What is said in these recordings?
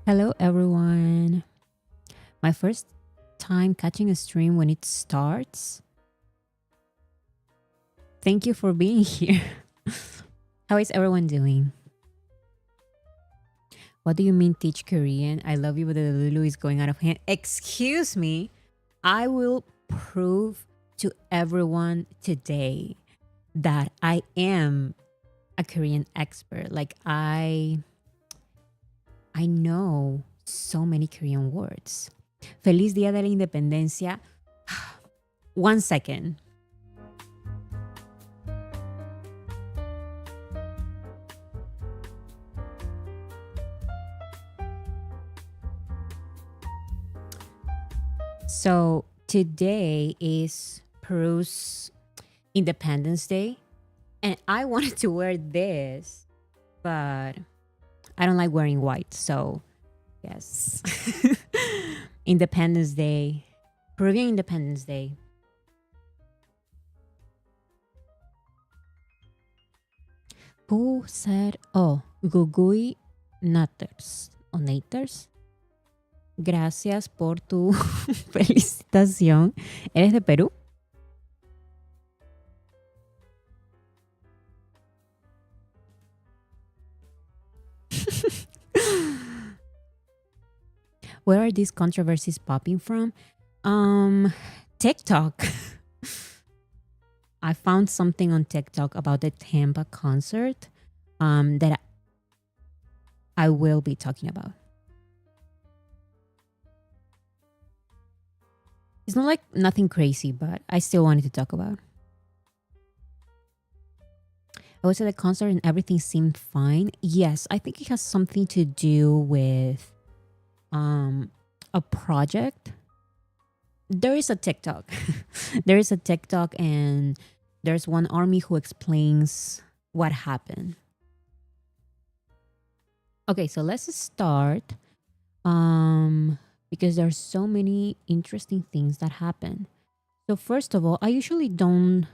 Hello, everyone. My first time catching a stream when it starts. Thank you for being here. How is everyone doing? What do you mean teach Korean? I love you, but the Lulu is going out of hand. Excuse me. I will prove to everyone today that I am a Korean expert. Like I know so many Korean words. Feliz Día de la Independencia. One second. So today is Peru's Independence Day, and I wanted to wear this, but I don't like wearing white. So, yes. Independence Day, Peruvian Independence Day. Who said, oh, Gugui Natters o Naters? Gracias por tu felicitación. ¿Eres de Perú? Where are these controversies popping from? TikTok. I found something on TikTok about the Tampa concert that I will be talking about. It's not like nothing crazy, but I still wanted to talk about. I was at the concert and everything seemed fine. Yes, I think it has something to do with a project. There is a TikTok. There is a TikTok and there's one army who explains what happened. Okay, so let's start. Because there's so many interesting things that happen. So first of all, I usually don't.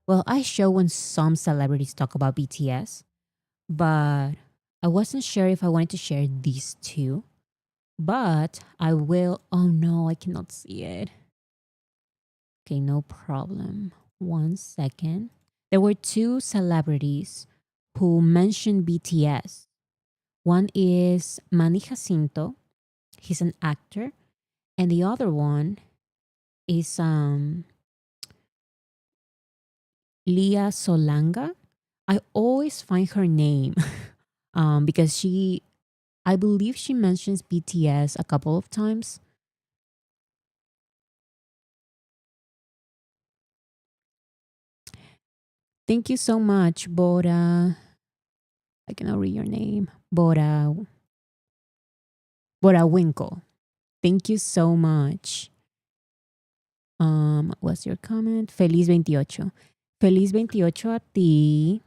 Well, I show when some celebrities talk about BTS, but I wasn't sure if I wanted to share these two. But I will. Oh no, I cannot see it. Okay, no problem. One second. There were two celebrities who mentioned BTS. One is Manny Jacinto. He's an actor, and the other one is Leah Solanga. I always find her name because I believe she mentions BTS a couple of times. Thank you so much, Bora. I cannot read your name. Bora Winkle. Thank you so much. What's your comment? Feliz 28. Feliz 28 a ti.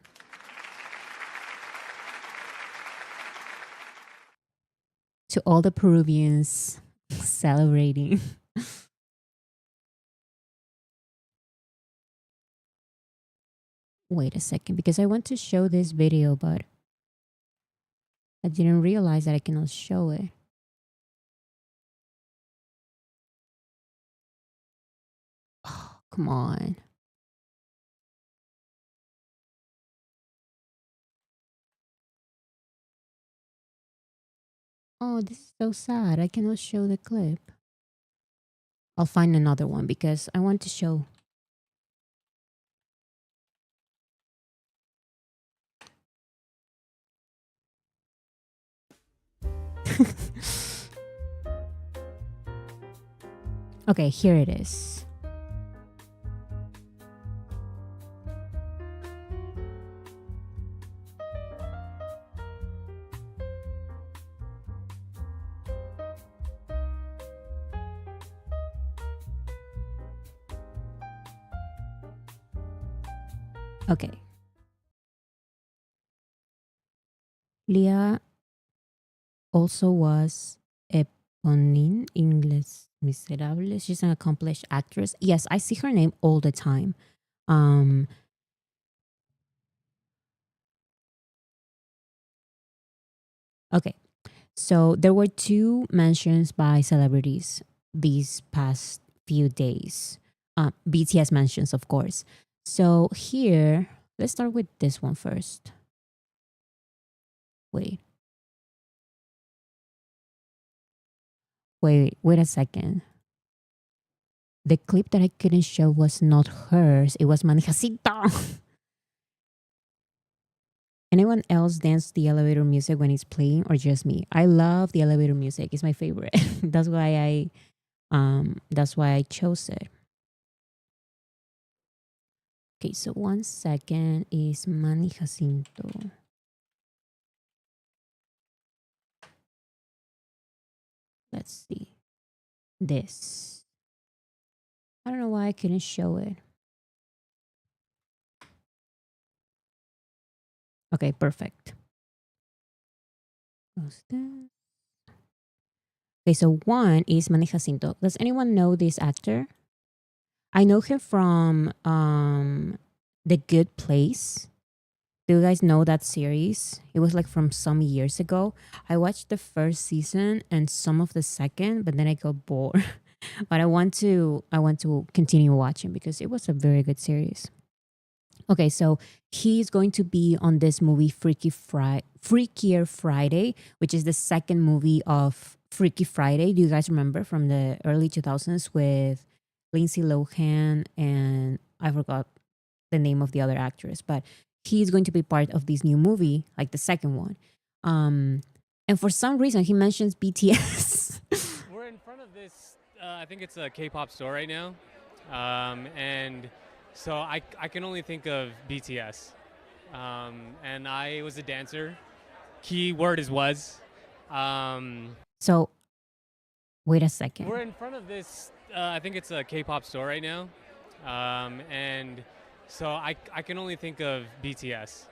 To all the Peruvians celebrating. Wait a second, because I want to show this video, but I didn't realize that I cannot show it. Oh, come on. Oh, this is so sad. I cannot show the clip. I'll find another one because I want to show. Okay, here it is. Okay. Leah also was Eponine in Les Miserables. She's an accomplished actress. Yes, I see her name all the time. Um, okay. So there were two mentions by celebrities these past few days. BTS mentions, of course. So here, let's start with this one first. Wait, wait a second. The clip that I couldn't show was not hers. It was Manijacito. Anyone else dance the elevator music when it's playing, or just me? I love the elevator music. It's my favorite. That's why I chose it. Okay, so 1 second is Manny Jacinto. Let's see. This. I don't know why I couldn't show it. Okay, perfect. Okay, so one is Manny Jacinto. Does anyone know this actor? I know him from The Good Place. Do you guys know that series? It was like from some years ago. I watched the first season and some of the second, but then I got bored. But I want to continue watching because it was a very good series. Okay, so he's going to be on this movie Freakier Friday, which is the second movie of Freaky Friday. Do you guys remember from the early 2000s with Lindsay Lohan and I forgot the name of the other actress, but he's going to be part of this new movie, like the second one. Um, and for some reason, he mentions BTS. We're in front of this. I think it's a K-pop store right now, and so I can only think of BTS. And I was a dancer. Key word is was. Um, So wait a second. we're in front of this. I think it's a K-pop store right now, and so I can only think of BTS.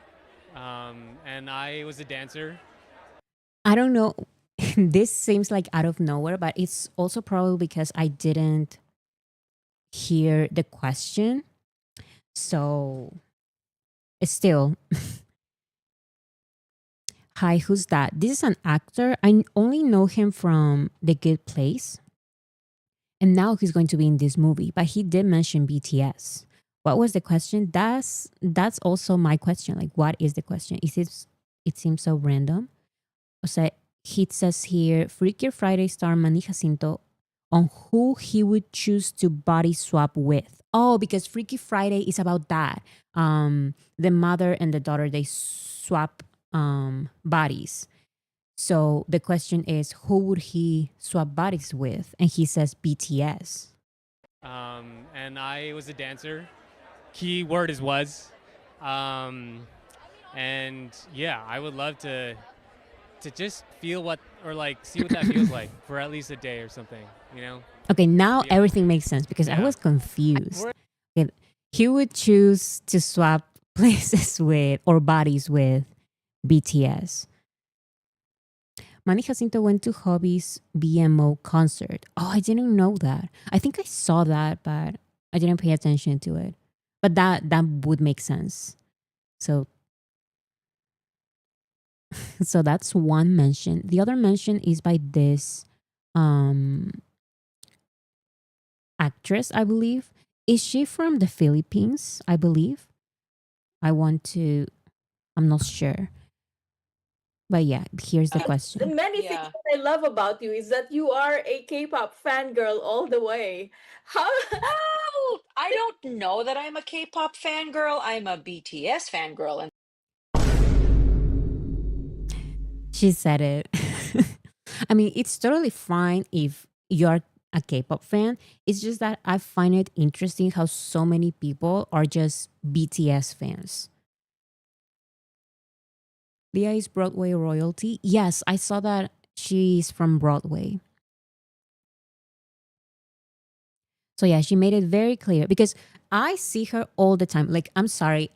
And I was a dancer. I don't know. This seems like out of nowhere, but it's also probably because I didn't hear the question. So it's still, hi, who's that? This is an actor. I only know him from The Good Place. And now he's going to be in this movie, but he did mention BTS. What was the question? That's also my question. Like, what is the question? It seems so random. O sea, he says here, Freakier Friday star Manny Jacinto on who he would choose to body swap with. Oh, because Freaky Friday is about that. The mother and the daughter, they swap bodies. So the question is, who would he swap bodies with? And he says BTS. And I was a dancer. Key word is was. Um, and yeah, I would love to just feel what or like see what that feels like for at least a day or something, you know? Okay, now Yeah. everything makes sense because I Yeah. was confused. Okay, he would choose to swap places with or bodies with BTS. Manny Jacinto went to Hobby's BMO concert. Oh, I didn't know that. I think I saw that, but I didn't pay attention to it. But that would make sense. So so that's one mention. The other mention is by this um actress, I believe. Is she from the Philippines? I believe. I want to. I'm not sure. But yeah, here's the The question. many things Yeah. that I love about you is that you are a K-pop fangirl all the way. How Well, I don't know that I'm a K-pop fangirl. I'm a BTS fangirl, and She said it. I mean, it's totally fine if you're a K-pop fan. It's just that I find it interesting how so many people are just BTS fans. Leah is Broadway royalty. Yes, I saw that she's from Broadway. So yeah, she made it very clear because I see her all the time. Like, I'm sorry,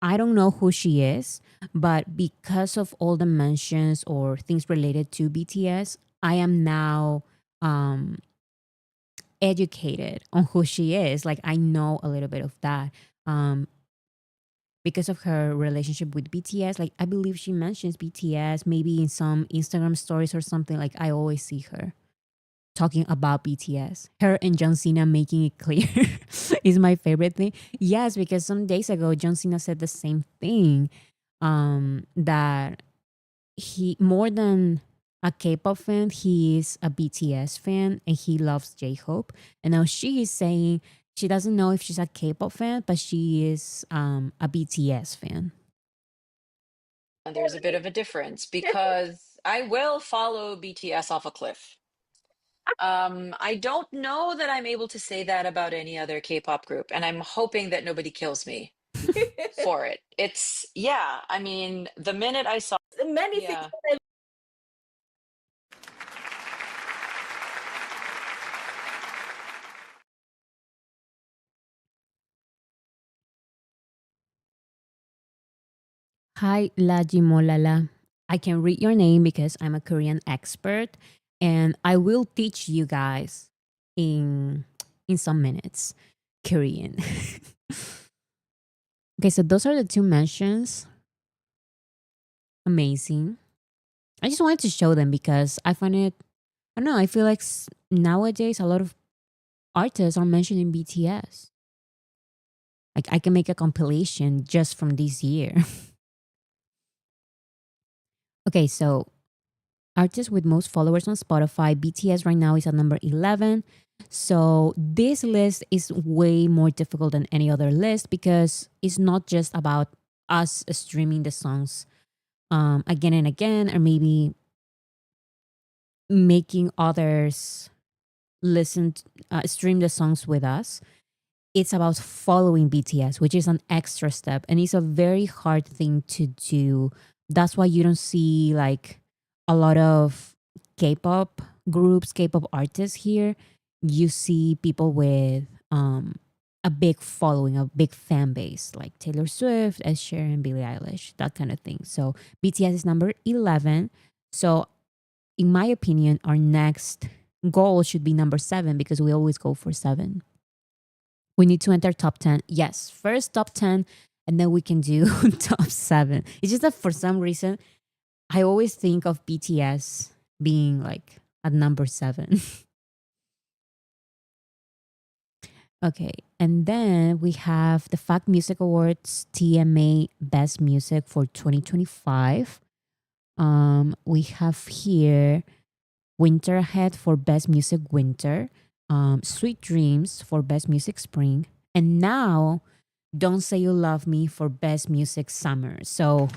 I don't know who she is, but because of all the mentions or things related to BTS, I am now um educated on who she is. Like, I know a little bit of that. Um because of her relationship with BTS. Like I believe she mentions BTS maybe in some Instagram stories or something. Like I always see her talking about BTS. Her and John Cena making it clear is my favorite thing. Yes, because some days ago John Cena said the same thing. That he more than a K-pop fan, he is a BTS fan and he loves J-Hope. And now she is saying she doesn't know if she's a K-pop fan, but she is a BTS fan. And there's a bit of a difference because I will follow BTS off a cliff. I don't know that I'm able to say that about any other K-pop group, and I'm hoping that nobody kills me for it. It's, yeah, I mean, the minute I saw, Many things yeah. that Hi, Lajimolala. I can read your name because I'm a Korean expert, and I will teach you guys in some minutes Korean. Okay, so those are the two mentions. Amazing. I just wanted to show them because I find it. I don't know. I feel like nowadays a lot of artists are mentioning BTS. Like I can make a compilation just from this year. Okay, so artist with most followers on Spotify, BTS right now is at number 11. So this list is way more difficult than any other list because it's not just about us streaming the songs again and again, or maybe making others stream the songs with us. It's about following BTS, which is an extra step and it's a very hard thing to do. That's why you don't see like a lot of K-pop groups, K-pop artists here. You see people with a big following, a big fan base, like Taylor Swift, Ed Sheeran, Billie Eilish, that kind of thing. So BTS is number 11. So in my opinion, our next goal should be number 7 because we always go for 7. We need to enter top 10. Yes, first top 10, and then we can do top 7. It's just that for some reason, I always think of BTS being like at number 7. Okay, and then we have the Fact Music Awards TMA Best Music for 2025. We have here Winter Ahead for Best Music Winter, Sweet Dreams for Best Music Spring, and now Don't Say You Love Me for Best Music Summer. So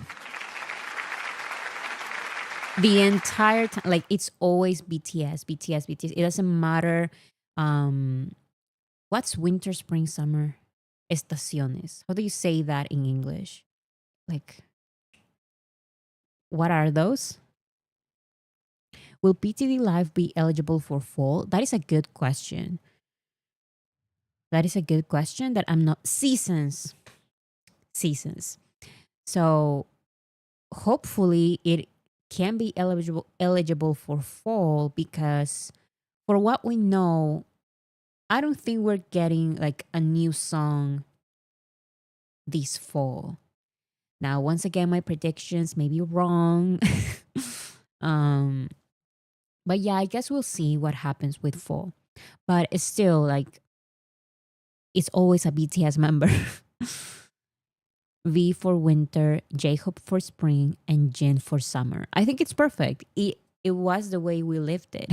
the entire time, like it's always BTS, BTS, BTS. It doesn't matter what's winter, spring, summer, estaciones. How do you say that in English? Like, what are those? Will PTD Live be eligible for fall? That is a good question. That is a good question that I'm not seasons. Seasons. So hopefully it can be eligible for fall because for what we know, I don't think we're getting like a new song this fall. Now, once again, my predictions may be wrong. um, but yeah, I guess we'll see what happens with fall. But it's still like it's always a BTS member. V for winter, J Hope for spring, and Jin for summer. I think it's perfect. It was the way we lived it.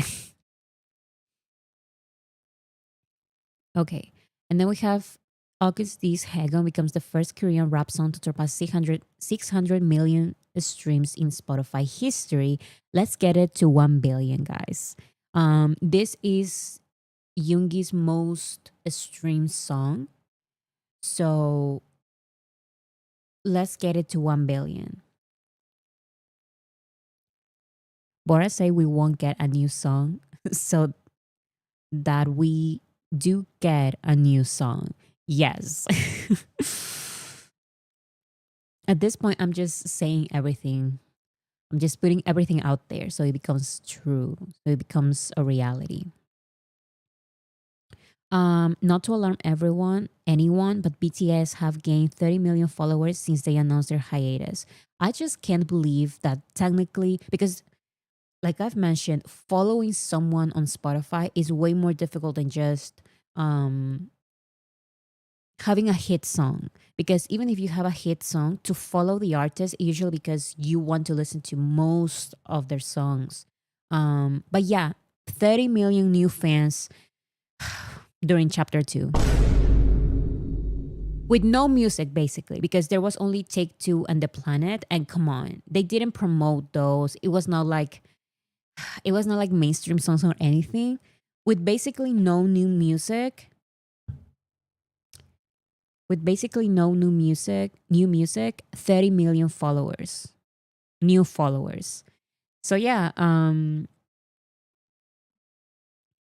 Okay. And then we have August D's Hagon becomes the first Korean rap song to surpass 600 million streams in Spotify history. Let's get it to 1 billion, guys. This is Yoongi's most streamed song. So let's get it to 1 billion. Bora say we won't get a new song so that we do get a new song. Yes. At this point, I'm just saying everything. I'm just putting everything out there so it becomes true, so it becomes a reality. Not to alarm anyone, but BTS have gained 30 million followers since they announced their hiatus. I just can't believe that technically, because like I've mentioned, following someone on Spotify is way more difficult than just um, having a hit song. Because even if you have a hit song, to follow the artist, usually because you want to listen to most of their songs. But yeah, 30 million new fans during chapter two with no music basically because there was only Take Two and The Planet, and come on, they didn't promote those. It was not like mainstream songs or anything. With basically no new music, new music, 30 million followers, new followers. So yeah, and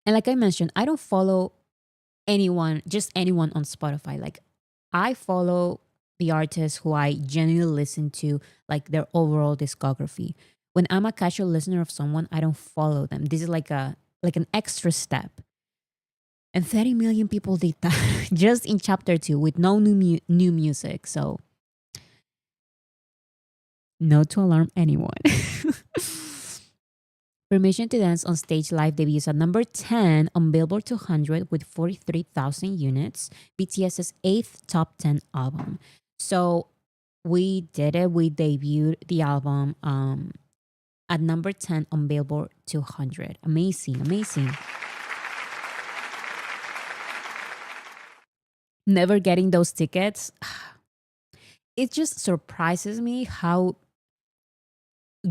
like I mentioned, I don't follow anyone, just anyone on Spotify. Like I follow the artists who I genuinely listen to, like their overall discography. When I'm a casual listener of someone, I don't follow them. This is like an extra step. And 30 million people did that just in chapter 2 with no new music. So, no to alarm anyone. Permission to Dance on Stage Live debuts at number 10 on Billboard 200 with 43,000 units, BTS's eighth top 10 album. So, we did it. We debuted the album at number 10 on Billboard 200. Amazing, amazing. Never getting those tickets, it just surprises me how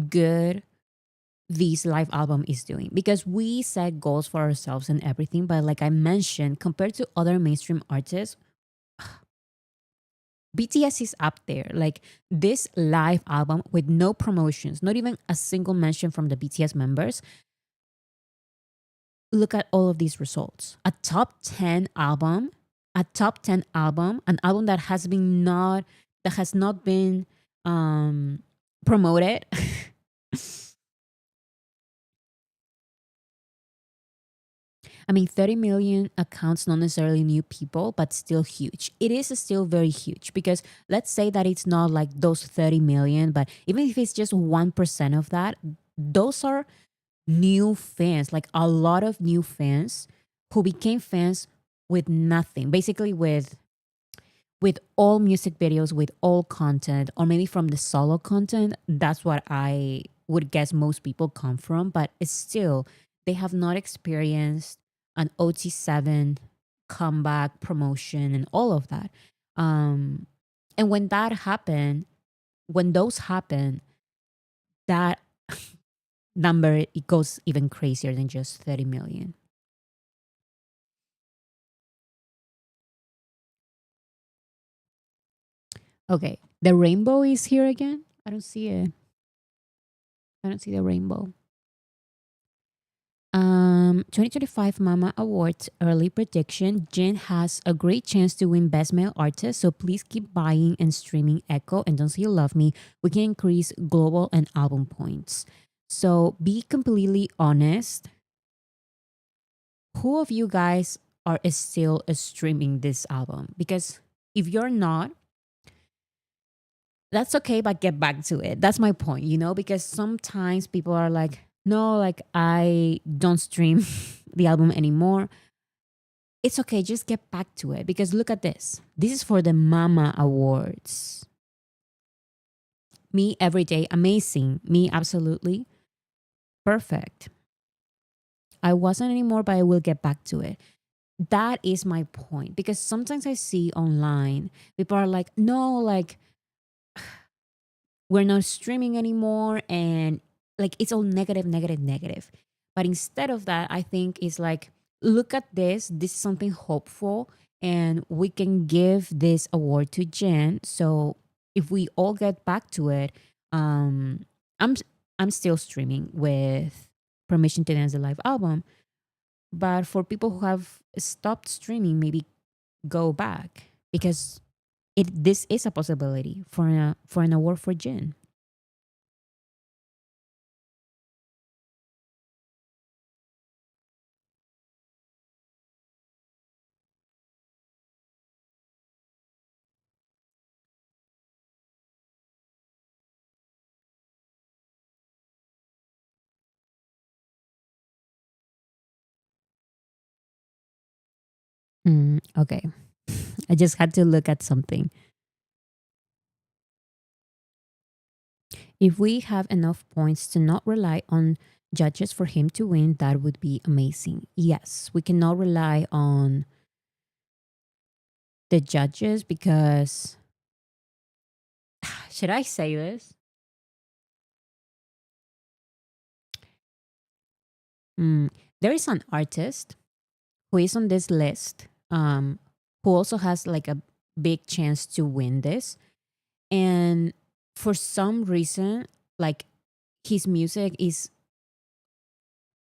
good this live album is doing because we set goals for ourselves and everything. But like I mentioned, compared to other mainstream artists, BTS is up there. Like this live album with no promotions, not even a single mention from the BTS members. Look at all of these results. A top 10 album, an album that has not been promoted. I mean, 30 million accounts, not necessarily new people, but still huge. It is still very huge because let's say that it's not like those 30 million, but even if it's just 1% of that, those are new fans, like a lot of new fans who became fans with nothing, basically with all music videos, with all content, or maybe from the solo content. That's what I would guess most people come from. But it's still, they have not experienced an OT7 comeback promotion and all of that. Um, and when those happen, that number it goes even crazier than just 30 million. Okay, the rainbow is here again. I don't see it. I don't see the rainbow. 2025 Mama Awards early prediction. Jin has a great chance to win Best Male Artist, so please keep buying and streaming Echo and Don't Say You Love Me. We can increase global and album points. So be completely honest. Who of you guys are still streaming this album? Because if you're not, that's okay, but get back to it. That's my point, because sometimes people are like, no, like I don't stream the album anymore. It's okay, just get back to it because look at this. This is for the Mama Awards. Me every day, amazing. Me absolutely perfect. I wasn't anymore, but I will get back to it. That is my point because sometimes I see online people are like, no, like we're not streaming anymore and like it's all negative, negative, negative. But instead of that, I think it's like, look at this is something hopeful, and we can give this award to Jen. So if we all get back to it, um i'm I'm still streaming with Permission to Dance the live album. But for people who have stopped streaming, maybe go back because this is a possibility for an award for Jen. Okay. I just had to look at something. If we have enough points to not rely on judges for him to win, that would be amazing. Yes, we cannot rely on the judges because should I say this? Mm, there is an artist who is on this list, who also has like a big chance to win this. And for some reason, like his music is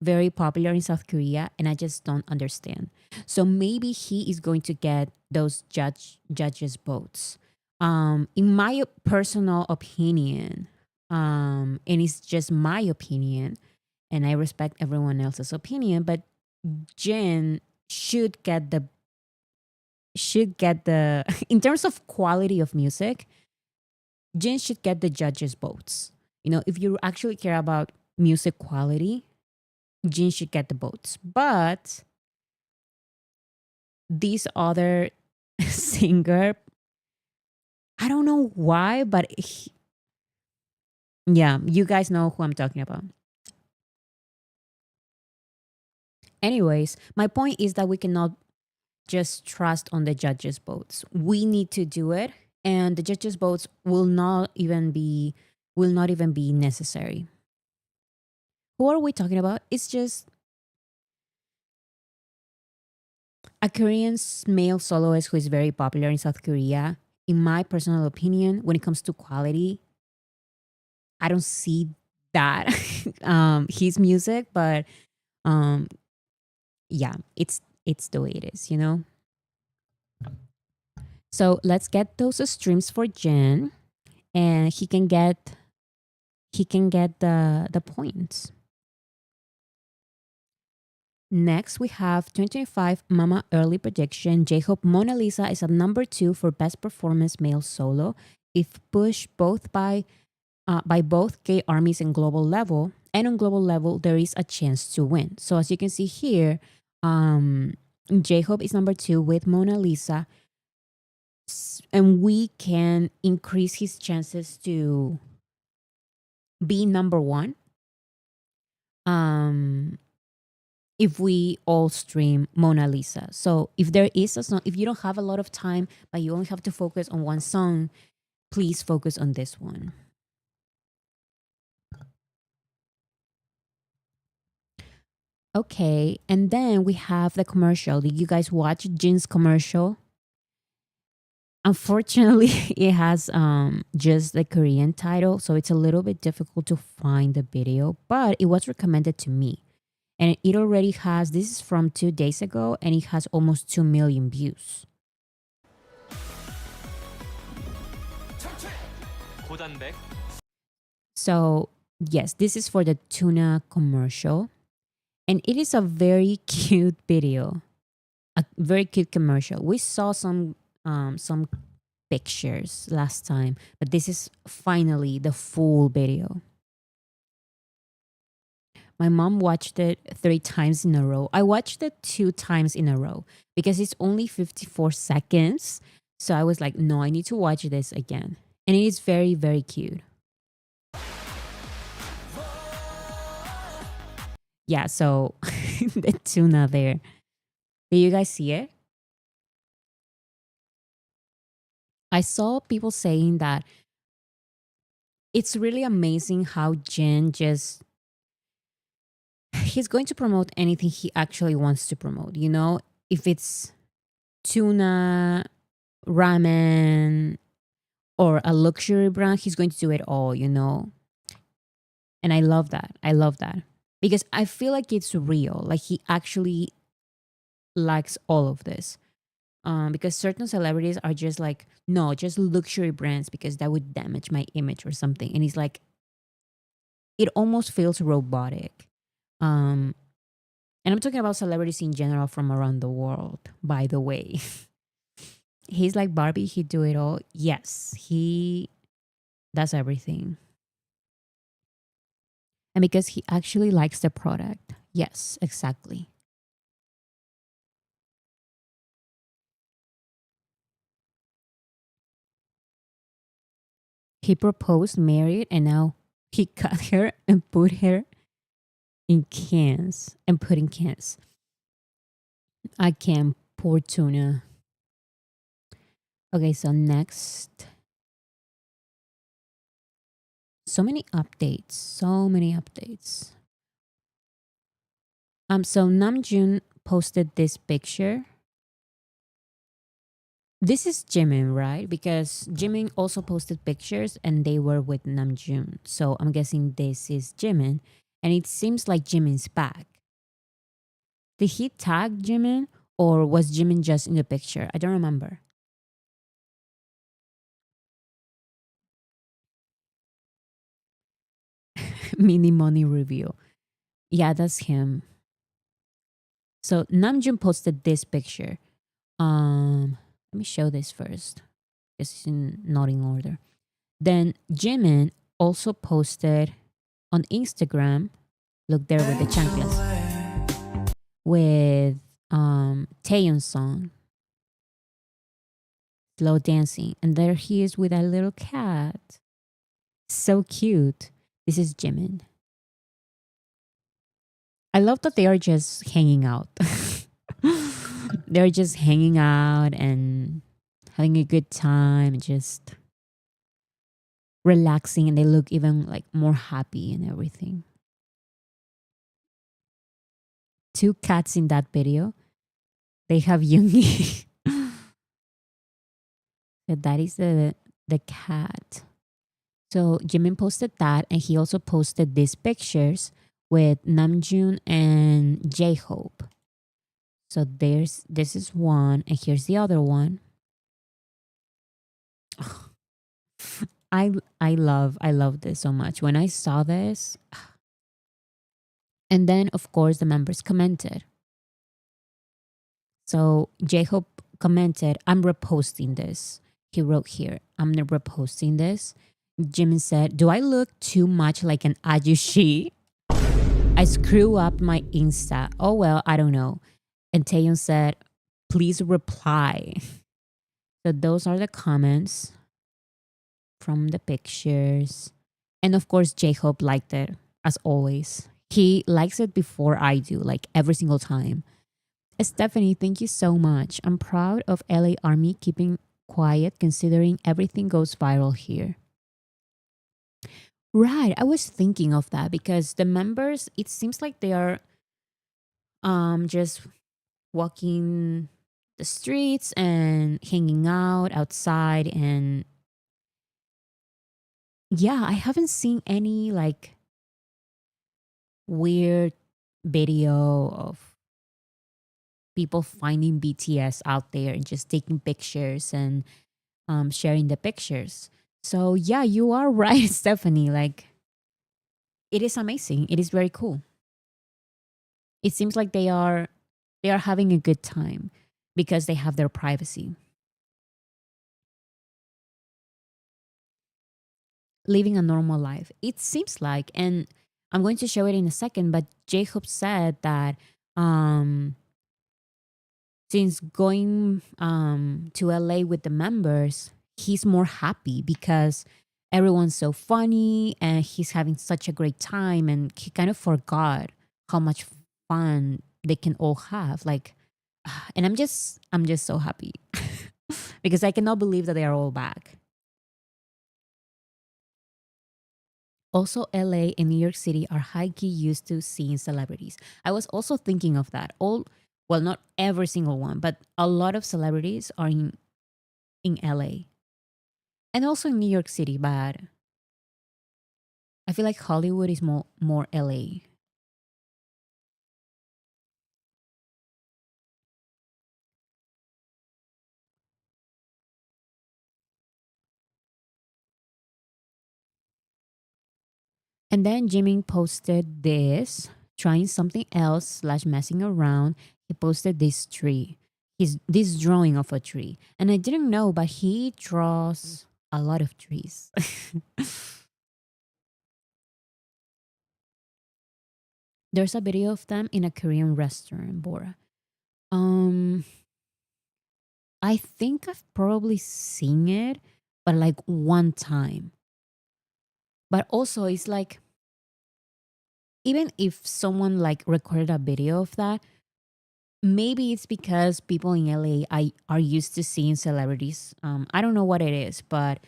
very popular in South Korea, and I just don't understand. So maybe he is going to get those judges votes. In my personal opinion, and it's just my opinion, and I respect everyone else's opinion, but Jin should get the in terms of quality of music, Jin should get the judges votes. You know, if you actually care about music quality, Jin should get the votes. But this other singer, I don't know why, but yeah, you guys know who I'm talking about. Anyways, my point is that we cannot just trust on the judges' votes. We need to do it, and the judges' votes will not even be necessary. Who are we talking about? It's just a Korean male soloist who is very popular in South Korea. In my personal opinion, when it comes to quality, I don't see that his music, but um, yeah, it's the way it is, you know. So let's get those streams for Jen, and he can get the points. Next, we have 2025 Mama Early Prediction. J-Hope Mona Lisa is at number 2 for Best Performance Male Solo. If pushed by both gay armies and global level, and on global level, there is a chance to win. So as you can see here, J-Hope is number 2 with Mona Lisa, and we can increase his chances to be number 1. Um, if we all stream Mona Lisa. So if there is a song, if you don't have a lot of time, but you only have to focus on one song, please focus on this one. Okay, and then we have the commercial. Did you guys watch Jin's commercial? Unfortunately, it has just the Korean title, so it's a little bit difficult to find the video, but it was recommended to me. And it already has, this is from 2 days ago, and it has almost 2 million views. So, yes, this is for the tuna commercial. And it is a very cute video, a very cute commercial. We saw some pictures last time, but this is finally the full video. My mom watched it 3 times in a row. I watched it 2 times in a row because it's only 54 seconds. So I was like, no, I need to watch this again. And it is very, very cute. Yeah, so the tuna there. Did you guys see it? I saw people saying that it's really amazing how Jin just he's going to promote anything he actually wants to promote, you know? If it's tuna, ramen, or a luxury brand, he's going to do it all, you know? And I love that. I love that. Because I feel like it's real. Like he actually likes all of this. Because certain celebrities are just like, no, just luxury brands because that would damage my image or something. And he's like, it almost feels robotic. Um, and I'm talking about celebrities in general from around the world, by the way. He's like Barbie, he do it all. Yes, he does everything. And because he actually likes the product. Yes, exactly. He proposed, married, and now he cut her and put her in cans and put in cans. I can poor tuna. Okay, so next. So many updates. So many updates. So Namjoon posted this picture. This is Jimin, right? Because Jimin also posted pictures and they were with Namjoon. So I'm guessing this is Jimin. And it seems like Jimin's back. Did he tag Jimin or was Jimin just in the picture? I don't remember. Mini money review. Yeah, that's him. So Namjoon posted this picture. Let me show this first. It's not in order. Then Jimin also posted on Instagram. Look there with the chanclas with Taeyeon's song "Slow Dancing," and there he is with a little cat. So cute. This is Jimin. I love that they are just hanging out. They're just hanging out and having a good time, just relaxing, and they look even like more happy and everything. Two cats in that video. They have Yoongi. So that is the cat. So Jimin posted that, and he also posted these pictures with Namjoon and J Hope. So this is one, and here's the other one. I love this so much. When I saw this, and then of course the members commented. So J Hope commented, "I'm reposting this." He wrote here, "I'm reposting this." Jimin said, "Do I look too much like an ajushi? I screw up my Insta. Oh well, I don't know." And Taeyeon said, "Please reply." So those are the comments from the pictures. And of course, J Hope liked it, as always. He likes it before I do, like every single time. Stephanie, thank you so much. I'm proud of LA Army keeping quiet considering everything goes viral here. Right, I was thinking of that because the members, it seems like they are just walking the streets and hanging out outside, and yeah, I haven't seen any like weird video of people finding BTS out there and just taking pictures and sharing the pictures. So yeah, you are right, Stephanie. Like it is amazing. It is very cool. It seems like they are having a good time because they have their privacy, living a normal life. It seems like, and I'm going to show it in a second. But Jacob said that um, since going to LA with the members, he's more happy because everyone's so funny and he's having such a great time, and he kind of forgot how much fun they can all have. Like, and I'm just so happy because I cannot believe that they are all back. Also, LA and New York City are high key used to seeing celebrities. I was also thinking of that. Well, not every single one, but a lot of celebrities are in LA and also in New York City, but I feel like Hollywood is more LA. And then Jimmy posted this, trying something else slash messing around. He posted this tree, his this drawing of a tree, and I didn't know, but he draws a lot of trees. There's a video of them in a Korean restaurant, Bora. Um, I think I've probably seen it, but like one time. But also, it's like, even if someone like recorded a video of that, maybe it's because people in LA are used to seeing celebrities. I don't know what it is, but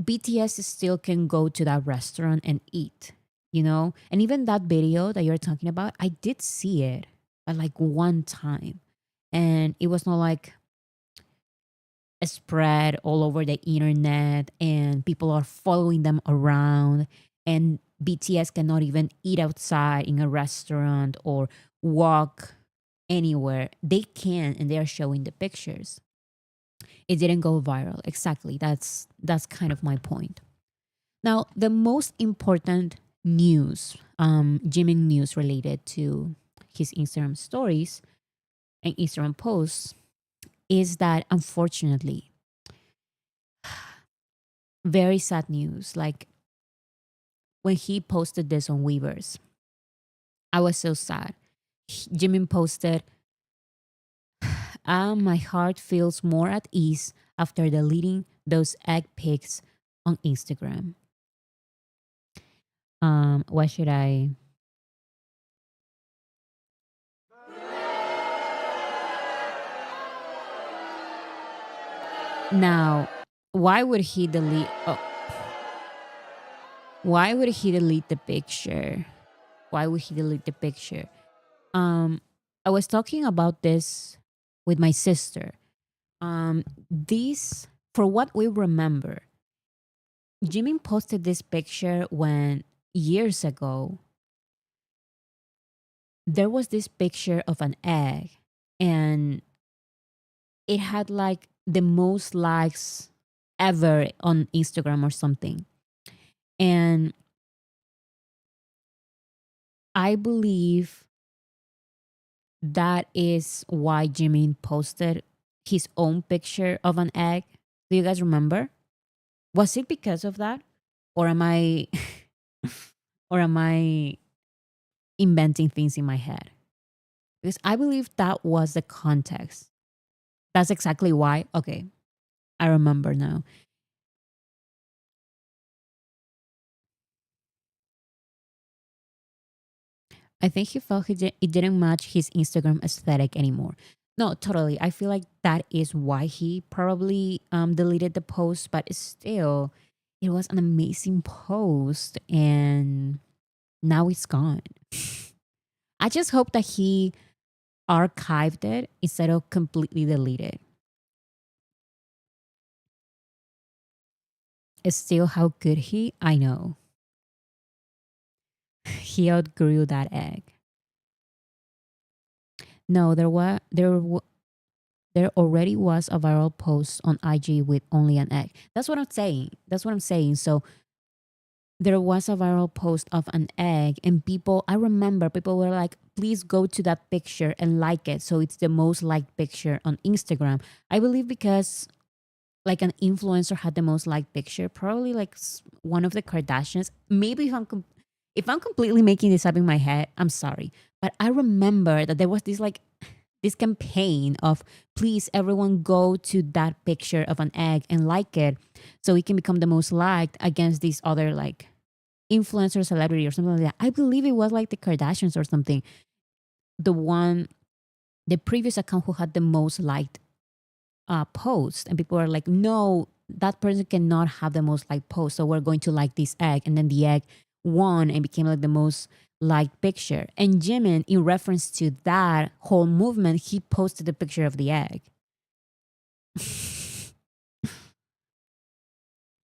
BTS still can go to that restaurant and eat, you know? And even that video that you're talking about, I did see it at like one time. And it was not like spread all over the internet and people are following them around, and BTS cannot even eat outside in a restaurant or walk anywhere. They can, and they are showing the pictures. It didn't go viral. Exactly. That's kind of my point. Now, the most important news, Jimin news related to his Instagram stories and Instagram posts, is that unfortunately, very sad news. Like when he posted this on Weavers, I was so sad. Jimin posted, my heart feels more at ease after deleting those egg pics on Instagram. What should I? Now, why would he delete? Oh, why would he delete the picture? Why would he delete the picture? Um, I was talking about this with my sister. This, for what we remember, Jimin posted this picture when years ago there was this picture of an egg, and it had like the most likes ever on Instagram or something. And I believe that is why Jimin posted his own picture of an egg. Do you guys remember? Was it because of that? Or am I or am I inventing things in my head? Because I believe that was the context. That's exactly why. Okay, I remember now. I think he felt it didn't match his Instagram aesthetic anymore. No, totally. I feel like that is why he probably deleted the post, but still, it was an amazing post and now it's gone. I just hope that he archived it instead of completely deleted. It's still how could he? I know. He outgrew that egg. No, there already was a viral post on IG with only an egg. That's what I'm saying. That's what I'm saying. So there was a viral post of an egg, and I remember people were like, please go to that picture and like it. So it's the most liked picture on Instagram. I believe because like an influencer had the most liked picture, probably like one of the Kardashians. Maybe if I'm completely making this up in my head, I'm sorry. But I remember that there was this campaign of please everyone go to that picture of an egg and like it so it can become the most liked against these other like influencer celebrity or something like that. I believe it was like the Kardashians or something. The one, the previous account who had the most liked post, and people are like, no, that person cannot have the most liked post, so we're going to like this egg, and then the egg won and became like the most liked picture. And Jimin, in reference to that whole movement, he posted a picture of the egg.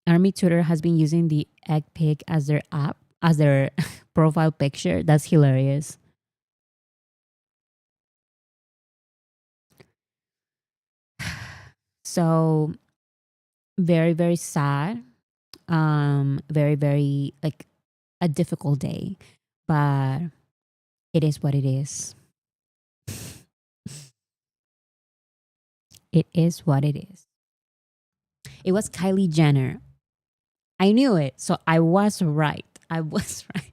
Army Twitter has been using the egg pic as their app, as their profile picture. That's hilarious. So very, very sad. Very, very like a difficult day, but it is what it is. It is what it is. It was Kylie Jenner. I knew it, so I was right. I was right.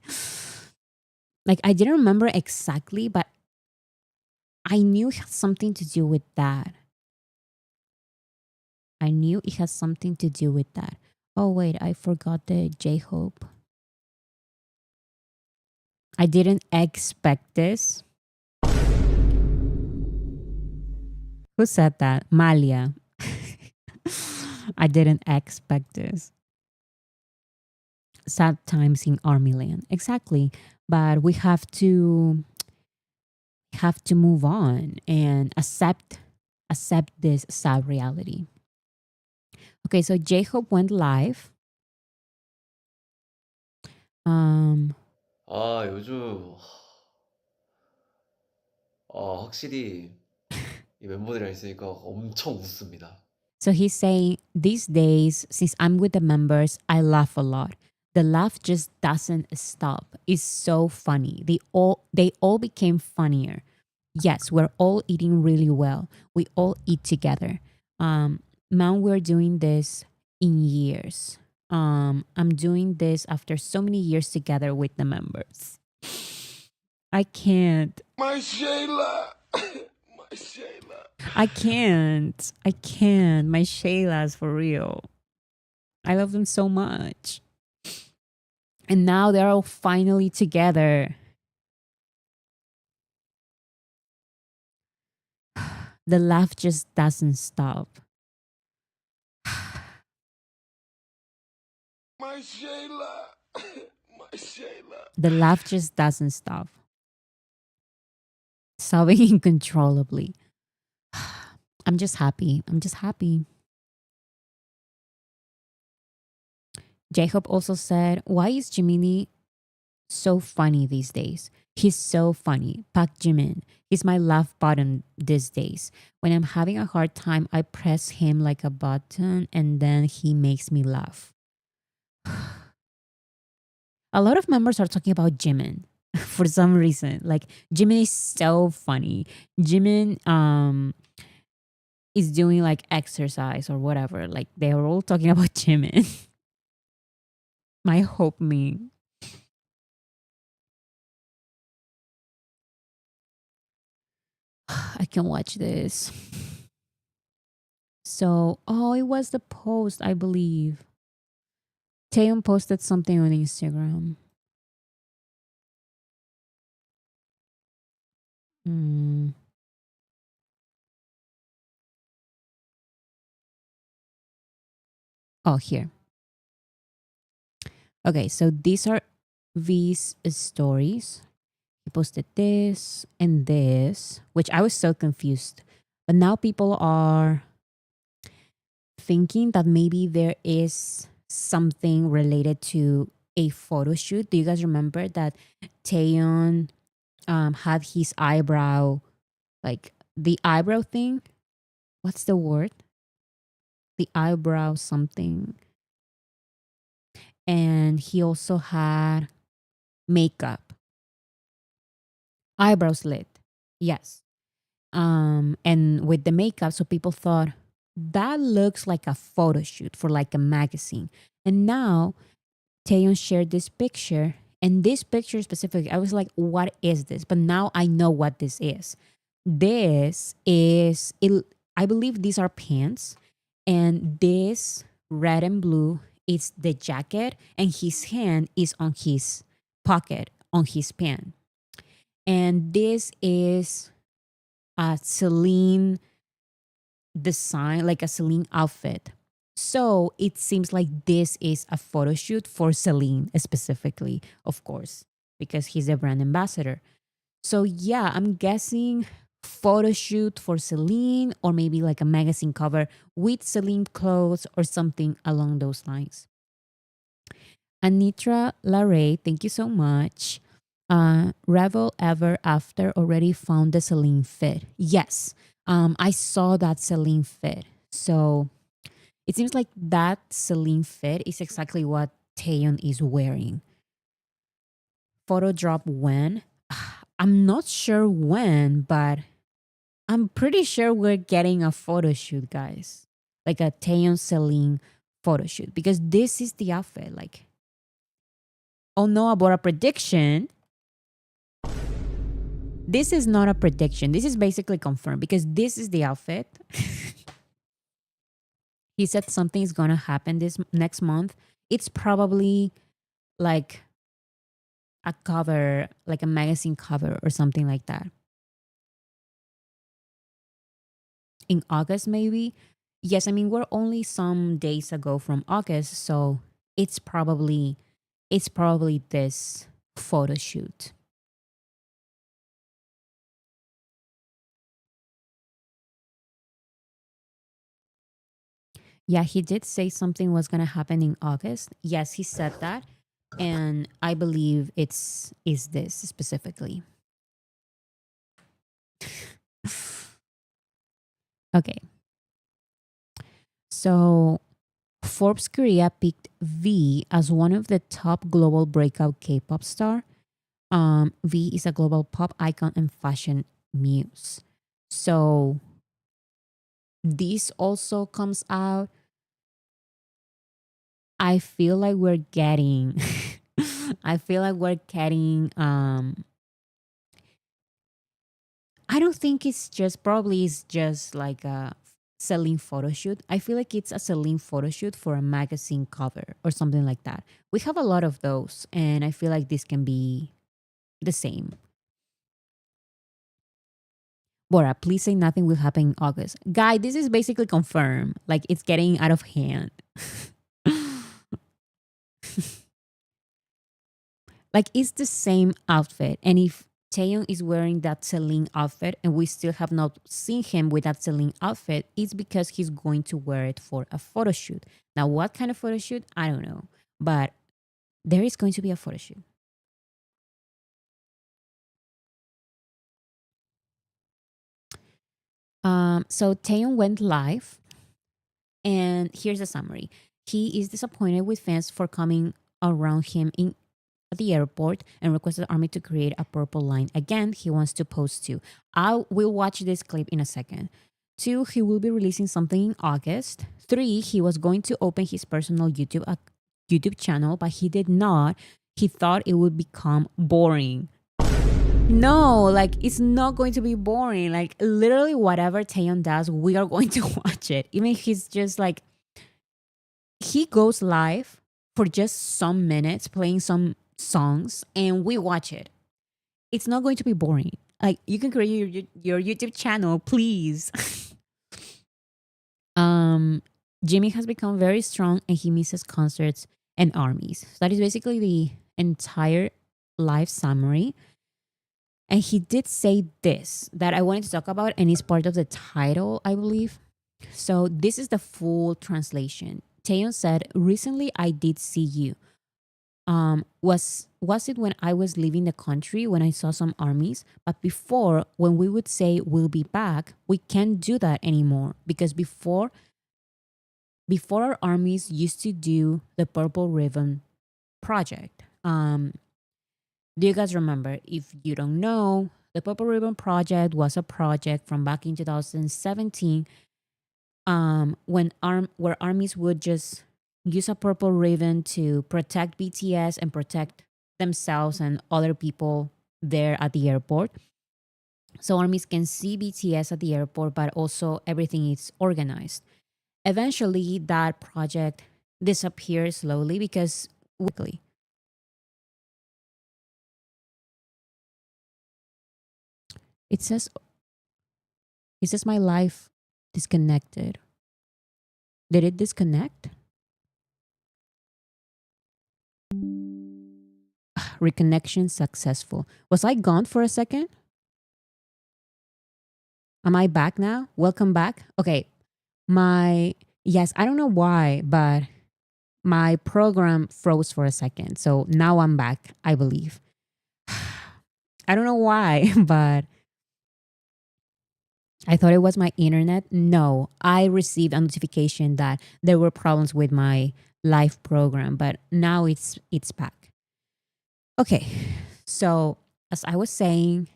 Like I didn't remember exactly, but I knew it had something to do with that. I knew it has something to do with that. Oh wait, I forgot the J Hope. I didn't expect this. Who said that? Malia. I didn't expect this. Sad times in Army Land. Exactly. But we have to move on and accept this sad reality. Okay, so J Hope went live. Um 아, 요즘 확실히 이 멤버들이랑 있으니까 엄청 웃습니다. So he's saying these days, since I'm with the members, I laugh a lot. The laugh just doesn't stop. It's so funny. They all became funnier. Yes, we're all eating really well. We all eat together. Man, we're doing this in years. I'm doing this after so many years together with the members. I can't. My Shayla. My Shayla. I can't. I can't. My Shaylas for real. I love them so much. And now they're all finally together. The laugh just doesn't stop. My Shayla. My Shayla. The laugh just doesn't stop. Sobbing uncontrollably. I'm just happy. I'm just happy. Jacob also said, why is Jiminy so funny these days? He's so funny. Pak Jimin. He's my laugh button these days. When I'm having a hard time, I press him like a button and then he makes me laugh. A lot of members are talking about Jimin for some reason. Like Jimin is so funny. Jimin is doing like exercise or whatever. Like they are all talking about Jimin. My hope me. I can watch this. So, oh, it was the post, I believe. Taeyong posted something on Instagram. Hmm. Oh, here. Okay, so these are V's stories. He posted this and this, which I was so confused. But now people are thinking that maybe there is something related to a photo shoot. Do you guys remember that Taeyeon had his eyebrow, like the eyebrow thing? What's the word? The eyebrow something. And he also had makeup, eyebrow slit. Yes. And with the makeup, so people thought that looks like a photo shoot for like a magazine. And now Taeyeon shared this picture, and this picture specifically, I was like, what is this? But now I know what this is. This is it, I believe these are pants, and this red and blue is the jacket, and his hand is on his pocket on his pant. And this is a Celine design, like a Celine outfit. So it seems like this is a photo shoot for Celine specifically, of course, because he's a brand ambassador. So yeah, I'm guessing photo shoot for Celine, or maybe like a magazine cover with Celine clothes or something along those lines. Anitra Larray, thank you so much. Revel Ever After already found the Celine fit. Yes, I saw that Celine fit. So it seems like that Celine fit is exactly what Taeyeon is wearing. Photo drop when? I'm not sure when, but I'm pretty sure we're getting a photo shoot, guys. Like a Taeyeon Celine photo shoot, because this is the outfit. Like, oh no, about a prediction. This is not a prediction. This is basically confirmed because this is the outfit. He said something is gonna happen this next month. It's probably like a cover, like a magazine cover or something like that. In August, maybe. Yes, I mean we're only some days ago from August, so it's probably it's probably this photo shoot. Yeah, he did say something was gonna happen in August. Yes, he said that, and I believe it's is this specifically. Okay, so Forbes Korea picked V as one of the top global breakout K-pop star. V is a global pop icon and fashion muse. So this also comes out. I feel like we're getting I feel like we're getting I don't think it's just probably it's just like a selling photo shoot. I feel like it's a selling photo shoot for a magazine cover or something like that. We have a lot of those and I feel like this can be the same. Bora, please say nothing will happen in August. Guy, this is basically confirmed. Like it's getting out of hand. Like it's the same outfit. And if Taeyong is wearing that Celine outfit and we still have not seen him with that Celine outfit, it's because he's going to wear it for a photo shoot. Now, what kind of photo shoot? I don't know. But there is going to be a photo shoot. So Taeyong went live, and here's a summary. He is disappointed with fans for coming around him at the airport and requested Army to create a purple line. Again, he wants to post two. I will watch this clip in a second. Two, he will be releasing something in August. Three, he was going to open his personal YouTube channel, but he did not. He thought it would become boring. No, like it's not going to be boring. Like literally whatever Taeyeon does, we are going to watch it. Even if he's just like he goes live for just some minutes playing some songs and we watch it. It's not going to be boring. Like you can create your YouTube channel, please. Jimmy has become very strong and he misses concerts and armies. So that is basically the entire live summary. And he did say this that I wanted to talk about, and it's part of the title, I believe. So this is the full translation. Taeyeon said, "Recently, I did see you. Was it when I was leaving the country when I saw some armies? But before, when we would say we'll be back, we can't do that anymore because before our armies used to do the Purple Ribbon project. Do you guys remember? If you don't know, the Purple Ribbon project was a project from back in 2017 where armies would just use a purple ribbon to protect BTS and protect themselves and other people there at the airport. So armies can see BTS at the airport, but also everything is organized. Eventually, that project disappears slowly because quickly. It says, "Is this my life disconnected? Did it disconnect? Reconnection successful. Was I gone for a second? Am I back now? Welcome back. Okay. Yes, I don't know why, but my program froze for a second. So now I'm back, I believe. I don't know why, but I thought it was my internet. No, I received a notification that there were problems with my live program, but now it's back. Okay. So, as I was saying,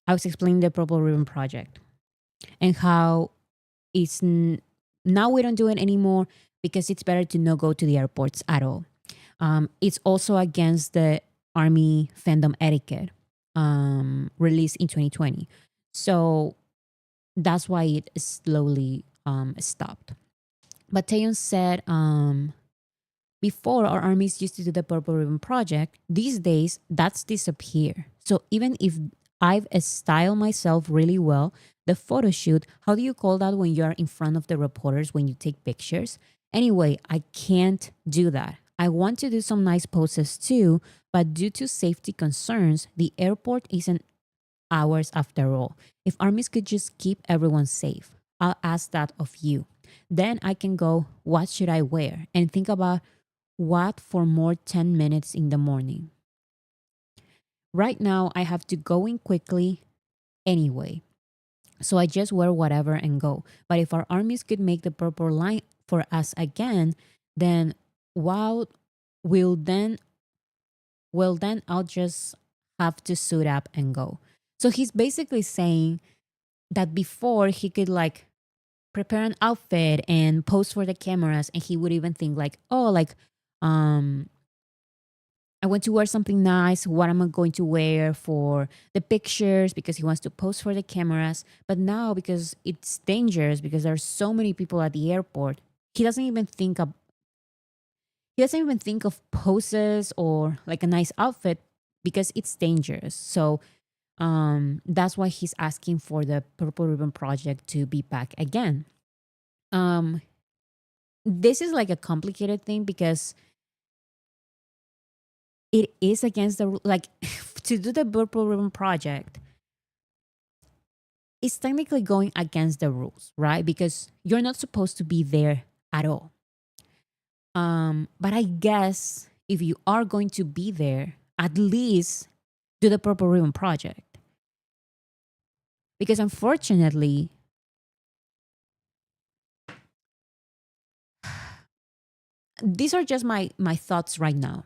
I was explaining the Purple Ribbon project and how now we don't do it anymore because it's better to not go to the airports at all. It's also against the army fandom etiquette released in 2020. So that's why it slowly stopped. But Taeyeon said, before our armies used to do the Purple Ribbon Project, these days that's disappear. So even if I've styled myself really well, the photo shoot, how do you call that when you're in front of the reporters when you take pictures? Anyway, I can't do that. I want to do some nice poses too, but due to safety concerns, the airport isn't ours after all. If armies could just keep everyone safe, I'll ask that of you. Then I can go, what should I wear? And think about what for more 10 minutes in the morning. Right now, I have to go in quickly anyway. So I just wear whatever and go. But if our armies could make the purple line for us again, then wow, will then then I'll just have to suit up and go. So he's basically saying that before he could like prepare an outfit and pose for the cameras, and he would even think like, oh, like um I want to wear something nice. What am I going to wear for the pictures? Because he wants to pose for the cameras. But now, because it's dangerous, because there are so many people at the airport, he doesn't even think of poses or like a nice outfit because it's dangerous. So that's why he's asking for the Purple Ribbon Project to be back again. Um, this is like a complicated thing because it is against the like to do the Purple Ribbon Project. It's technically going against the rules, right? Because you're not supposed to be there at all. But I guess if you are going to be there, at least do the Purple Ribbon Project. Because unfortunately, these are just my thoughts right now.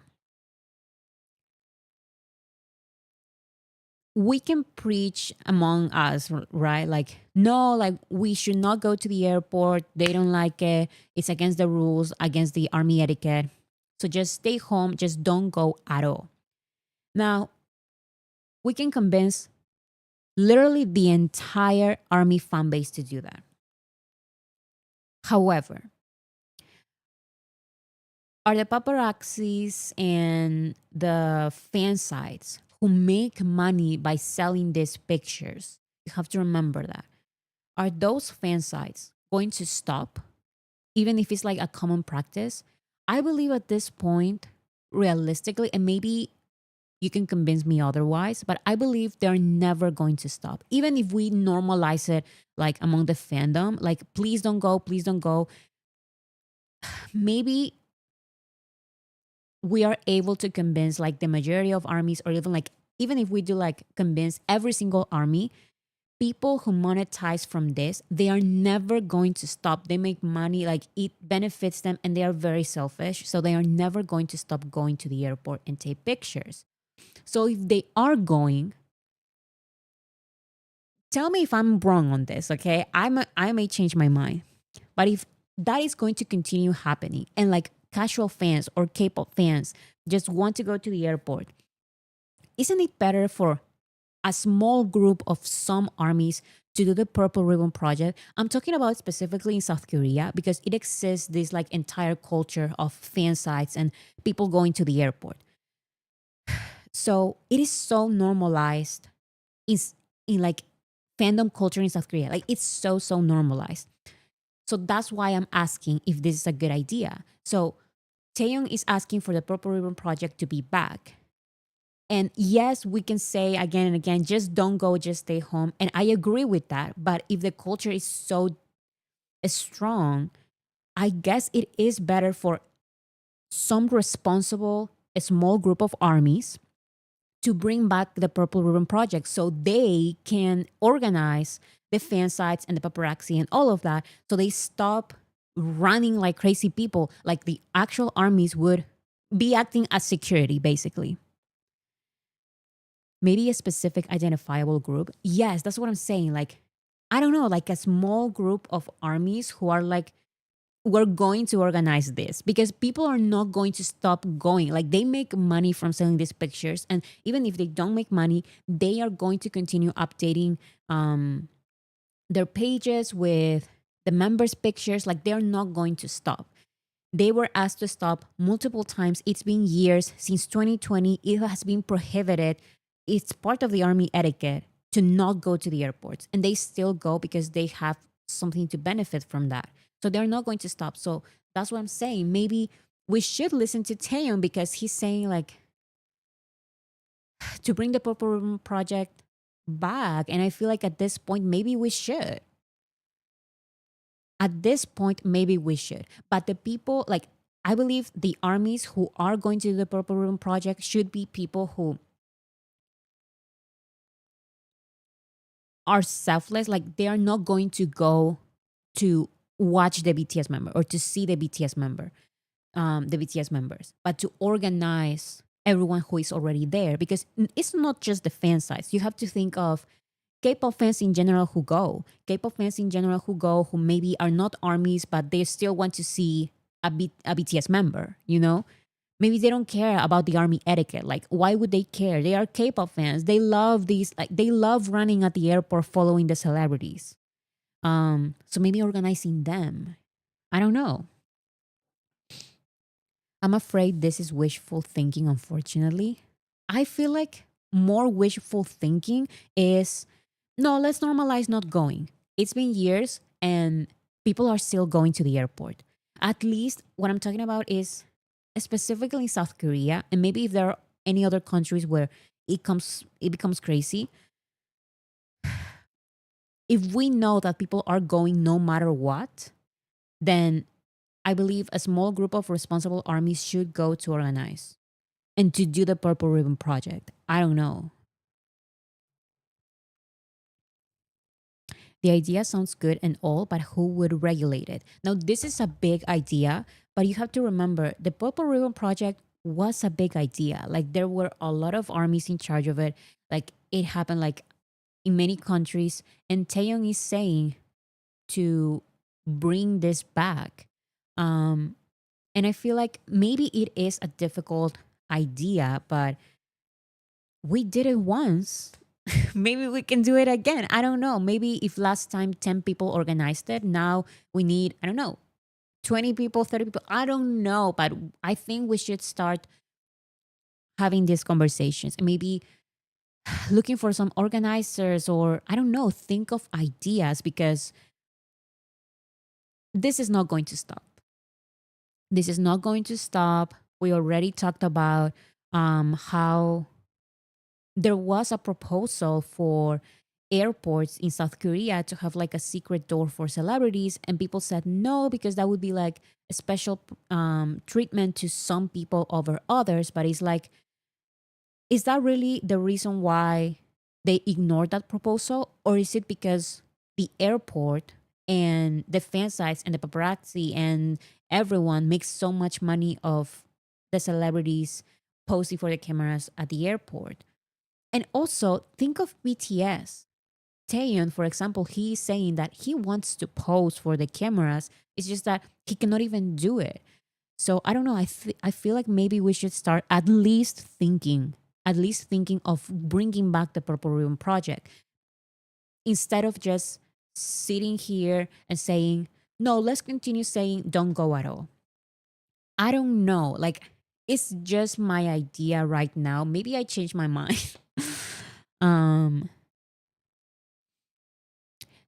We can preach among us, right? Like, no, like we should not go to the airport. They don't like it. It's against the rules, against the army etiquette. So just stay home. Just don't go at all. Now, we can convince literally the entire army fan base to do that. However, are the paparazzis and the fan sites who make money by selling these pictures? You have to remember that. Are those fan sites going to stop, even if it's like a common practice? I believe at this point, realistically, and maybe you can convince me otherwise, but I believe they're never going to stop. Even if we normalize it like among the fandom, like please don't go, please don't go. Maybe we are able to convince like the majority of armies, or even like even if we do like convince every single army, people who monetize from this, they are never going to stop. They make money, like it benefits them, and they are very selfish. So they are never going to stop going to the airport and take pictures. So if they are going, tell me if I'm wrong on this, okay? I may change my mind. But if that is going to continue happening and like casual fans or K-pop fans just want to go to the airport, isn't it better for a small group of some armies to do the Purple Ribbon Project? I'm talking about specifically in South Korea because it exists this like entire culture of fan sites and people going to the airport. So it is so normalized is in like fandom culture in South Korea. Like it's so normalized. So that's why I'm asking if this is a good idea. So Taeyong is asking for the Purple Ribbon Project to be back. And yes, we can say again and again, just don't go, just stay home. And I agree with that. But if the culture is so strong, I guess it is better for some responsible, a small group of armies to bring back the Purple Ribbon Project so they can organize the fan sites and the paparazzi and all of that. So they stop running like crazy people, like the actual armies would be acting as security, basically. Maybe a specific identifiable group. Yes, that's what I'm saying. Like, I don't know, like a small group of armies who are like, we're going to organize this because people are not going to stop going. Like they make money from selling these pictures. And even if they don't make money, they are going to continue updating their pages with the members' pictures. Like they're not going to stop. They were asked to stop multiple times. It's been years since 2020. It has been prohibited. It's part of the army etiquette to not go to the airports. And they still go because they have something to benefit from that. So they're not going to stop. So that's what I'm saying. Maybe we should listen to Taeyeon because he's saying like to bring the Purple Ribbon Project back. And I feel like at this point, maybe we should. At this point, maybe we should. But the people, like, I believe the armies who are going to do the Purple Ribbon Project should be people who are selfless. Like, they are not going to go to watch the BTS member or to see the BTS member, the BTS members, but to organize everyone who is already there. Because it's not just the fan size. You have to think of K-pop fans in general who go. K-pop fans in general who go, who maybe are not armies, but they still want to see a BTS member, you know? Maybe they don't care about the army etiquette. Like, why would they care? They are K-pop fans. They love these, like, they love running at the airport following the celebrities. So maybe organizing them. I don't know. I'm afraid this is wishful thinking, unfortunately. I feel like more wishful thinking is no, let's normalize not going. It's been years and people are still going to the airport. At least what I'm talking about is specifically South Korea, and maybe if there are any other countries where it becomes crazy. If we know that people are going no matter what, then I believe a small group of responsible armies should go to organize and to do the Purple Ribbon Project. I don't know. The idea sounds good and all, but who would regulate it? Now, this is a big idea, but you have to remember the Purple Ribbon Project was a big idea. Like, there were a lot of armies in charge of it. Like, it happened like in many countries. And Taeyong is saying to bring this back. Um, and I feel like maybe it is a difficult idea, but we did it once. Maybe we can do it again. I don't know. Maybe if last time 10 people organized it, now we need, I don't know, 20 people, 30 people. I don't know. But I think we should start having these conversations and maybe looking for some organizers or, I don't know, think of ideas because this is not going to stop. This is not going to stop. We already talked about how there was a proposal for airports in South Korea to have like a secret door for celebrities, and people said no because that would be like a special treatment to some people over others. But it's like, is that really the reason why they ignored that proposal, or is it because the airport and the fan sites and the paparazzi and everyone makes so much money of the celebrities posing for the cameras at the airport? And also, think of BTS. Taeyeon, for example, he is saying that he wants to pose for the cameras. It's just that he cannot even do it. So I don't know. I feel like maybe we should start at least thinking of bringing back the Purple Ribbon Project instead of just sitting here and saying, no, let's continue saying don't go at all. I don't know. Like, it's just my idea right now. Maybe I changed my mind. um,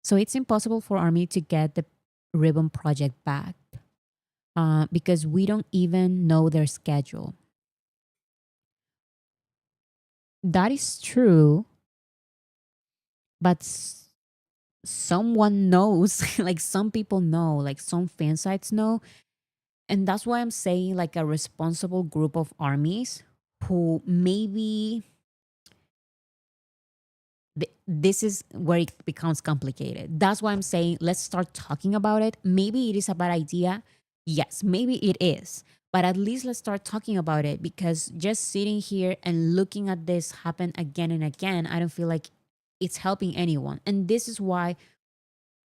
so it's impossible for Army to get the Ribbon Project back because we don't even know their schedule. That is true, but someone knows, like some people know, like some fan sites know. And that's why I'm saying like a responsible group of armies who maybe this is where it becomes complicated. That's why I'm saying let's start talking about it. Maybe it is a bad idea. Yes, maybe it is. But at least let's start talking about it because just sitting here and looking at this happen again and again, I don't feel like it's helping anyone. And this is why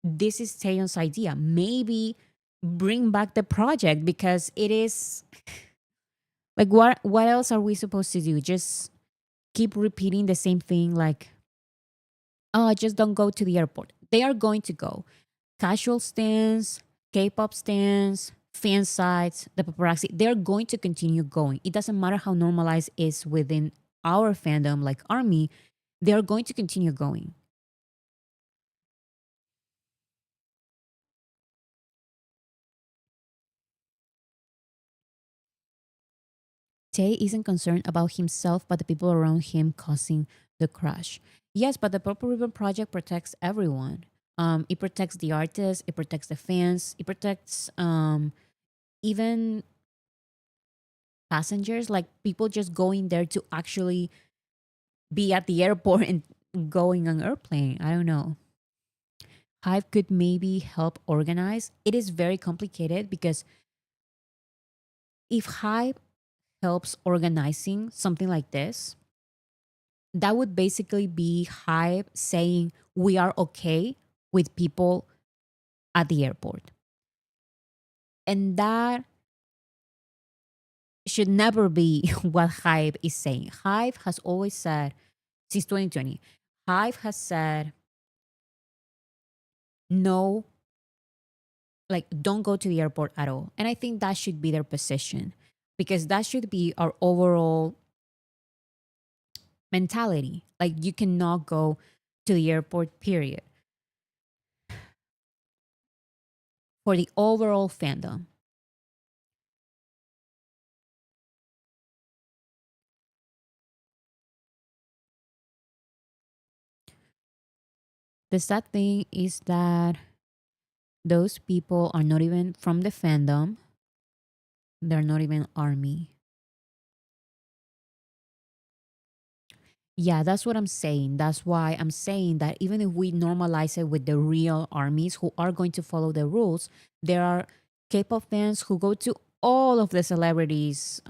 this is Taeyon's idea. Maybe bring back the project because it is like what else are we supposed to do? Just keep repeating the same thing like, oh, just don't go to the airport. They are going to go. casual stands, K-pop stands, fan sites, the paparazzi, they're going to continue going. It doesn't matter how normalized it is within our fandom, like Army, they're going to continue going. Tay isn't concerned about himself, but the people around him causing the crash. Yes, but the Purple Ribbon Project protects everyone. It protects the artists, it protects the fans, it protects even passengers, like people just going there to actually be at the airport and going on airplane. I don't know. Hive could maybe help organize. It is very complicated because if Hive helps organizing something like this, that would basically be Hive saying we are okay with people at the airport. And that should never be what Hive is saying. Hive has always said, since 2020, Hive has said, no, like, don't go to the airport at all. And I think that should be their position because that should be our overall mentality. Like, you cannot go to the airport, period, for the overall fandom. The sad thing is that those people are not even from the fandom, they're not even Army. Yeah, that's what I'm saying. That's why I'm saying that even if we normalize it with the real armies who are going to follow the rules, there are K-pop fans who go to all of the celebrities'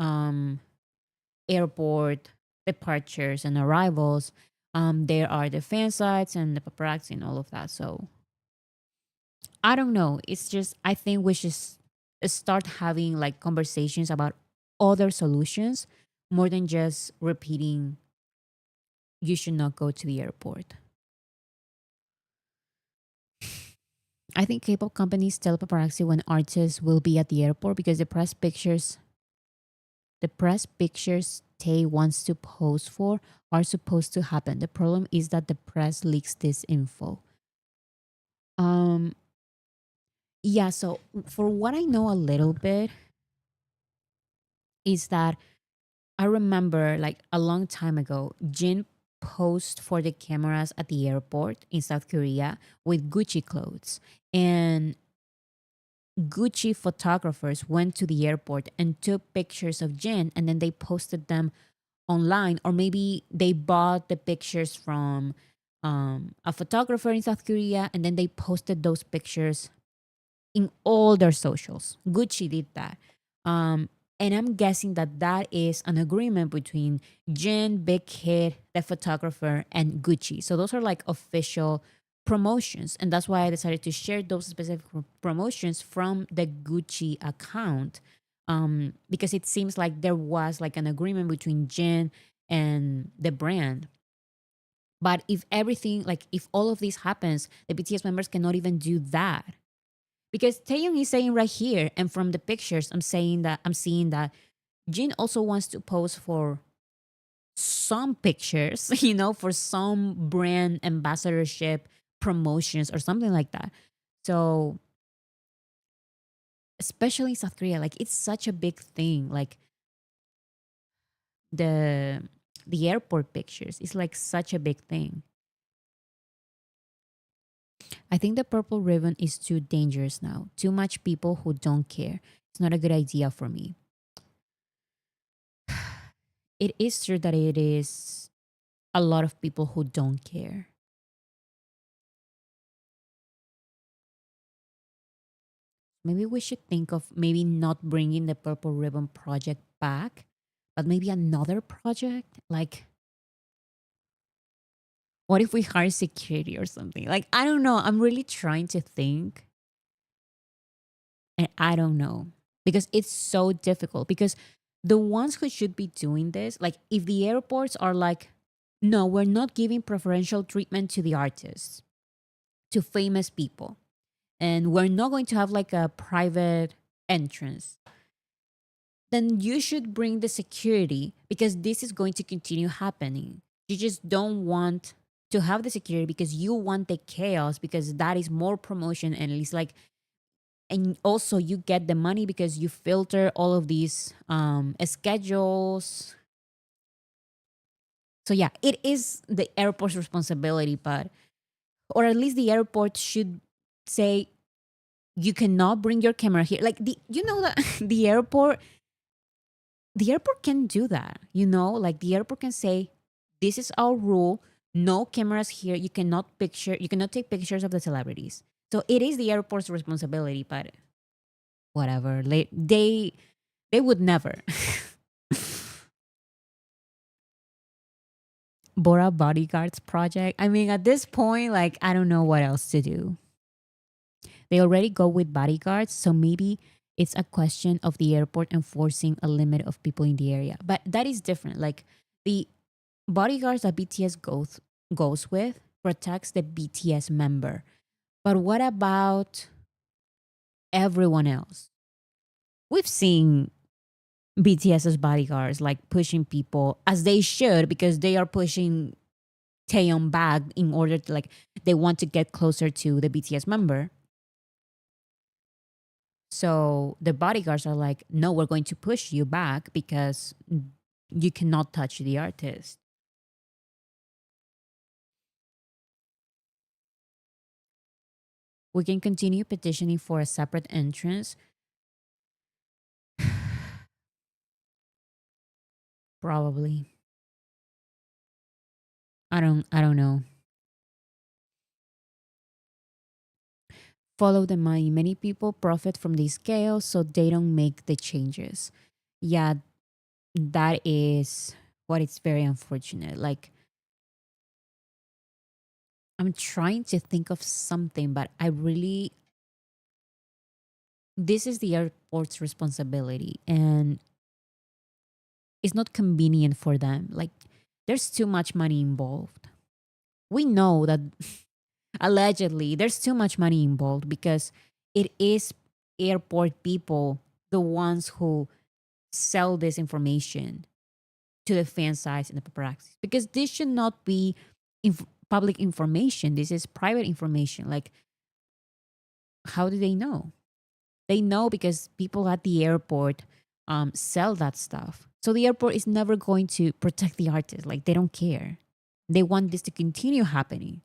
airport departures and arrivals. There are the fan sites and the paparazzi and all of that. So I don't know. It's just I think we should start having like conversations about other solutions more than just repeating you should not go to the airport. I think K-pop companies tell paparazzi when artists will be at the airport because the press pictures Tay wants to pose for are supposed to happen. The problem is that the press leaks this info. Um yeah, so for what I know a little bit is that I remember like a long time ago, Jin posed for the cameras at the airport in South Korea with Gucci clothes. And Gucci photographers went to the airport and took pictures of Jin and then they posted them online. Or maybe they bought the pictures from a photographer in South Korea and then they posted those pictures in all their socials. Gucci did that. Um, and I'm guessing that that is an agreement between Jin, Big Hit, the photographer, and Gucci. So those are like official promotions. And that's why I decided to share those specific promotions from the Gucci account. Because it seems like there was like an agreement between Jin and the brand. But if everything, like if all of this happens, the BTS members cannot even do that because Taeyong is saying right here, and from the pictures, I'm seeing that Jin also wants to pose for some pictures, for some brand ambassadorship promotions or something like that. So, especially in South Korea, like it's such a big thing. Like the the airport pictures is like such a big thing. I think the purple ribbon is too dangerous now. Too much people who don't care. It's not a good idea for me. It is true that it is a lot of people who don't care. Maybe we should think of maybe not bringing the Purple Ribbon Project back, but maybe another project. Like, what if we hire security or something? Like, I don't know. I'm really trying to think, and I don't know because it's so difficult. Because the ones who should be doing this, like, if the airports are like, no, we're not giving preferential treatment to the artists, to famous people, and we're not going to have like a private entrance, then you should bring the security because this is going to continue happening. You just don't want to have the security because you want the chaos, because that is more promotion, and it's like, and also you get the money because you filter all of these schedules. So yeah, it is the airport's responsibility, but or at least the airport should say you cannot bring your camera here. Like the you know that the airport can do that. Like the airport can say this is our rule. No cameras here. You cannot take pictures of the celebrities. So it is the airport's responsibility, but whatever. They would never. Bora Bodyguards project. I mean, at this point, like, I don't know what else to do. They already go with bodyguards, so maybe it's a question of the airport enforcing a limit of people in the area. But that is different. Like, the bodyguards that BTS goes with protects the BTS member. But what about everyone else? We've seen BTS's bodyguards like pushing people as they should because they are pushing Taeyong back in order to like they want to get closer to the BTS member. So the bodyguards are like, no, we're going to push you back because you cannot touch the artist. We can continue petitioning for a separate entrance. Probably. I don't know. Follow the money. Many people profit from this scale, so they don't make the changes. Yeah, that is what is very unfortunate. Like, I'm trying to think of something, but this is the airport's responsibility and it's not convenient for them. Like, there's too much money involved. We know that allegedly there's too much money involved because it is airport people, the ones who sell this information to the fan sites and the paparazzi. Because this should not be public information. This is private information. Like, how do they know? They know because people at the airport sell that stuff. So the airport is never going to protect the artist. Like, they don't care. They want this to continue happening.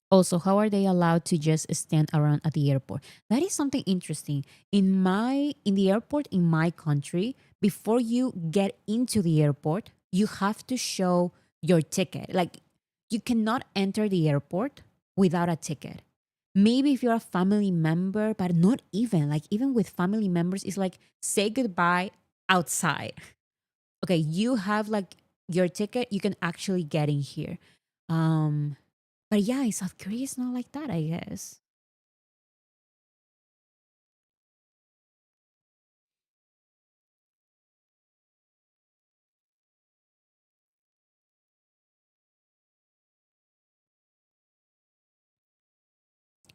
Also, how are they allowed to just stand around at the airport? That is something interesting. In the airport in my country, before you get into the airport, you have to show your ticket. Like, you cannot enter the airport without a ticket. Maybe if you're a family member, but not even. Like, even with family members, it's like say goodbye outside. Okay, you have like your ticket, you can actually get in here. Um but yeah, in South Korea, it's not like that, I guess.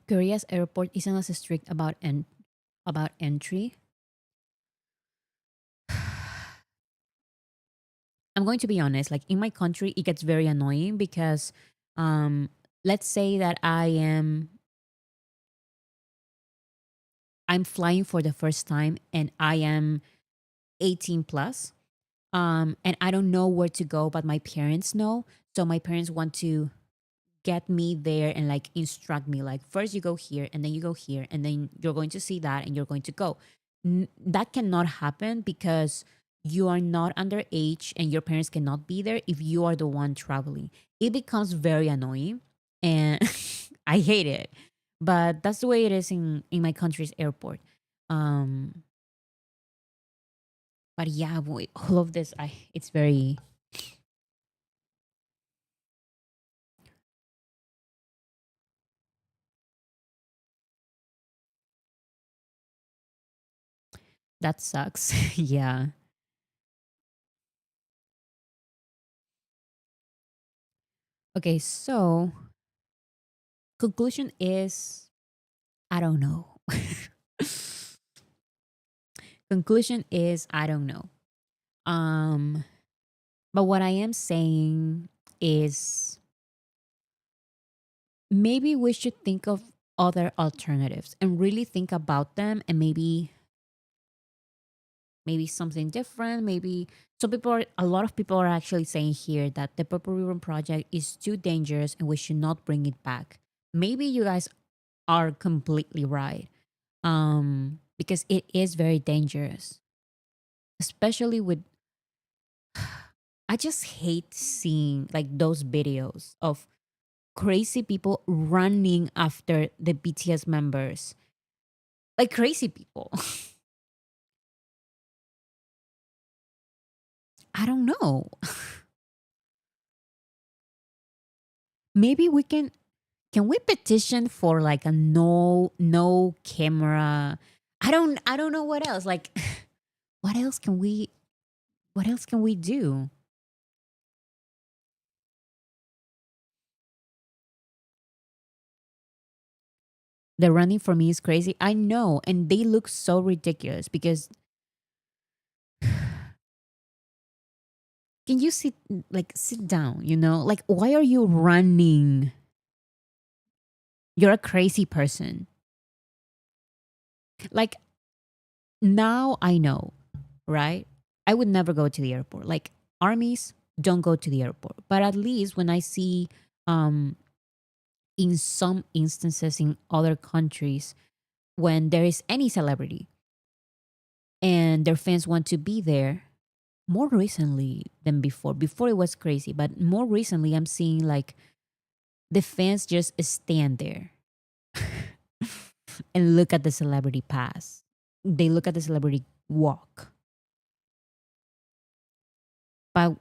Korea's airport isn't as strict about entry. I'm going to be honest, like in my country, it gets very annoying because um, let's say that I'm flying for the first time and I am 18 plus. And I don't know where to go, but my parents know. So my parents want to get me there and like instruct me like first you go here and then you go here and then you're going to see that and you're going to go. That cannot happen because you are not underage and your parents cannot be there if you are the one traveling. It becomes very annoying and I hate it, but that's the way it is in my country's airport. um but yeah, boy, all of this, I it's very, that sucks. Yeah. Okay, so conclusion is I don't know. Conclusion is I don't know. Um, but what I am saying is maybe we should think of other alternatives and really think about them, and maybe something different. Maybe a lot of people are actually saying here that the Purple Ribbon Project is too dangerous and we should not bring it back. Maybe you guys are completely right. Because it is very dangerous, especially with I just hate seeing like those videos of crazy people running after the BTS members. Like crazy people. I don't know. Maybe can we petition for like a no camera? I don't know what else. Like what else can we do? The running for me is crazy. I know, and they look so ridiculous because can you sit down, Like why are you running? You're a crazy person. Like now I know, right? I would never go to the airport. Like armies don't go to the airport. But at least when I see um in some instances in other countries when there is any celebrity and their fans want to be there, more recently than before. Before it was crazy, but more recently I'm seeing like the fans just stand there and look at the celebrity pass. They look at the celebrity walk. But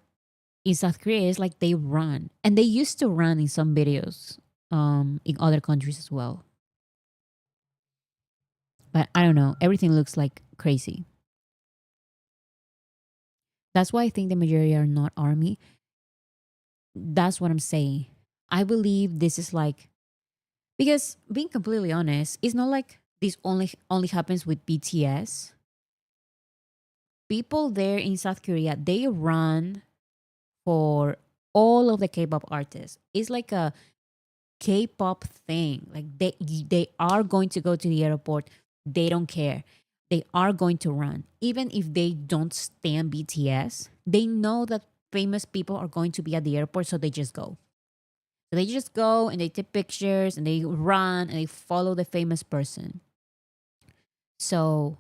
in South Korea, it's like they run. And they used to run in some videos in other countries as well. But I don't know. Everything looks like crazy. That's why I think the majority are not army. That's what I'm saying. I believe this is like because being completely honest, it's not like this only happens with BTS. People there in South Korea, they run for all of the K-pop artists. It's like a K-pop thing. Like they are going to go to the airport. They don't care. They are going to run. Even if they don't stand BTS, they know that famous people are going to be at the airport, so they just go. So they just go and they take pictures and they run and they follow the famous person. So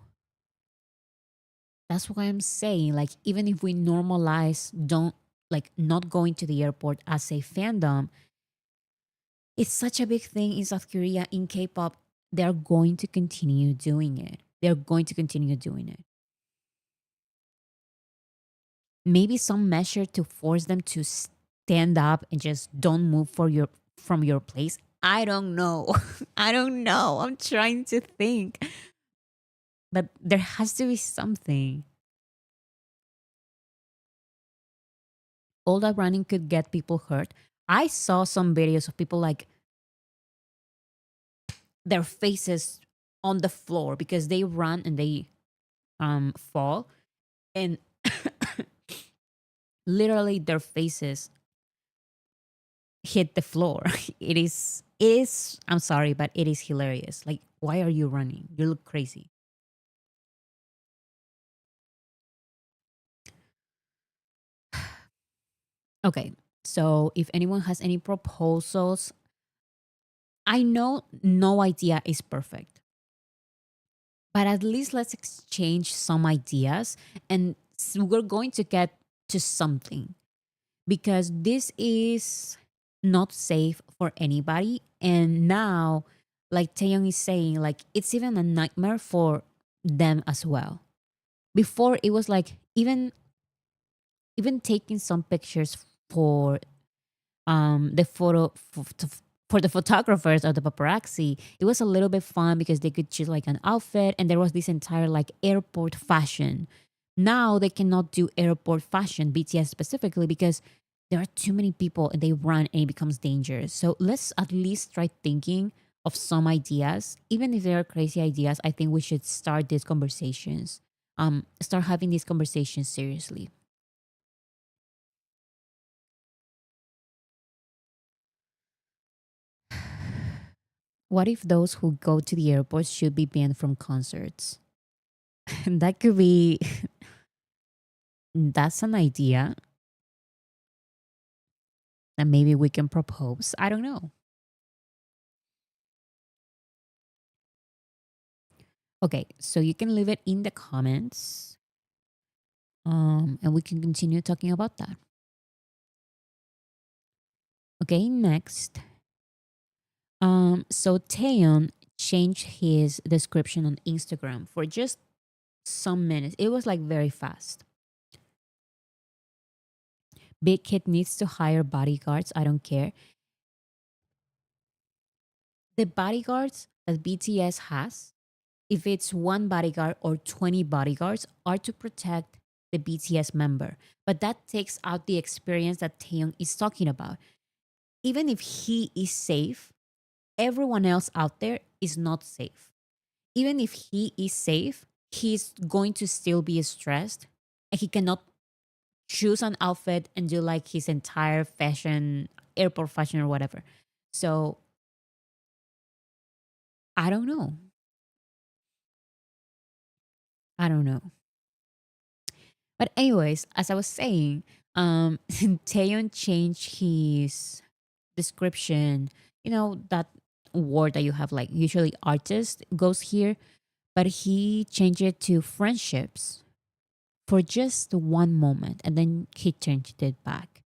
that's why I'm saying, like, even if we normalize don't like not going to the airport as a fandom, it's such a big thing in South Korea in K-pop. They're going to continue doing it. They're going to continue doing it. Maybe some measure to force them to stand up and just don't move from your place. I don't know. I don't know. I'm trying to think. But there has to be something. All that running could get people hurt. I saw some videos of people like their faces on the floor because they run and they fall and literally their faces hit the floor. It is I'm sorry, but it is hilarious. Like why are you running? You look crazy. Okay. So if anyone has any proposals, I know no idea is perfect, but at least let's exchange some ideas and we're going to get to something because this is not safe for anybody. And now, like Taeyong is saying, like it's even a nightmare for them as well. Before it was like even taking some pictures for the for the photographers or the paparazzi, it was a little bit fun because they could choose like an outfit and there was this entire like airport fashion. Now they cannot do airport fashion, BTS specifically, because there are too many people and they run and it becomes dangerous. So let's at least try thinking of some ideas. Even if they are crazy ideas, I think we should start these conversations. Start having these conversations seriously. What if those who go to the airport should be banned from concerts? That could be, that's an idea that maybe we can propose. I don't know. Okay, so you can leave it in the comments, and we can continue talking about that. Okay, next. So Taeyeon changed his description on Instagram for just some minutes. It was like very fast. Big Kid needs to hire bodyguards. I don't care. The bodyguards that BTS has, if it's one bodyguard or 20 bodyguards, are to protect the BTS member. But that takes out the experience that Taeyong is talking about. Even if he is safe, everyone else out there is not safe. Even if he is safe, he's going to still be stressed and he cannot choose an outfit and do like his entire fashion, airport fashion or whatever. So I don't know. I don't know. But anyways, as I was saying, Taeyeon changed his description. You know that word that you have, like usually artist goes here, but he changed it to friendships for just one moment, and then he changed it back.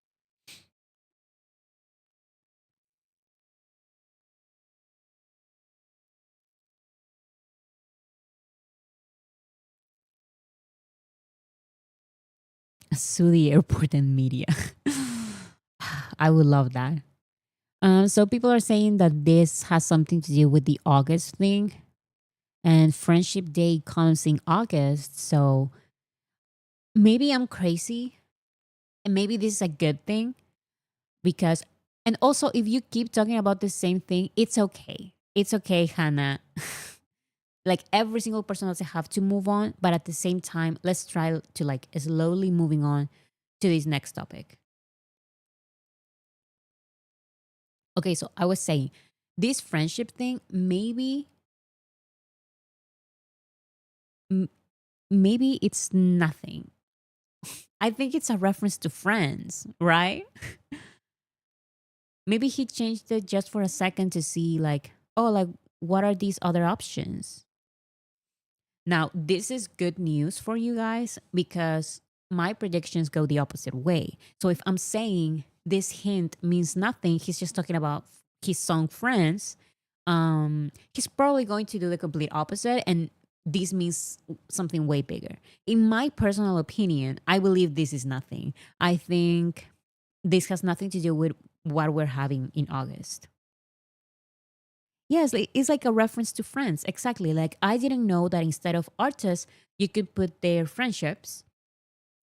Sue the airport and media. I would love that. So people are saying that this has something to do with the August thing, and Friendship Day comes in August. So maybe I'm crazy, and maybe this is a good thing because, and also if you keep talking about the same thing, it's okay. It's okay, Hannah. Like every single person doesn't have to move on, but at the same time, let's try to like slowly moving on to this next topic. Okay, so I was saying this friendship thing, m- maybe it's nothing. I think it's a reference to friends, right? Maybe he changed it just for a second to see like, oh, like what are these other options? Now, this is good news for you guys because my predictions go the opposite way. So if I'm saying this hint means nothing, he's just talking about his song Friends, he's probably going to do the complete opposite and this means something way bigger. In my personal opinion, I believe this is nothing. I think this has nothing to do with what we're having in August. Yes, it's like a reference to friends. Exactly. Like I didn't know that instead of artists, you could put their friendships.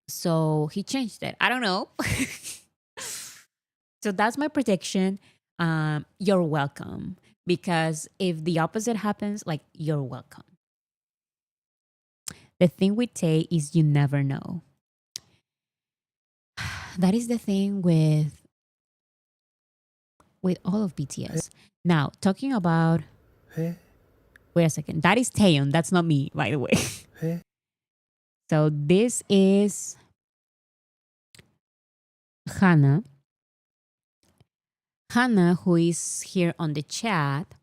So he changed it. I don't know. So that's my prediction. You're welcome. Because if the opposite happens, like you're welcome. The thing with Tay is you never know. That is the thing with all of BTS. Now, talking about wait a second. That is Taeyeon. That's not me, by the way. So this is Hannah. Hannah, who is here on the chat,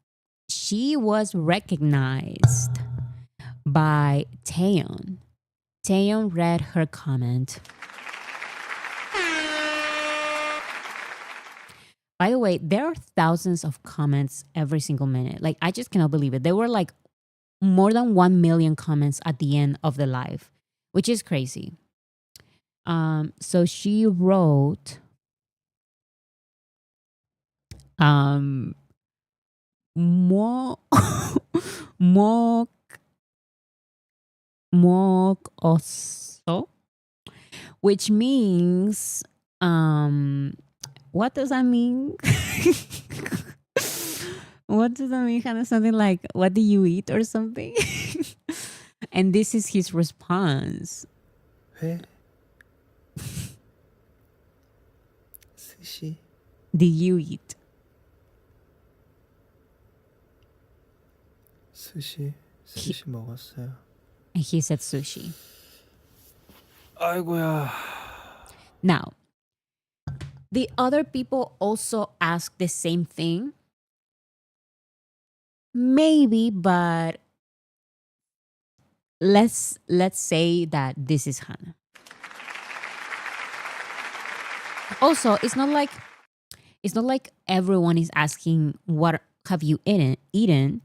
she was recognized by Taeyeon. Taeyeon read her comment. By the way, there are thousands of comments every single minute. Like, I just cannot believe it. There were like more than 1 million comments at the end of the live, which is crazy. So she wrote, more, more, more also, which means Um, what does that mean? What does that mean? Kind of something like, what do you eat or something? And this is his response. 회, 스시, Do you eat? 스시 먹었어요. And he said sushi. 아이고야. Now, the other people also ask the same thing. Maybe, but let's say that this is Hannah. Also, it's not like everyone is asking what have you eaten.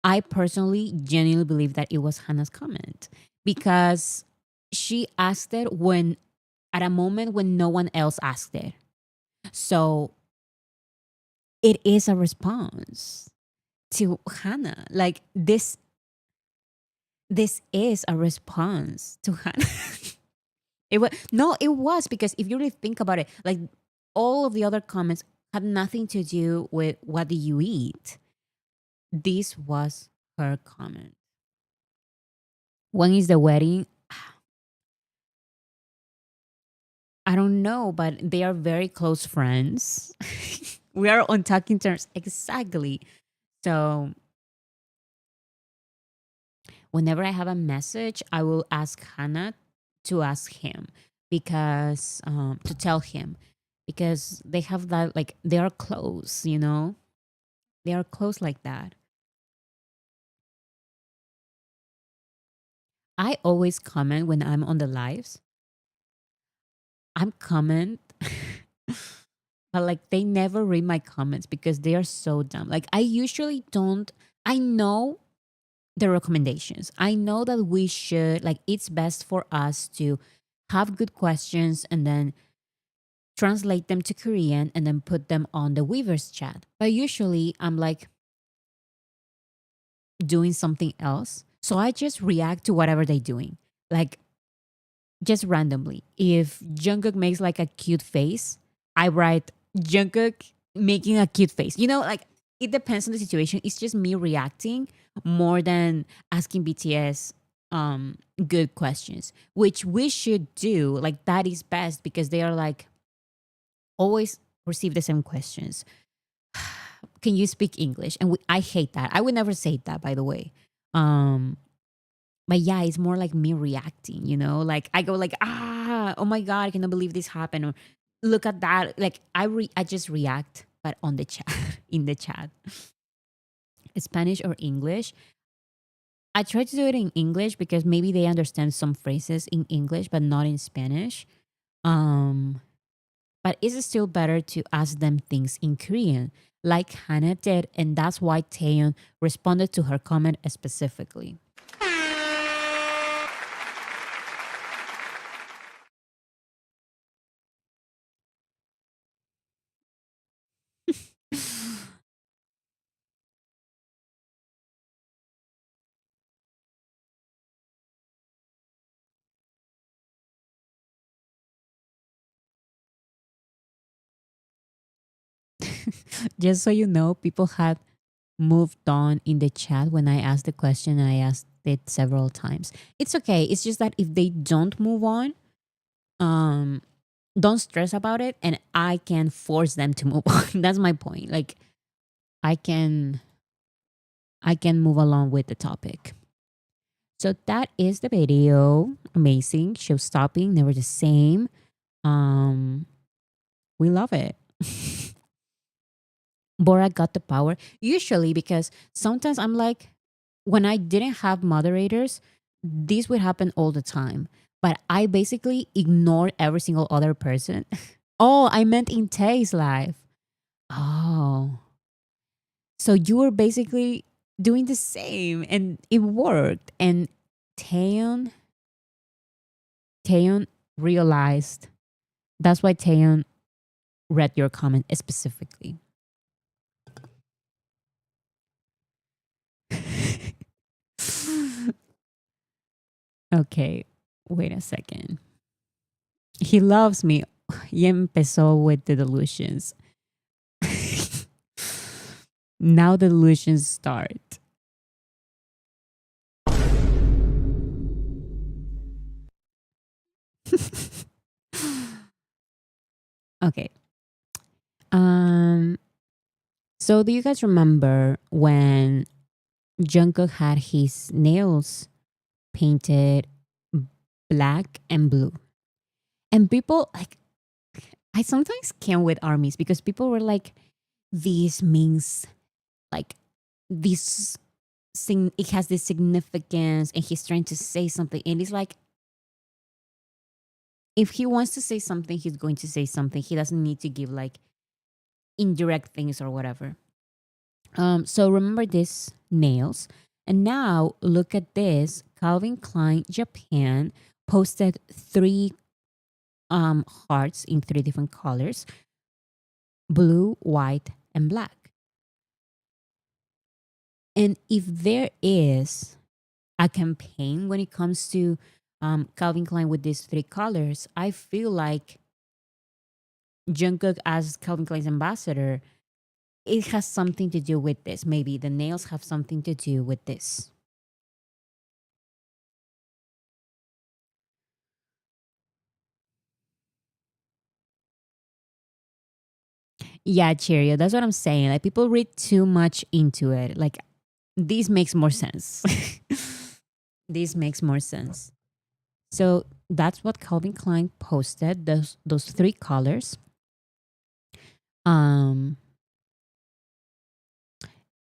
I personally genuinely believe that it was Hannah's comment because she asked it when at a moment when no one else asked it. So it is a response to Hannah. Like this is a response to Hannah. It was because if you really think about it, like all of the other comments had nothing to do with what do you eat. This was her comment. When is the wedding? I don't know, but they are very close friends. We are on talking terms. Exactly. So whenever I have a message, I will ask Hannah to ask him because to tell him because they have that like they are close, you know? They are close like that. I always comment when I'm on the lives. I'm comment but like they never read my comments because they are so dumb. Like I usually don't I know the recommendations. I know that we should like it's best for us to have good questions and then translate them to Korean and then put them on the Weavers chat. But usually I'm like doing something else. So I just react to whatever they're doing. Like just randomly. If Jungkook makes like a cute face, I write Jungkook making a cute face. You know, like it depends on the situation. It's just me reacting more than asking BTS good questions, which we should do. Like that is best because they are like always receive the same questions. Can you speak English? And I hate that. I would never say that, by the way. Um, but yeah, it's more like me reacting, you know? Like I go like, oh my God, I cannot believe this happened. Or look at that. Like I just react, but on the chat, in the chat. Spanish or English. I try to do it in English because maybe they understand some phrases in English, but not in Spanish. Um, but it's still better to ask them things in Korean, like Hannah did, and that's why Taeyeon responded to her comment specifically. Just so you know, people had moved on in the chat when I asked the question. I asked it several times. It's okay. It's just that if they don't move on, um, don't stress about it, and I can force them to move on. That's my point. Like I can move along with the topic. So that is the video. Amazing. Show stopping, never the same. Um, we love it. Bora got the power. Usually because sometimes I'm like, when I didn't have moderators, this would happen all the time. But I basically ignored every single other person. Oh, I meant in Tay's life. Oh. So you were basically doing the same and it worked. And Taeyeon realized that's why Taeyeon read your comment specifically. Okay, wait a second. He loves me. y empezó with the delusions. Now the delusions start. Okay. Um. So do you guys remember when Jungkook had his nails painted black and blue? And people like, I sometimes can't with armies because people were like, this means like this it has this significance and he's trying to say something. And it's like, if he wants to say something, he's going to say something. He doesn't need to give like indirect things or whatever. So remember this nails. And now look at this. Calvin Klein Japan posted three hearts in three different colors: blue, white, and black. And if there is a campaign when it comes to Calvin Klein with these three colors, I feel like Jungkook as Calvin Klein's ambassador, it has something to do with this. Maybe the nails have something to do with this. Yeah, Cheerio. That's what I'm saying. Like people read too much into it. Like this makes more sense. This makes more sense. So that's what Calvin Klein posted. Those three colors. Um,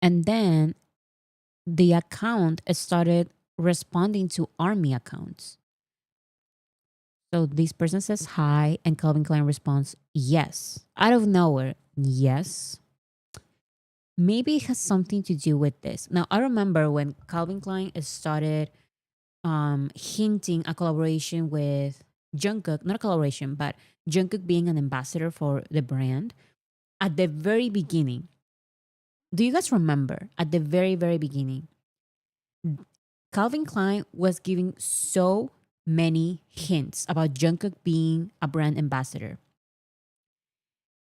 and then the account started responding to army accounts. So this person says hi, and Calvin Klein responds yes. Out of nowhere, yes. Maybe it has something to do with this. Now, I remember when Calvin Klein started hinting a collaboration with Jungkook, not a collaboration, but Jungkook being an ambassador for the brand at the very beginning. Do you guys remember at the very, very beginning? Calvin Klein was giving so many hints about Jungkook being a brand ambassador.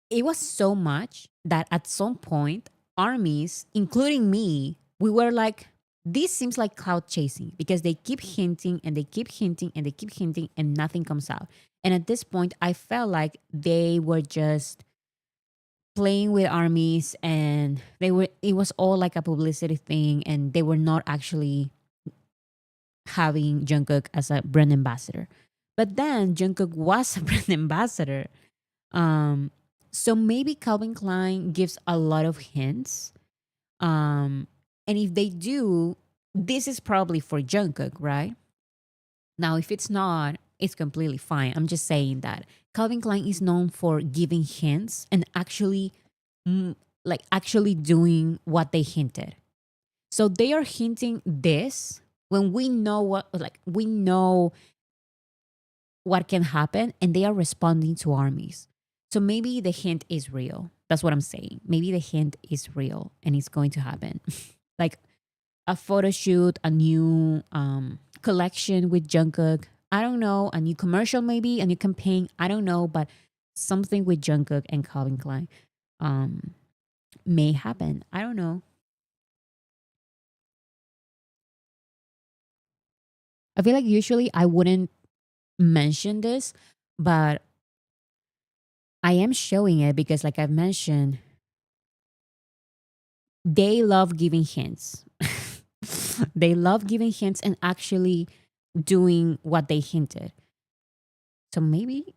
It was so much that at some point, armies, including me, we were like, this seems like cloud chasing because they keep hinting and they keep hinting and they keep hinting and nothing comes out. And at this point, I felt like they were just playing with armies and it was all like a publicity thing and they were not actually having Jungkook as a brand ambassador. But then Jungkook was a brand ambassador. Um, so maybe Calvin Klein gives a lot of hints. And if they do, this is probably for Jungkook, right? Now, if it's not, it's completely fine. I'm just saying that Calvin Klein is known for giving hints and actually, like actually doing what they hinted. So they are hinting this when we know we know what can happen, and they are responding to armies. So maybe the hint is real. That's what I'm saying. Maybe the hint is real and it's going to happen. Like a photo shoot, a new collection with Jungkook. I don't know, a new commercial, maybe a new campaign. I don't know, but something with Jungkook and Calvin Klein may happen. I don't know. I feel like usually I wouldn't mention this, but I am showing it because, like I've mentioned, they love giving hints. They love giving hints and actually doing what they hinted. So maybe.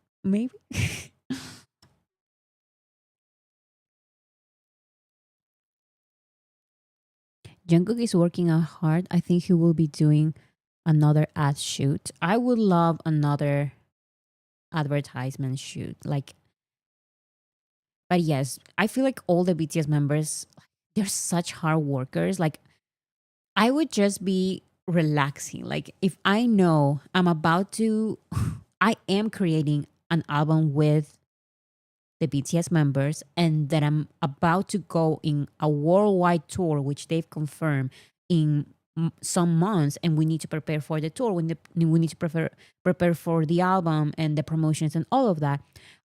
Jungkook is working out hard. I think he will be doing another ad shoot. I would love another advertisement shoot. Like, but yes, I feel like all the BTS members, they're such hard workers. Like, I would just be relaxing. Like, if I know I'm about to, I am creating an album with the BTS members and that I'm about to go in a worldwide tour, which they've confirmed in some months, and we need to prepare for the tour. We need to prepare for the album and the promotions and all of that.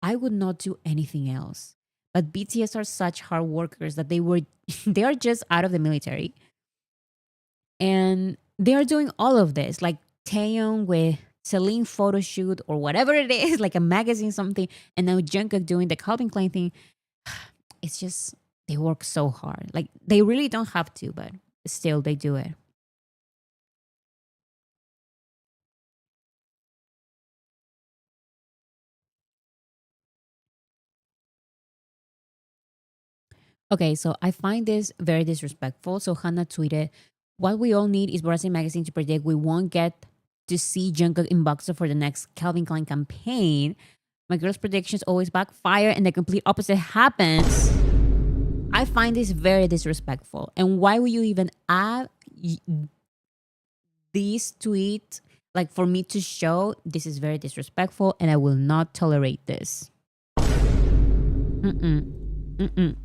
I would not do anything else. But BTS are such hard workers that they are just out of the military and they are doing all of this, like Taeyong with Celine photo shoot or whatever it is, like a magazine something, and now Jungkook doing the Calvin Klein thing. It's just they work so hard. Like they really don't have to, but still they do it. Okay, so I find this very disrespectful. So Hannah tweeted, "What we all need is Brazil magazine to predict we won't get to see Jungkook in boxer for the next Calvin Klein campaign. My girl's predictions always backfire, and the complete opposite happens." I find this very disrespectful. And why would you even add these tweets? Like for me to show this is very disrespectful, and I will not tolerate this. Mm-mm. Mm-mm.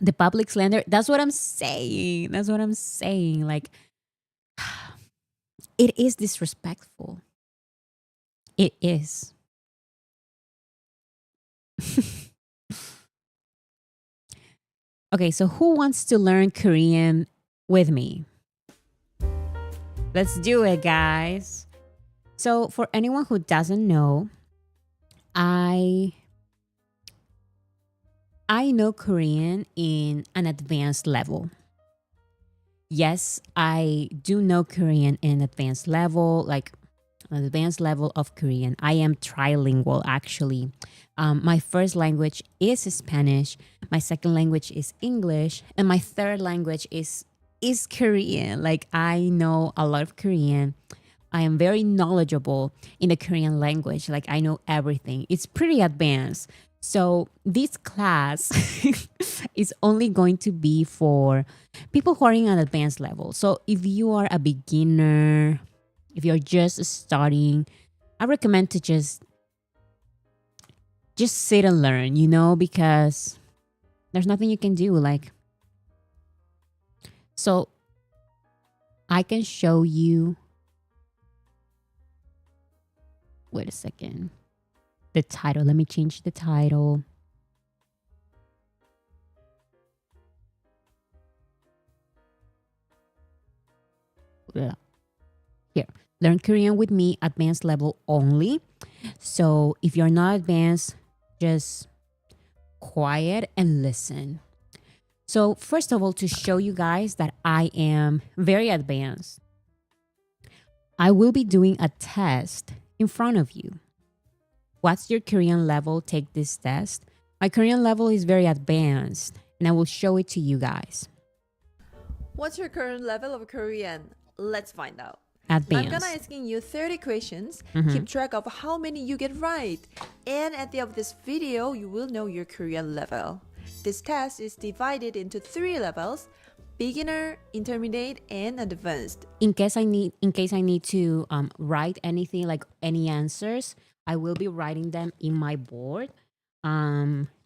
The public slander. That's what I'm saying. That's what I'm saying. Like, it is disrespectful. It is. Okay, so who wants to learn Korean with me? Let's do it, guys. So, for anyone who doesn't know, I know Korean in an advanced level. Yes, I do know Korean in advanced level, like an advanced level of Korean. I am trilingual actually. My first language is Spanish, my second language is English, and my third language is Korean. Like I know a lot of Korean. I am very knowledgeable in the Korean language. Like I know everything. It's pretty advanced. So this class is only going to be for people who are in an advanced level. So if you are a beginner, if you're just starting, I recommend to just sit and learn, because there's nothing you can do. Like, so I can show you. Wait a second. The title. Let me change the title. Yeah. Here. Learn Korean with me, advanced level only. So if you're not advanced, just quiet and listen. So first of all, to show you guys that I am very advanced, I will be doing a test in front of you. What's your Korean level? Take this test. My Korean level is very advanced, and I will show it to you guys. What's your current level of Korean? Let's find out. Advanced. I'm gonna asking you 30 questions. Mhm. Keep track of how many you get right. And at the end of this video, you will know your Korean level. This test is divided into 3 levels: beginner, intermediate, and advanced. In case I need to write anything, like any answers, I will be writing them in my board.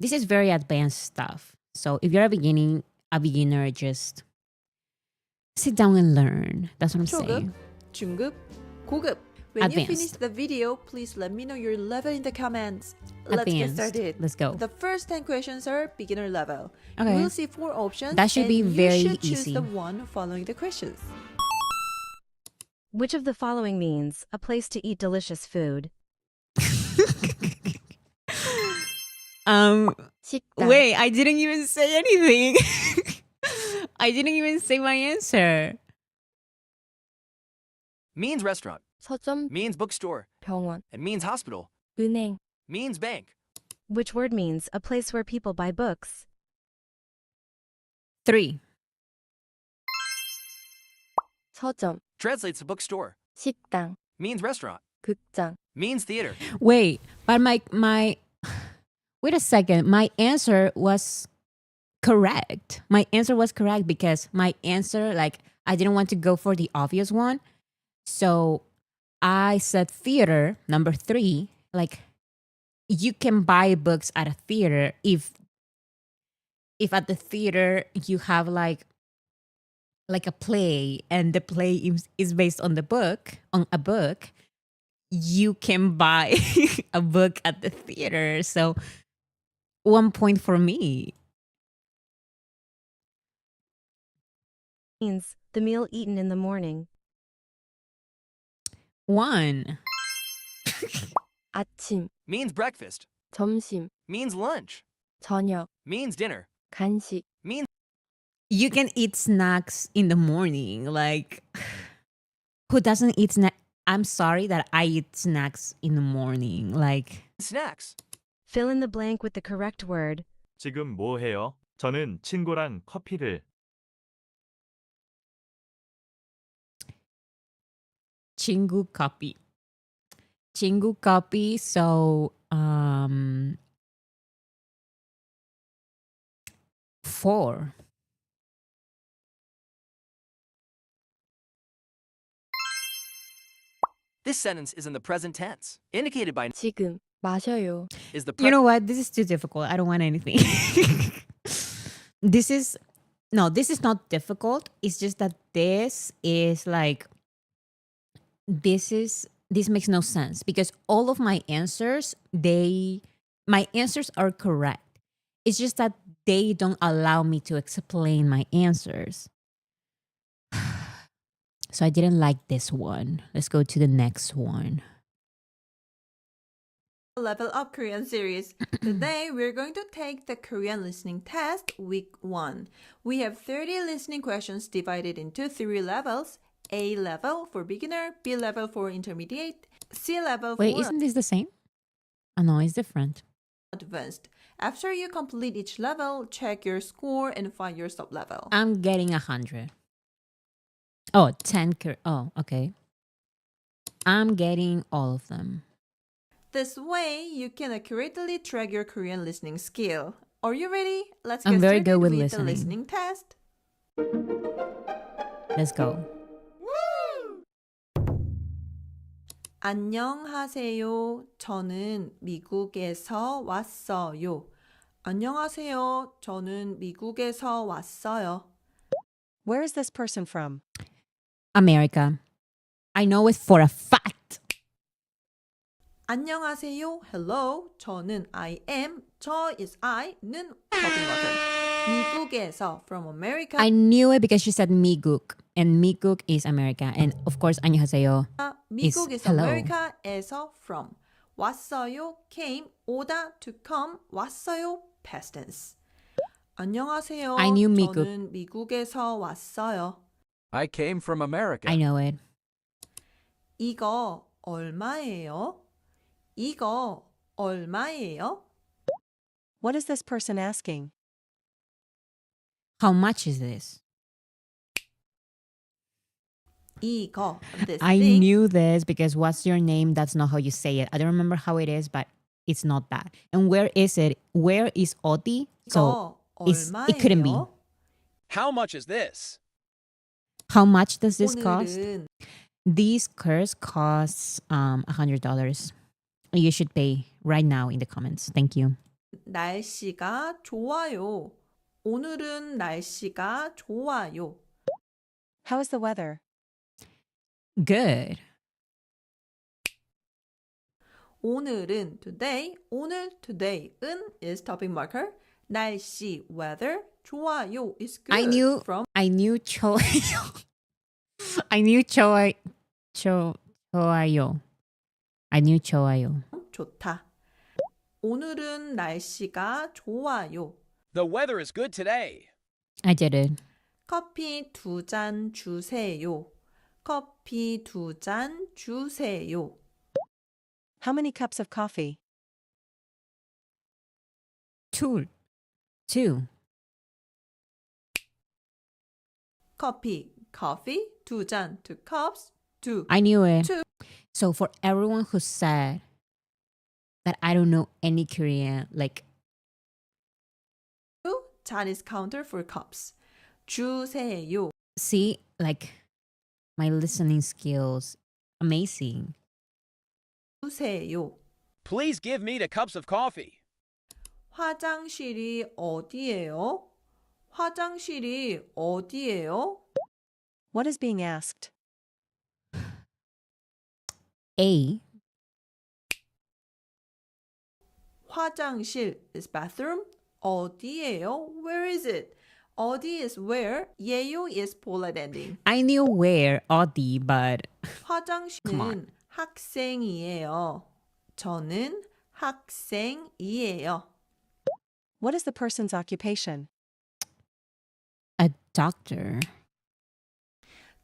This is very advanced stuff. So if you're a beginner, just sit down and learn. That's what I'm 초급, saying. 중급, 고급. When you finish Advanced. the video, please let me know your level in the comments. Let's get Advanced. started. Let's go. The first 10 questions are beginner level. Okay. You will see 4 options. That should be and very you should choose easy. the one following the questions. Which of the following means a place to eat delicious food? 식당. Wait, I didn't even say anything. I didn't even say my answer. Means restaurant. 서점, Means bookstore. 병원, It means hospital. 은행. Means bank. Which word means a place where people buy books? 3. 서점, Translates to bookstore. 식당, Means restaurant. 극장. Means theater. Wait, but my wait a second. My answer was correct. My answer was correct because my answer, like, I didn't want to go for the obvious one. So I said theater, number 3. Like, you can buy books at a theater if at the theater you have like a play, and the play is based on a book, you can buy a book at the theater. So 1 point for me. Means the meal eaten in the morning. 1. 아침, Means breakfast. 점심, Means lunch. 저녁, Means dinner. 간식. Means You can eat snacks in the morning. Like, who doesn't eat snack? I'm sorry that I eat snacks in the morning. Like, snacks. Fill in the blank with the correct word. 지금 뭐 해요? 저는 친구랑 커피를. 친구 copy. 친구 copy. So, 4. This sentence is in the present tense. Indicated by 지금, 마셔요. is the You know what? This is too difficult. I don't want anything. This is not difficult. It's just that this is like this makes no sense because all of my answers my answers are correct. It's just that they don't allow me to explain my answers. So I didn't like this one. Let's go to the next one. Level Up Korean series. Today we're going to take the Korean listening test week 1. We have 30 listening questions divided into 3 levels. A level for beginner, B level for intermediate, C level Wait, for isn't this the same? Oh no, it's different. advanced. After you complete each level, check your score and find your sub level. I'm getting 100. Oh, 10. Oh, okay. I'm getting all of them. This way, you can accurately track your Korean listening skill. Are you ready? Let's get I'm very started good with the listening. listening test. Let's go. 안녕하세요. 저는 미국에서 왔어요. 안녕하세요. 저는 미국에서 왔어요. Where is this person from? America. I know it for a fact. 안녕하세요. Hello. 저는 I am. 저 is I는 talking water. 미국에서 from America. I knew it because she said 미국. And 미국 is America. And of course, 안녕하세요 is 미국에서 hello. America에서 from. 왔어요. Came. 오다 to come. 왔어요. Past tense. 안녕하세요. I knew 미국. 저는 미국에서 왔어요. I came from America. I know it. 이거 얼마예요? 이거 얼마예요? What is this person asking? How much is this? 이거 this I thing. knew this because what's your name? That's not how you say it. I don't remember how it is, but it's not that. And where is it? Where is 어디? So 이거 it couldn't be. 얼마예요? How much is this? How much does this cost? 오늘은 These curse costs $100. You should pay right now in the comments. Thank you. 날씨가 좋아요. 오늘은 날씨가 좋아요. How is the weather? Good. 오늘은 today. 오늘 today은 is topic marker. 날씨 weather 좋아요 is good. I knew from 좋아요. I knew 좋아요. I knew 좋아요. 좋다. 오늘은 날씨가 좋아요. The weather is good today. I did it. 커피 2잔 주세요. 커피 2잔 주세요. How many cups of coffee? Two. coffee 2잔 2 cups 2. I knew it. Two. So for everyone who said that I don't know any Korean, like Chinese counter for cups. 주세요. see, like my listening skills, amazing. 주세요. Please give me the cups of coffee. 화장실이 어디예요? 화장실이 어디예요? What is being asked? A. 화장실 is bathroom. 어디예요? Where is it? 어디 is where. 예요 is polite ending. I knew where, 어디, but come on. 화장실은 학생이에요. 저는 학생이에요. What is the person's occupation? A doctor.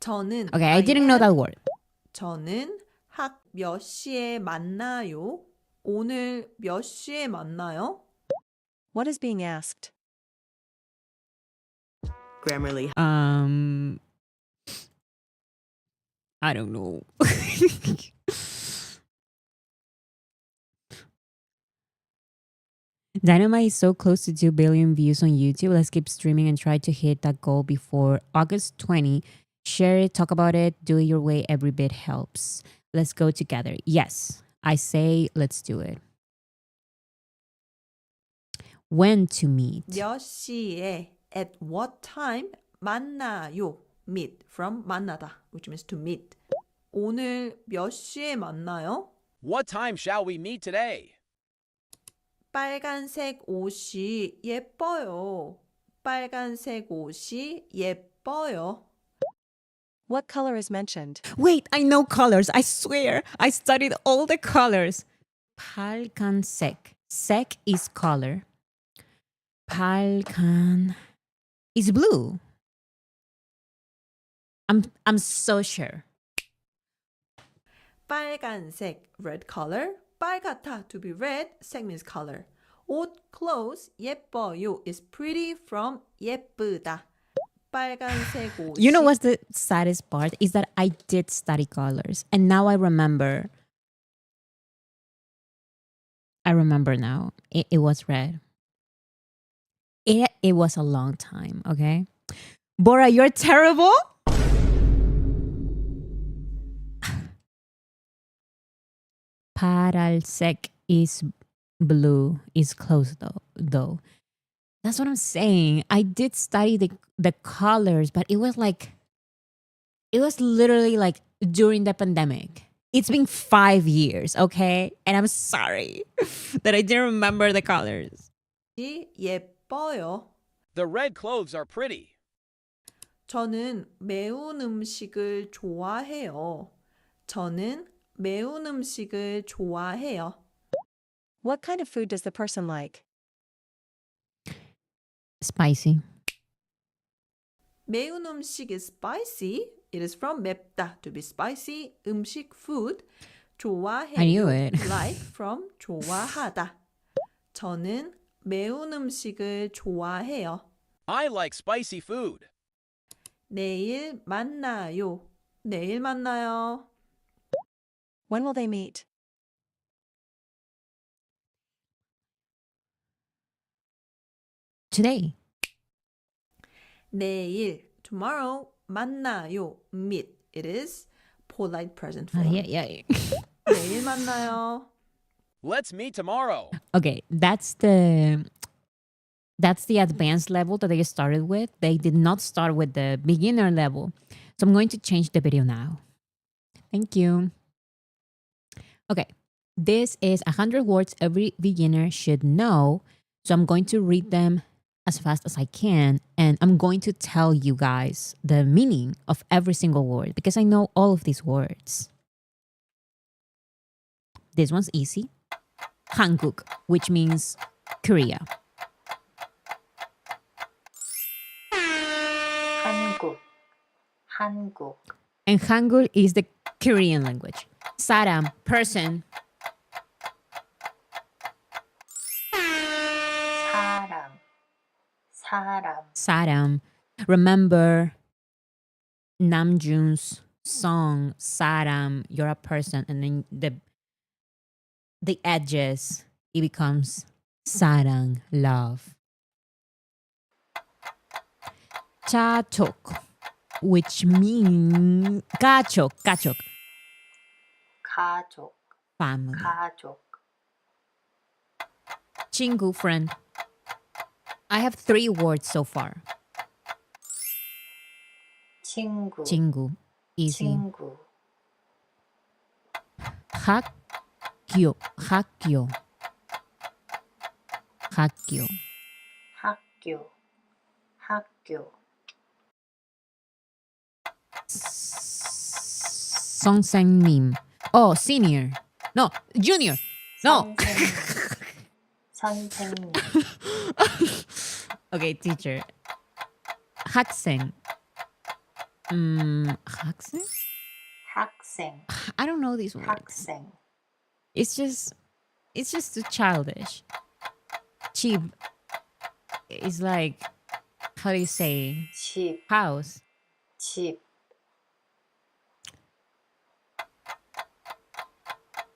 저는 Okay, I didn't know that word. 저는 몇 시에 만나요? 오늘 몇 시에 만나요? What is being asked? Grammarly. I don't know. Dynamite is so close to 2 billion views on YouTube. Let's keep streaming and try to hit that goal before August 20. Share it, talk about it, do it your way. Every bit helps. Let's go together. Yes, I say let's do it. When to meet? 몇 시에, at what time, 만나요. Meet, from 만나다, which means to meet. 오늘 몇 시에 만나요? What time shall we meet today? 빨간색 옷이 예뻐요. 빨간색 옷이 예뻐요. What color is mentioned? Wait, I know colors. I swear. I studied all the colors. 빨간색. Sek is color. 빨간 is blue. I'm so sure. 빨간색, red color. 빨갛다, to be red. 색 means color. 옷, clothes, 예뻐요 is pretty from 예쁘다. 빨간색 옷이. You know what's the saddest part? Is that I did study colors. And now I remember. I remember now. It was red. It was a long time, okay? Bora, you're terrible. 파란색 is blue, is close though. That's what I'm saying. I did study the colors, but it was literally like during the pandemic. It's been 5 years, okay? And I'm sorry that I didn't remember the colors. 예뻐요. The red clothes are pretty. 저는 매운 음식을 좋아해요. 저는 매운 음식을 좋아해요. What kind of food does the person like? Spicy. 매운 음식 is spicy. It is from 맵다, to be spicy. 음식, food. 좋아해요. I knew it. Like from 좋아하다. 저는 매운 음식을 좋아해요. I like spicy food. 내일 만나요. 내일 만나요. When will they meet? Today. 내일, tomorrow, 만나요. Meet. It is polite present form. Yeah. 내일 만나요. Let's meet tomorrow. Okay, that's the advanced level that they started with. They did not start with the beginner level. So I'm going to change the video now. Thank you. Okay, this is 100 words every beginner should know. So I'm going to read them as fast as I can. And I'm going to tell you guys the meaning of every single word because I know all of these words. This one's easy. 한국, which means Korea. 한국. And Hangul is the Korean language. 사람, person. 사람. Remember Namjoon's song, 사람, you're a person. And then the edges, it becomes 사랑, love. 가족, which means 가족. Family. 친구, friend. I have 3 words so far. 친구. Easy. 학교. 학교. 학교, 학교. 선생님. Oh, senior. No, junior. No. 선생님, Okay, teacher. 학생. 학생? 학생, I don't know these words. 학생. It's just too childish. Cheap is like, how do you say, 집, house. 집.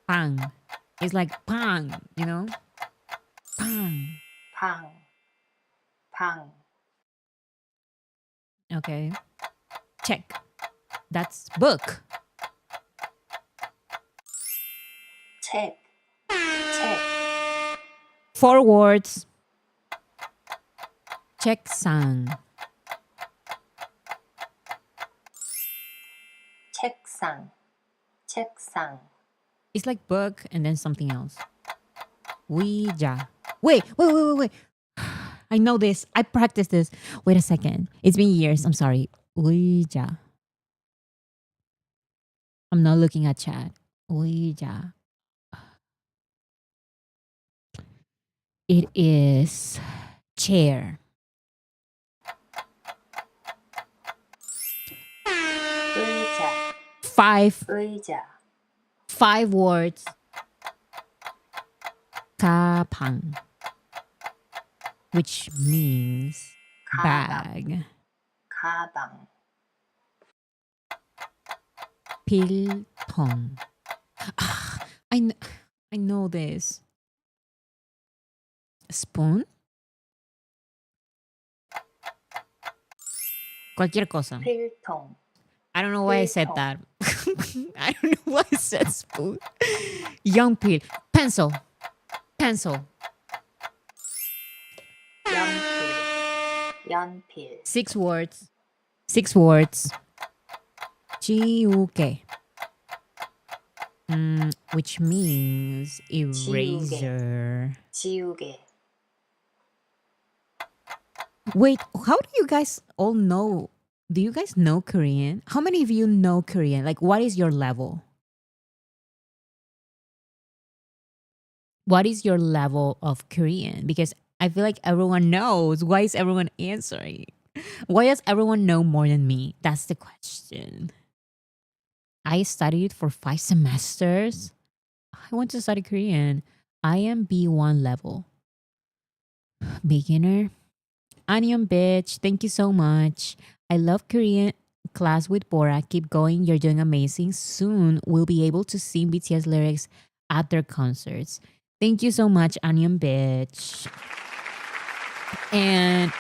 Pang. It's like pang, you know? Pang. 방, 방. Okay. Check. That's book. 책, 책. 4 words. 책상. 책상, 책상. It's like book and then something else. 의자. Wait. I know this. I practiced this. Wait a second. It's been years. I'm sorry. 의자. I'm not looking at chat. 의자. It is chair. 의자, 5 의자. 5 words. 가방. Which means bag. 가방, 필통. I know this. Spoon. Cualquier cosa. 필통. I don't know why I said 필통. that. I don't know why I said spoon. 연필. Pencil. Pencil. 연필, 연필. 6 words. 6 words. 지우개. Which means eraser. 지우개. Wait, how do you guys all know? Do you guys know Korean? How many of you know Korean? Like, what is your level? What is your level of Korean? Because I feel like everyone knows. Why is everyone answering? Why does everyone know more than me? That's the question. I studied for 5 semesters. I want to study Korean. I am B1 level. Beginner. Annyeong, bitch. Thank you so much. I love Korean class with Bora. Keep going. You're doing amazing. Soon we'll be able to sing BTS lyrics at their concerts. Thank you so much, Annyeong, bitch. And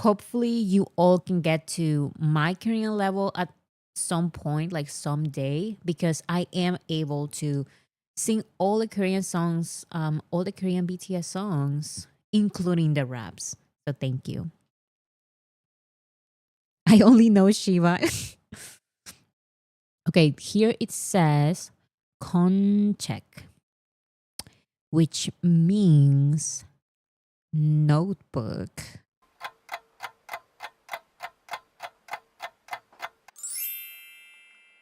hopefully you all can get to my Korean level at some point, like someday, because I am able to sing all the Korean songs, all the Korean BTS songs, including the raps. So thank you. I only know Shiva. Okay, here it says concheck, which means notebook.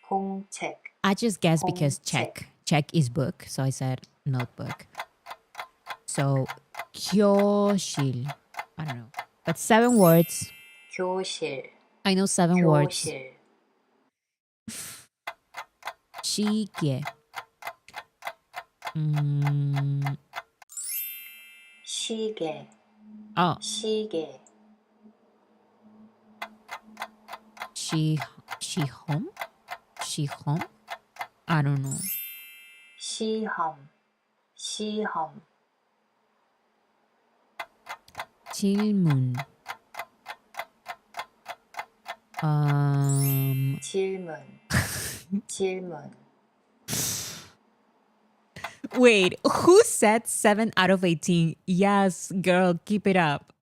공책. I just guessed because 공책. check is book, so I said notebook. So 교실, I don't know, but 7 words. 교실. I know 7 words. 교실. 시계. 시계. Oh, 시계. 시험? 시험? I don't know. 시험. 시험. 질문. 질문. 질문. Wait, who said 7 out of 18? Yes, girl, keep it up.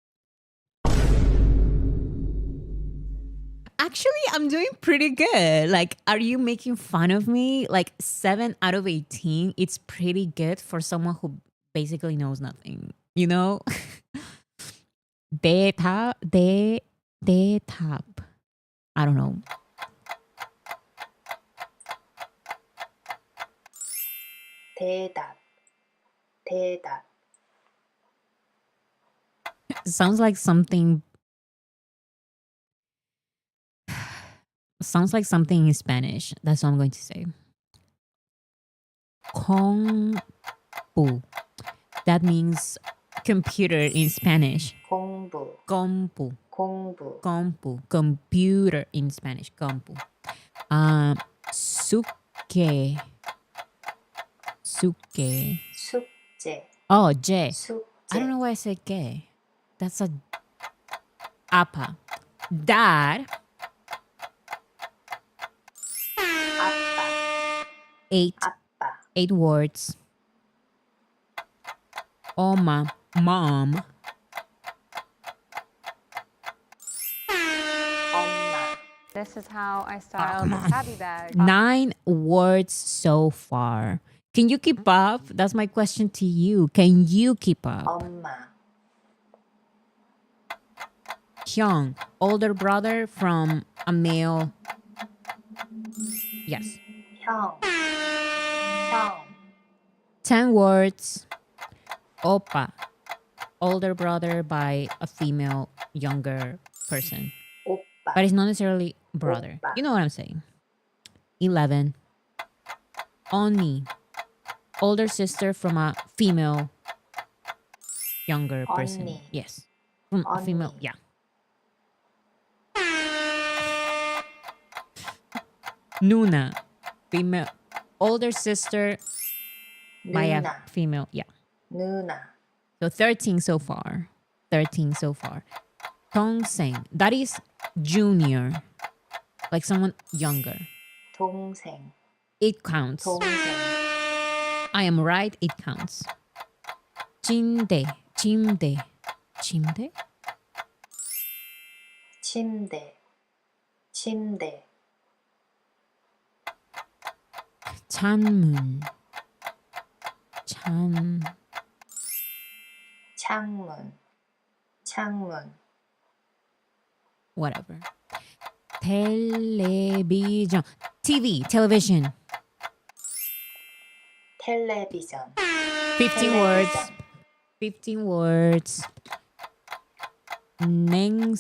Actually, I'm doing pretty good. Like, are you making fun of me? Like, 7 out of 18, it's pretty good for someone who basically knows nothing. You know? 대답. I don't know. 대답. Sounds like something in Spanish. That's all I'm going to say. 공부. That means computer in Spanish. 공부. Compu. 공부. Computer in Spanish. Compu. 숙제. 숙제. Oh, 제. 숙제. I don't know why I said gay. That's a apa. Dad. 아빠. 8 아빠. 8 words. Oma. Mom. 엄마. This is how I style this happy bag. 9 words so far. Can you keep up? That's my question to you. Can you keep up? 엄마. Hyung, older brother from a male. Yes. 형. 10 words. Oppa, older brother by a female younger person. 오빠. But it's not necessarily brother. Oppa. You know what I'm saying. 11. Oni, older sister from a female younger person. 언니. Yes. From a female, 언니. yeah. Nuna, female, older sister by a 누나. female, yeah. 누나. So 13 so far. 13 so far. 동생, that is junior, like someone younger. 동생. It counts. 동생. I am right, it counts. 침대. 침대. 침대? 침대. 침대. 창문. 창문. 창문. 창문. Whatever. 텔레비전. TV. Television. 텔레비전. 15 words. 15 words. 냉장고.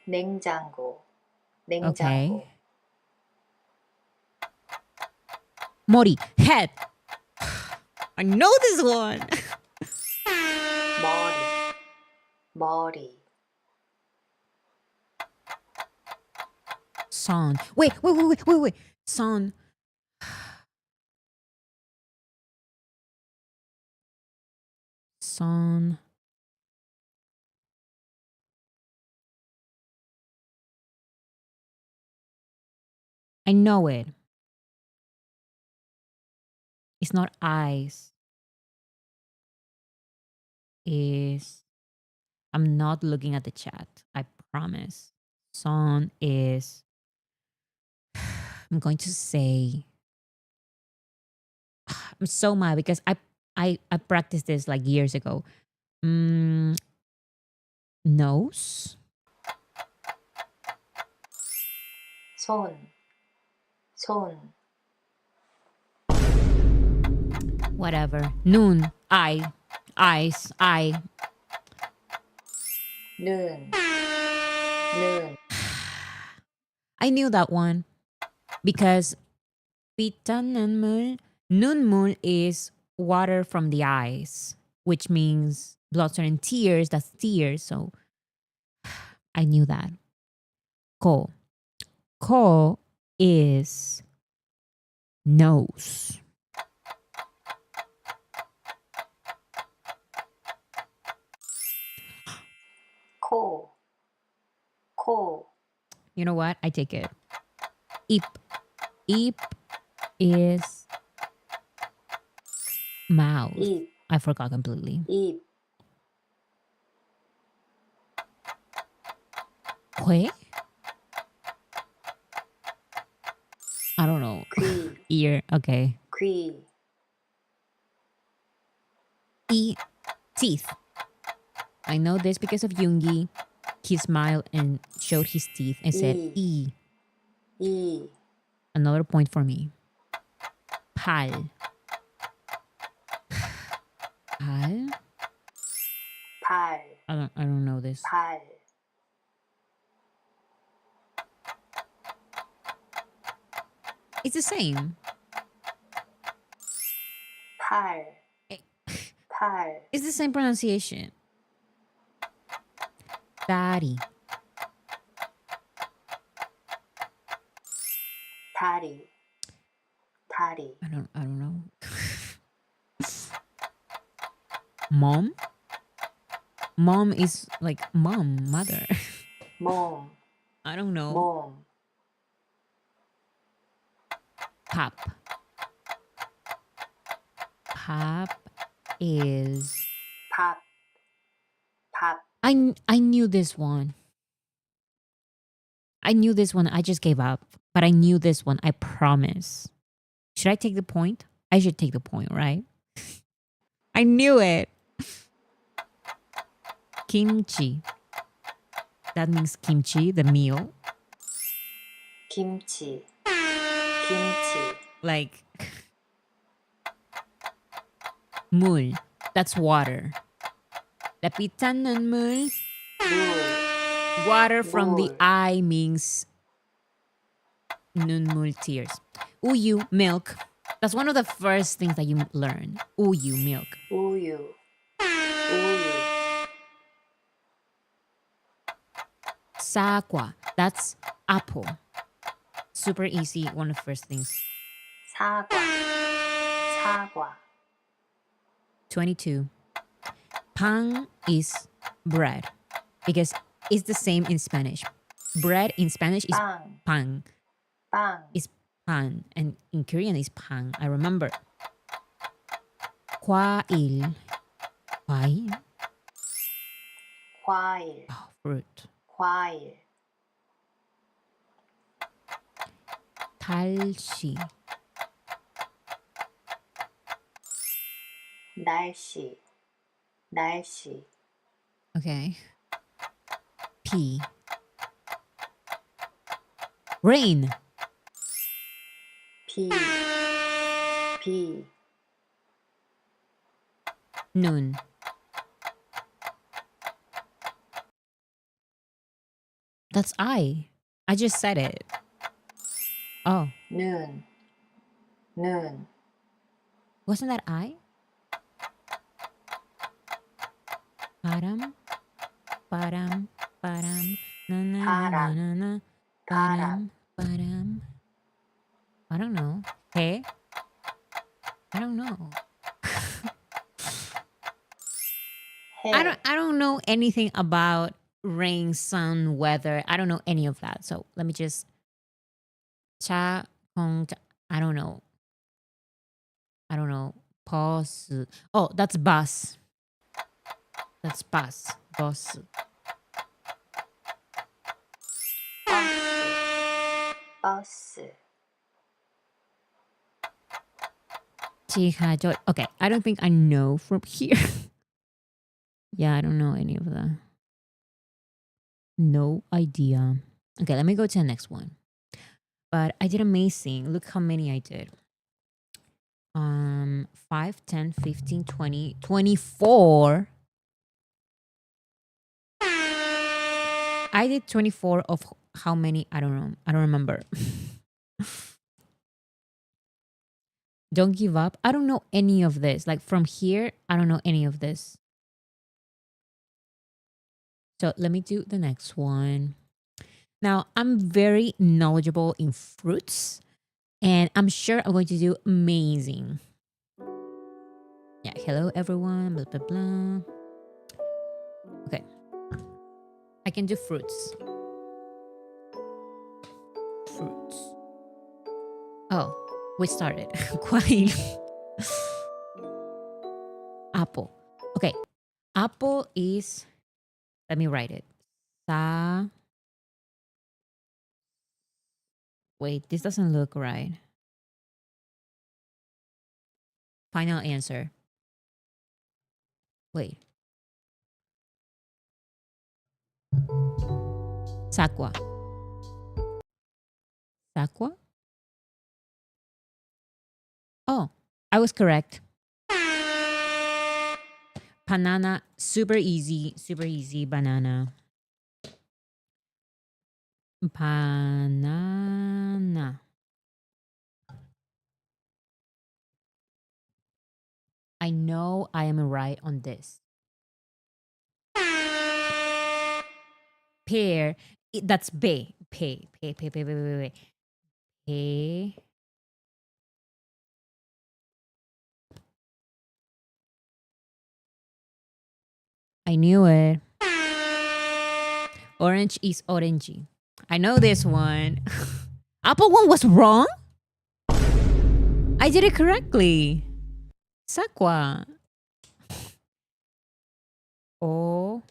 냉장고. 냉장고. Okay. 머리. Head. I know this one. 머리. 머리. Son. Wait. Son. Son. I know it. It's not eyes. I'm not looking at the chat. I promise. Son is. I'm going to say. I'm so mad because I practiced this like years ago. Nose. 손. 손. Whatever. Noon. Eyes. Eye. 눈. 눈. I knew that one because 눈물 is water from the eyes, which means blood, sweat, and tears. That's tears. So I knew that. Ko is nose. 코. 코. You know what? I take it. Ip is mouth. 입. I forgot completely. 입. que? I don't know. 귀. Ear. Okay. 귀, E, teeth. I know this because of Yoongi. He smiled and showed his teeth. I said 이, E. 이, Another point for me. Pal. Pal? 발, I don't know this. 발, It's the same. 팔, 팔, It's the same pronunciation. Daddy. 다리, 다리, I don't know. Mom? Mom is like mom, mother. 몸, I don't know. 몸, Pop. Pop is 밥, 밥, I knew this one. I knew this one. I just gave up. But I knew this one. I promise. Should I take the point? I should take the point, right? I knew it. Kimchi. That means kimchi, the meal. 김치, 김치, Like 물. That's water. Lapitan ng 물. 물, Water from the 물. eye means 눈물, tears. Uyu, milk. That's one of the first things that you learn. Uyu, milk. 우유, 우유, Sakwa. That's apple. Super easy. One of the first things. 사과, 사과, 22. Pan is bread because it's the same in Spanish. Bread in Spanish is 빵, pan. 빵, Is pan. And in Korean is pan. I remember. 과일. 과일? 과일, Oh, fruit. 과일, 달시. 날씨, 날씨, Okay. P. Rain. 비, 비, Noon. That's I. I just said it. Oh, 눈, 눈, wasn't that I? Param, param, param, na na na na na na, param, param. I don't know. Hey, I don't know. 해, I don't know anything about rain, sun, weather. I don't know any of that. So let me just cha hong. I don't know. I don't know. Pause. Oh, that's bus. That's bus. Bus. 버스, 지하철. Okay, I don't think I know from here. Yeah, I don't know any of that. No idea. Okay, let me go to the next one. But I did amazing. Look how many I did. 5, 10, 15, 20, 24. I did 24 of how many? I don't know. I don't remember. Don't give up. I don't know any of this. Like from here, I don't know any of this. So let me do the next one. Now, I'm very knowledgeable in fruits, and I'm sure I'm going to do amazing. Yeah, hello everyone, blah, blah, blah. Okay. I can do fruits. Fruits. Oh, we started. 과일. Apple. Okay. Apple is, let me write it. Wait, this doesn't look right. Final answer. Wait. Sakwa. Sakwa? Oh, I was correct. Banana, super easy banana. Banana. I know I am right on this. Pear. That's B. P. P. P. P. P. P. P. I knew it. Orange is orangey. I know this one. Apple one was wrong? I did it correctly. Sakwa. O.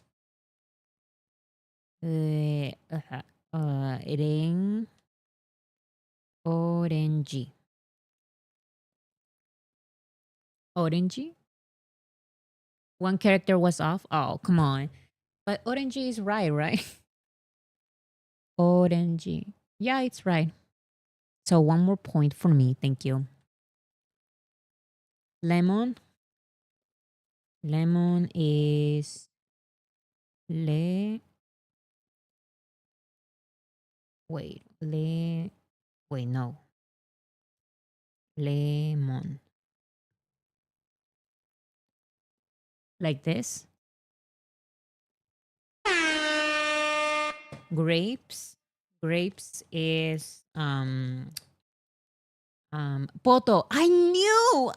Ring. Orangey. Orangey? One character was off? Oh, come on. But orangey is right? Orangey. Yeah, it's right. So one more point for me. Thank you. Lemon. Lemon is le. Wait. Wait, no. Lemon. Like this. Grapes. Grapes is poto. I knew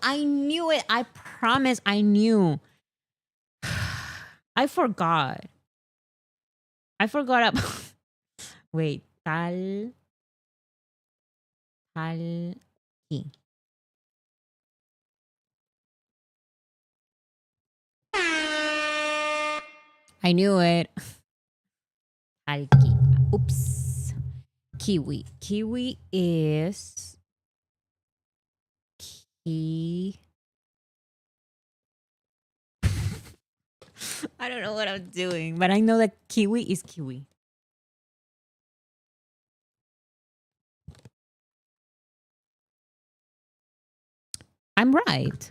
it. I promise I knew. I forgot. About wait, talki. I knew it. Talki. Oops. Kiwi. Kiwi is I don't know what I'm doing, but I know that kiwi is kiwi. I'm right.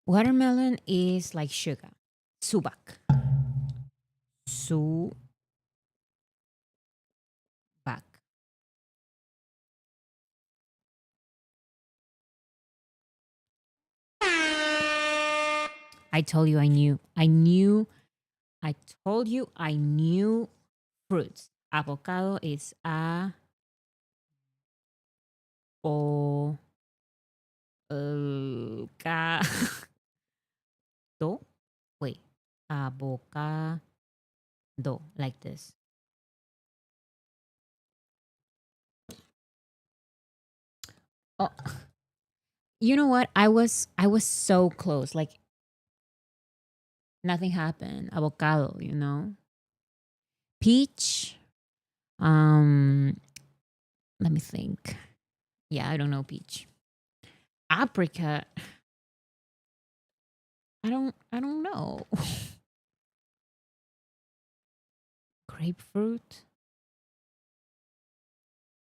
Watermelon is like sugar. Subak. Subak. I told you I knew. I told you I knew fruits. Avocado is a o ca do. Wait. Avocado like this. Oh, you know what? I was so close. Like nothing happened. Avocado, Peach. Let me think. Yeah, I don't know peach. Apricot. I don't know. Grapefruit.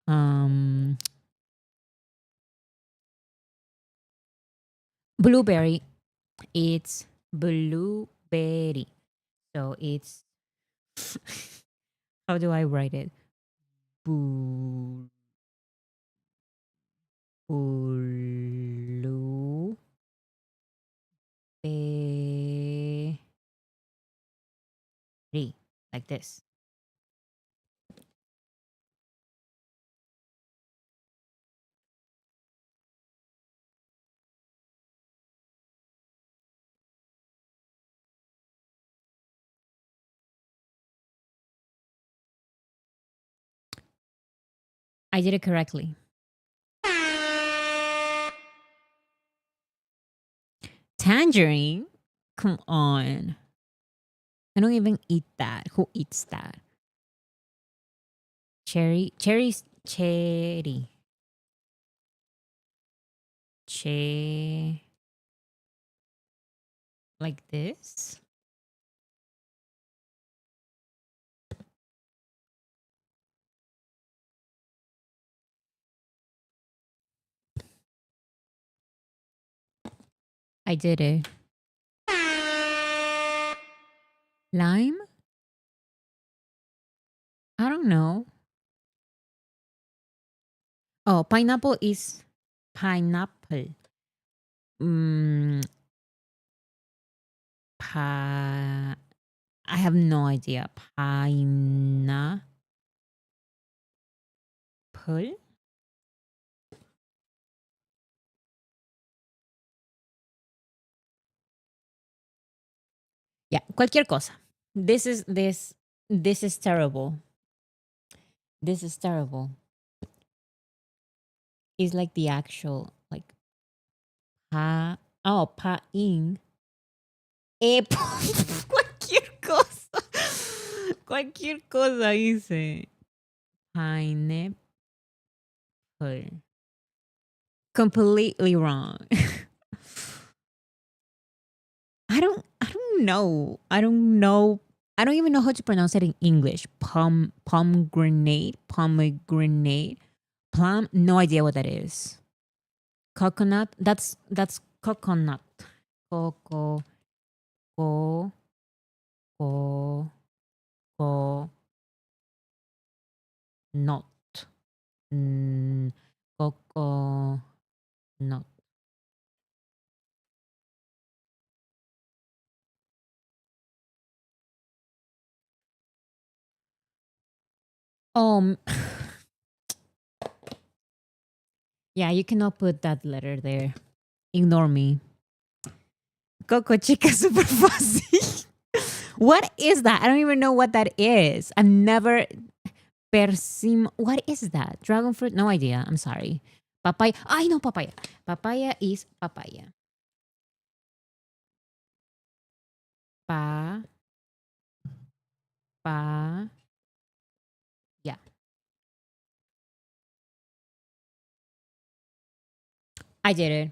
Um Blueberry. It's blueberry. So it's how do I write it? Blue blueberry. Like this. I did it correctly. Tangerine? Come on. I don't even eat that. Who eats that? Cherry? Cherries Cherry. Like this? I did it. Lime? I don't know. Oh, pineapple is pineapple. Mm, I have no idea. Pineapple? Yeah, cualquier cosa. This is terrible. This is terrible. It's like the actual like pain. Cualquier cosa. Cualquier cosa hice. Pineapple. Completely wrong. I don't know. I don't know. I don't even know how to pronounce it in English. Pomegranate. Plum. No idea what that is. Coconut. That's coconut. Coco. Co. Co. Co. Not. Coco. Not. Um. Yeah, you cannot put that letter there. Ignore me. Coco Chica super fuzzy. What is that? I don't even know what that is. I've never What is that? Dragon fruit? No idea. I'm sorry. Papaya. I know papaya. Papaya is papaya. Pa. Pa. Yeah. I did it.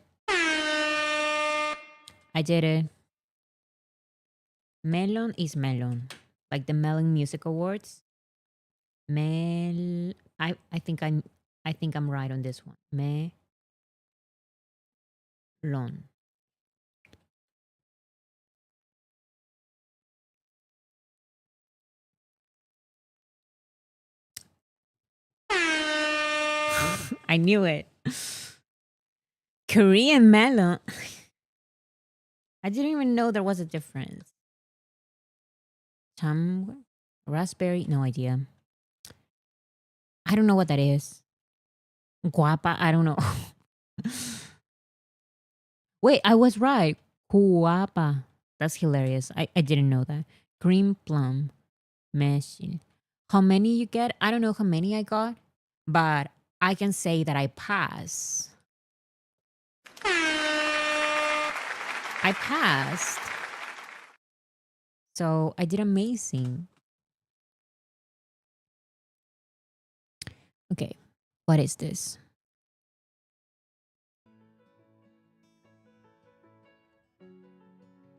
I did it. Melon is melon. Like the Melon Music Awards. I think I'm right on this one. Melon. I knew it. Korean melon. I didn't even know there was a difference. Raspberry, no idea. I don't know what that is. Guapa, I don't know. Wait, I was right. Guapa. That's hilarious. I didn't know that. Green plum. Machine. How many you get? I don't know how many I got, but I can say that I pass. I passed. So I did amazing. Okay, what is this?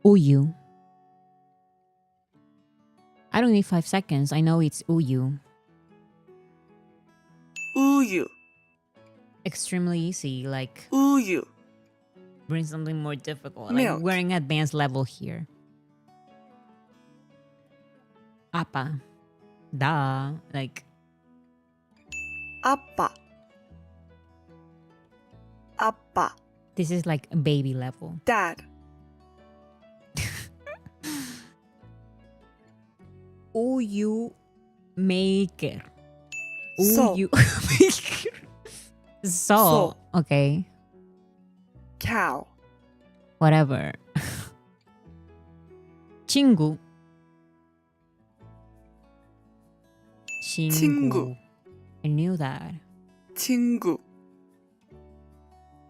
Uyu. I don't need 5 seconds. I know it's uyu. 우유, Extremely easy. Like, 우유, bring something more difficult. Like, milk, we're in advanced level here. Apa. Da. Like, 아빠, 아빠, this is like baby level. dad, Uyu maker. So. Uyu maker. So. Okay. cow, Whatever. 친구. 친구. I knew that. 친구,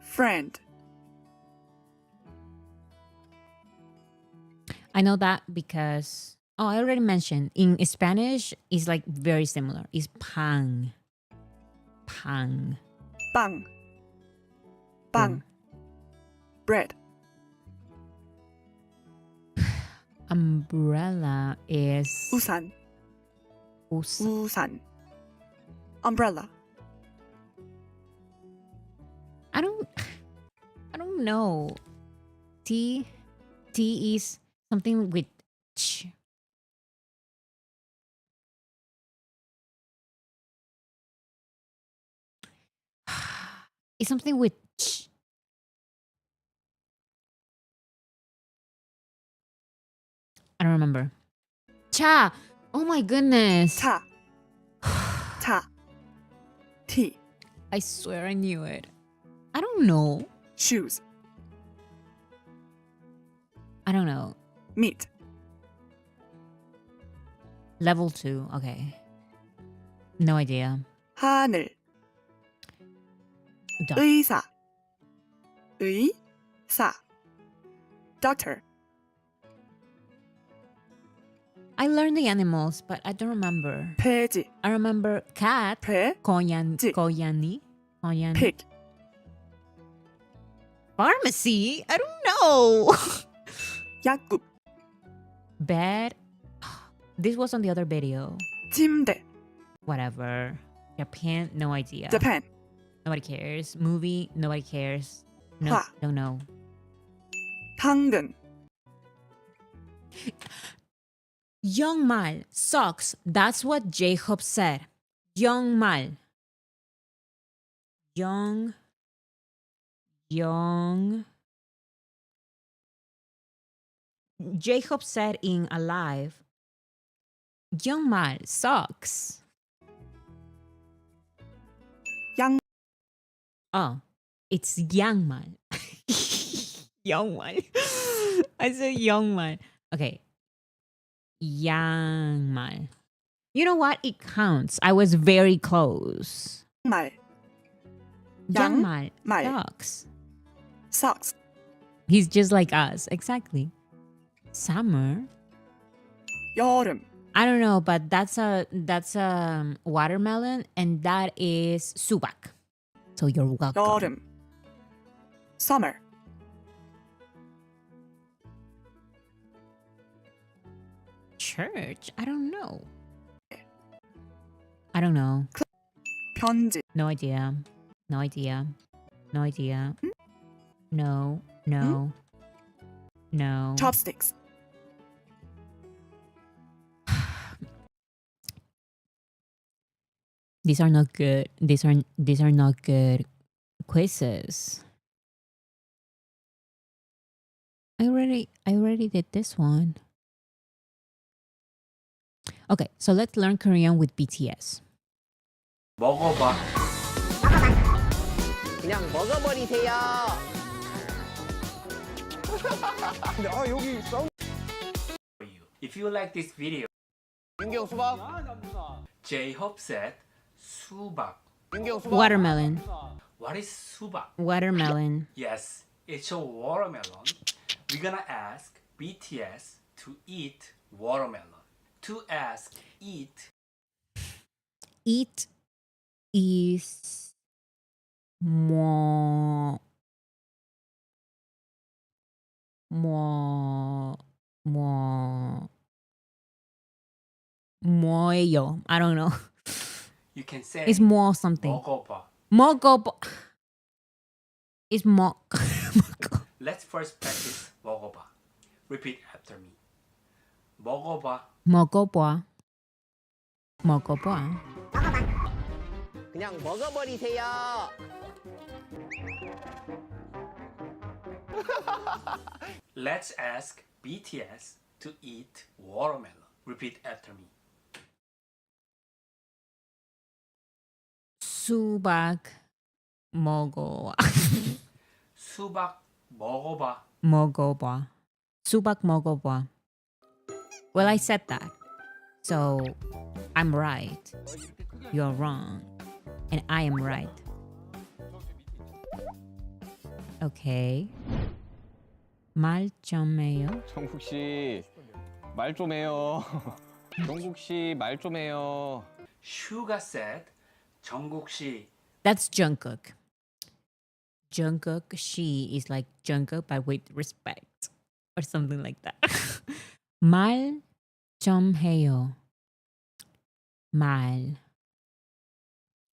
friend, I know that because I already mentioned in Spanish it's like very similar. It's pan. 방. 빵. 빵. bread. Umbrella is 우산. 우산. 우산. umbrella. I don't know. T is something with ch. It's something with ch. I don't remember. Cha. Oh my goodness. 차. 차. tea. I swear I knew it. I don't know. shoes. I don't know. meat. Level 2. Okay. No idea. 하늘. Duck. 의사. 의사. doctor. I learned the animals, but I don't remember. 돼지. I remember cat. 배. 고양이. pig. Pharmacy? I don't know. 약국. Bed. This was on the other video. 침대. Whatever. Japan, no idea. Japan. Nobody cares. Movie, nobody cares. No, 화. don't know. 당근. Young mal sucks. That's what Jacob said. Young mal. Young. Jacob said in Alive, young mal sucks. 양. Oh, it's young mal. Young mal. I said young mal. Okay. Young mal. You know what? It counts. I was very close. 말. Young mal 말. sucks. socks. He's just like us. Exactly. Summer. 여름. I don't know, but that's a watermelon, and that is subak. So you're welcome. 여름. summer. Church? I don't know. I don't know. 편지. No idea. No idea. No idea. No. No. No. chopsticks. These are not good. These are not good quizzes. I already did this one. Okay, so let's learn Korean with BTS. 먹어봐. 그냥 먹어버리세요. 여기 써. If you like this video, 윤경 수박. J-Hope said 수박. 윤경 수박. Watermelon. What is 수박? Watermelon. Yes, it's a watermelon. We're gonna ask BTS to eat watermelon. To ask eat. Eat is more 뭐예요? I don't know. You can say It's more something. 먹어봐. 먹어봐. It's more. Let's first practice 먹어봐. Repeat after me. 먹어봐. 먹어봐. 먹어봐. 그냥 먹어버리세요. Let's ask BTS to eat watermelon. Repeat after me. 수박 먹어. 수박 먹어봐. 먹어봐. 수박 먹어봐. Well, I said that. So, I'm right. You're wrong. And I am right. Okay. 말 좀 해요. 정국 씨, 말 좀 해요. 정국 씨, 말 좀 해요. 슈가 said 정국 씨 That's Jungkook. Jungkook, she is like Jungkook, but with respect or something like that. 말 좀 해요. 말.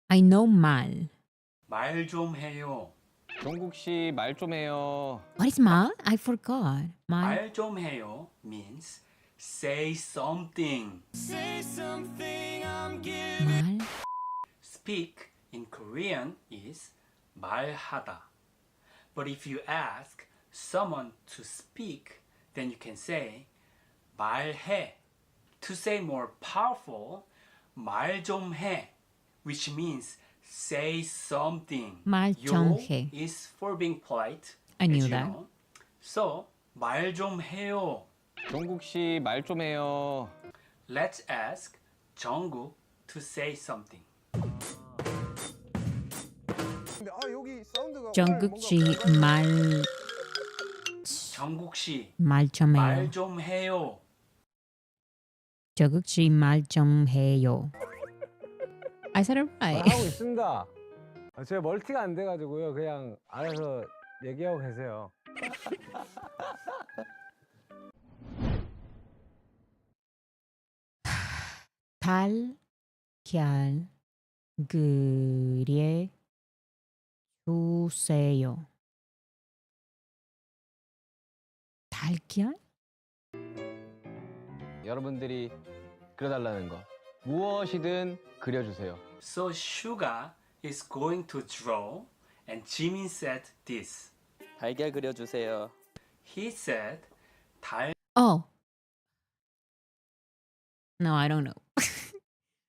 I know 말. 말 좀 해요. 종국 씨 말 좀 해요. What is 말? I forgot. 말. 말 좀 해요 means say something. Say something, I'm 말. Speak in Korean is 말하다. But if you ask someone to speak, then you can say 말해. To say more powerful, 말 좀 해, which means say something. 말 좀 해. is for being polite. I knew as you that. know. So 말 좀 해요. 종국 씨 말 좀 해요. Let's ask Jungkook to say something. 정국 씨 말. 정국 씨 말 좀 해요. 말 좀 해요. 정국 씨 말 좀 해요. I said it right. 하고 있습니다. 제가 멀티가 안 돼가지고요. 그냥 알아서 얘기하고 계세요. 달걀 그려 주세요. 달걀? 여러분들이 그려달라는 거 무엇이든 그려주세요. So Suga is going to draw, and Jimin said this. 달걀 그려주세요. He said 달 Oh. No, I don't know.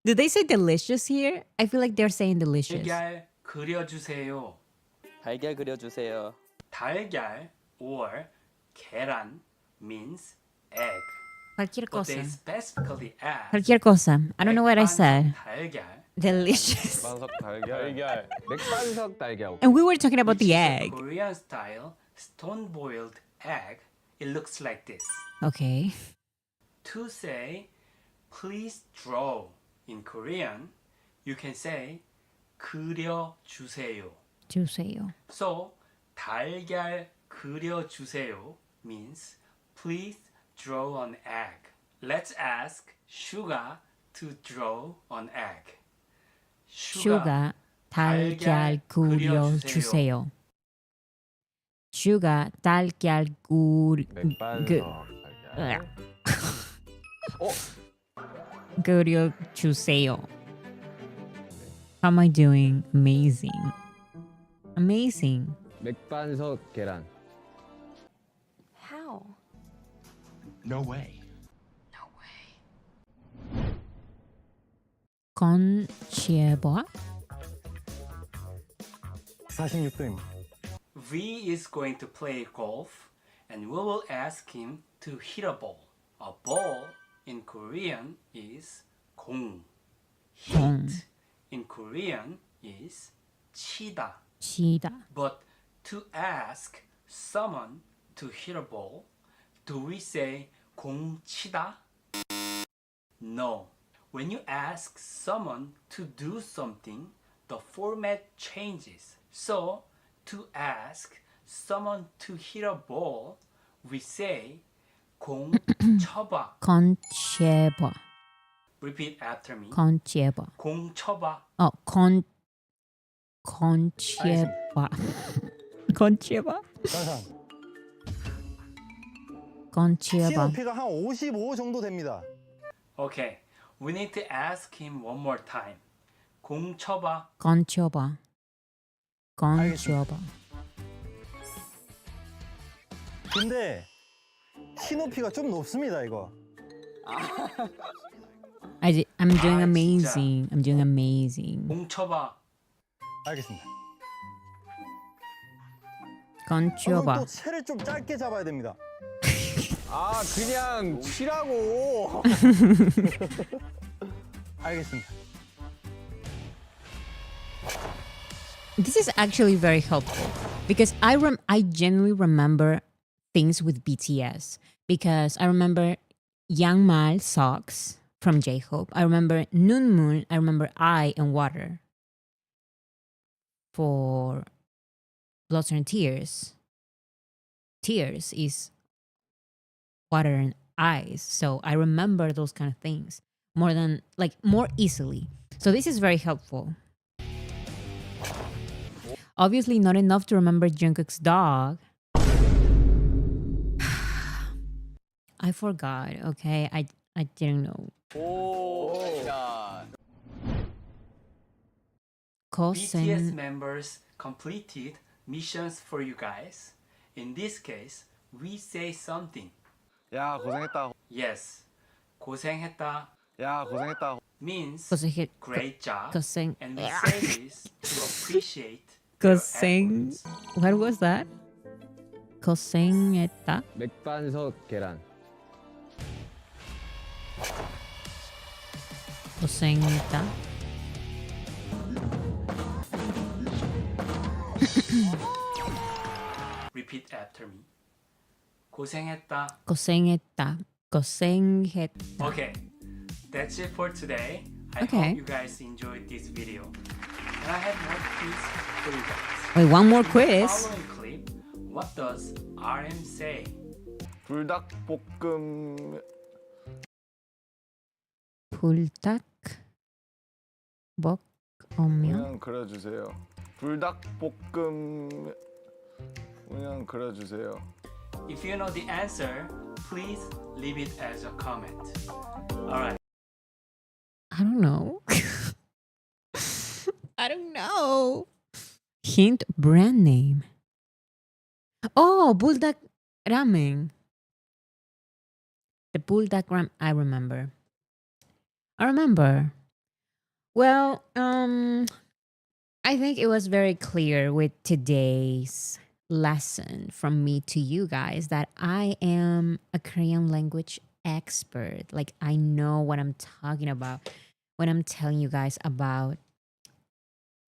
Do they say delicious here? I feel like they're saying delicious. 달걀 그려주세요. 달걀 그려주세요. 달걀 or 계란 means egg. cualquier But they cosa. specifically asked Cualquier cosa. I don't know what I said. 달걀. Delicious. 반석 달걀. 맥반석 달걀. And we were talking about which the is a egg. Korean style stone-boiled egg. It looks like this. Okay. To say please draw in Korean, you can say 그려주세요. 주세요. So 달걀 그려주세요 means please draw an egg. Let's ask Suga to draw an egg. 슈가 달걀 그려주세요. 슈가 달걀 그려주세요. How am I doing? Amazing. Amazing. 맥반석 계란. How? No way. 건치에버? 46도입니다. V is going to play golf and we will ask him to hit a ball. A ball in Korean is 공. 공. Hit in Korean is 치다. 치다. But to ask someone to hit a ball, do we say 공 치다? No. When you ask someone to do something, the format changes. So, to ask someone to hit a ball, we say 공 쳐봐. 건치에버. Repeat after me. 건치에버. 공 쳐봐. 건치에버. 건치에버? 건치에버. 높이가 한 55 정도 됩니다. Okay. We need to ask him one more time. 공 쳐봐. 건치에버. 건치에버. 근데 키 높이가 좀 높습니다, 이거. I'm doing amazing. I'm doing amazing. 공 쳐봐. 알겠습니다. 건치에버. 또 채를 좀 짧게 잡아야 됩니다. 아 그냥 치라고. 알겠습니다. This is actually very helpful because I genuinely remember things with BTS because I remember Yangmal socks from J-Hope. I remember Noon Moon. I remember I and Water. for Bloods and Tears. Tears is water and ice. So I remember those kind of things more easily. So this is very helpful. Obviously not enough to remember Jungkook's dog. I forgot, okay? I didn't know. BTS members completed missions for you guys. In this case, we say something. 야, 고생했다. Yes, 고생했다 야, 고생했다. means 고생했- great job, 고생- and we say this to appreciate 고생. What was that? 고생했다. 맥반석 계란. 고생했다. Repeat after me. 고생했다. 고생했다. 고생했다. Okay, that's it for today. I Okay. hope you guys enjoyed this video. And I have more quiz for you guys. Wait, one more In the quiz. following clip, what does RM say? 불닭볶음. 불닭 먹으면 그냥 그려주세요. 불닭볶음. 그냥 그려주세요. If you know the answer, please leave it as a comment. Alright. I don't know. I don't know. Hint brand name. Oh, buldak ramen. The buldak ramen. I remember. Well, I think it was very clear with today's lesson from me to you guys that I am a Korean language expert. Like, I know what I'm talking about when I'm telling you guys about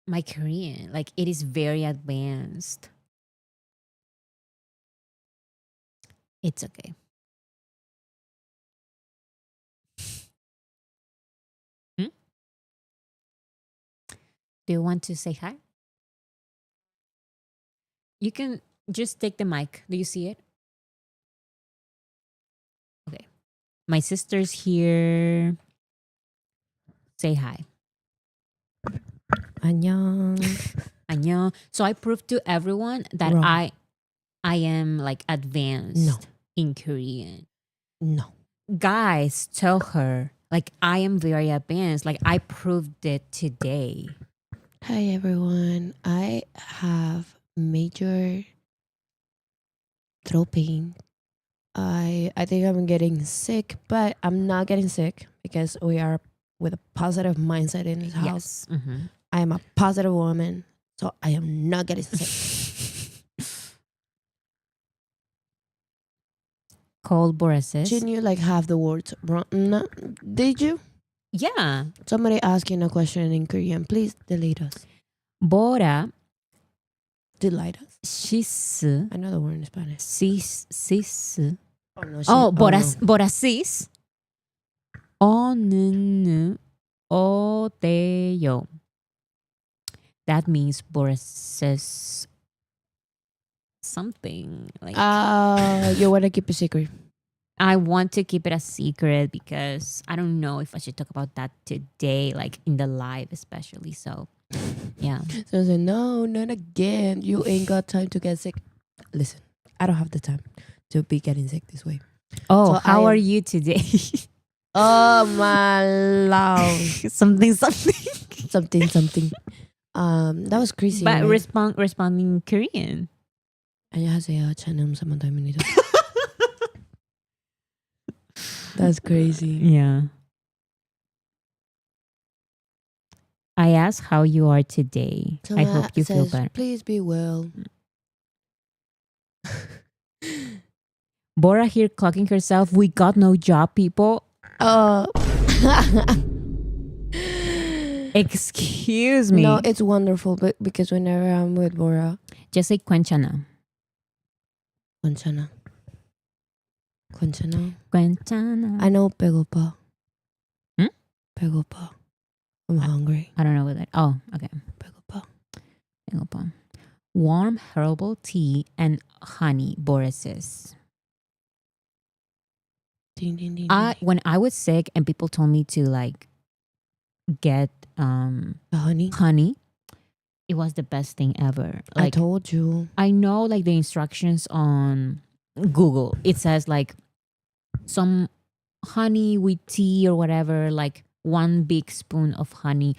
my Korean. Like, it is very advanced. It's okay. Do you want to say hi? You can just take the mic. Do you see it? Okay. My sister's here. Say hi. 안녕. 안녕. So I proved to everyone that Wrong. I am like advanced No. in Korean. No. Guys, tell her like I am very advanced. Like I proved it today. Hi everyone. I have major throat pain. I think I'm getting sick, but I'm not getting sick because we are with a positive mindset in this house. Yes. Mhm. I am a positive woman, so I am not getting sick. Cold Borasis. Didn't you like have the words wrong? No, did you? Yeah. Somebody asking a question in Korean. Please delete us. Bora Delete us. 시스 I know the word in Spanish. 시스. Oh no. Oh, 보라sis. 어느 어때요? That means borasis something like You want to keep a secret. I want to keep it a secret because I don't know if I should talk about that today, like in the live especially. So yeah. So I said, no, not again. You ain't got time to get sick. Listen, I don't have the time to be getting sick this way. Oh, So how are you today? Oh my love. something. Something. That was crazy. But right? responding in Korean. 안녕하세요. 저는 사만다입니다. That's crazy. Yeah. I asked how you are today. I hope you feel says, better. Please be well. Bora here clocking herself. We got no job, people. Excuse me. No, it's wonderful, but because whenever I'm with Bora, just say 괜찮아. 괜찮아. 괜찮아. I know 배고파. Hmm? 배고파. I'm hungry. I don't know what that. Oh, okay. 배고파. Tengo pa. Warm herbal tea and honey borises. Ding, ding, ding, ding. When I was sick and people told me to like get honey, it was the best thing ever. Like, I told you. I know like the instructions on Google. It says like some honey with tea or whatever, like 1 big spoon of honey.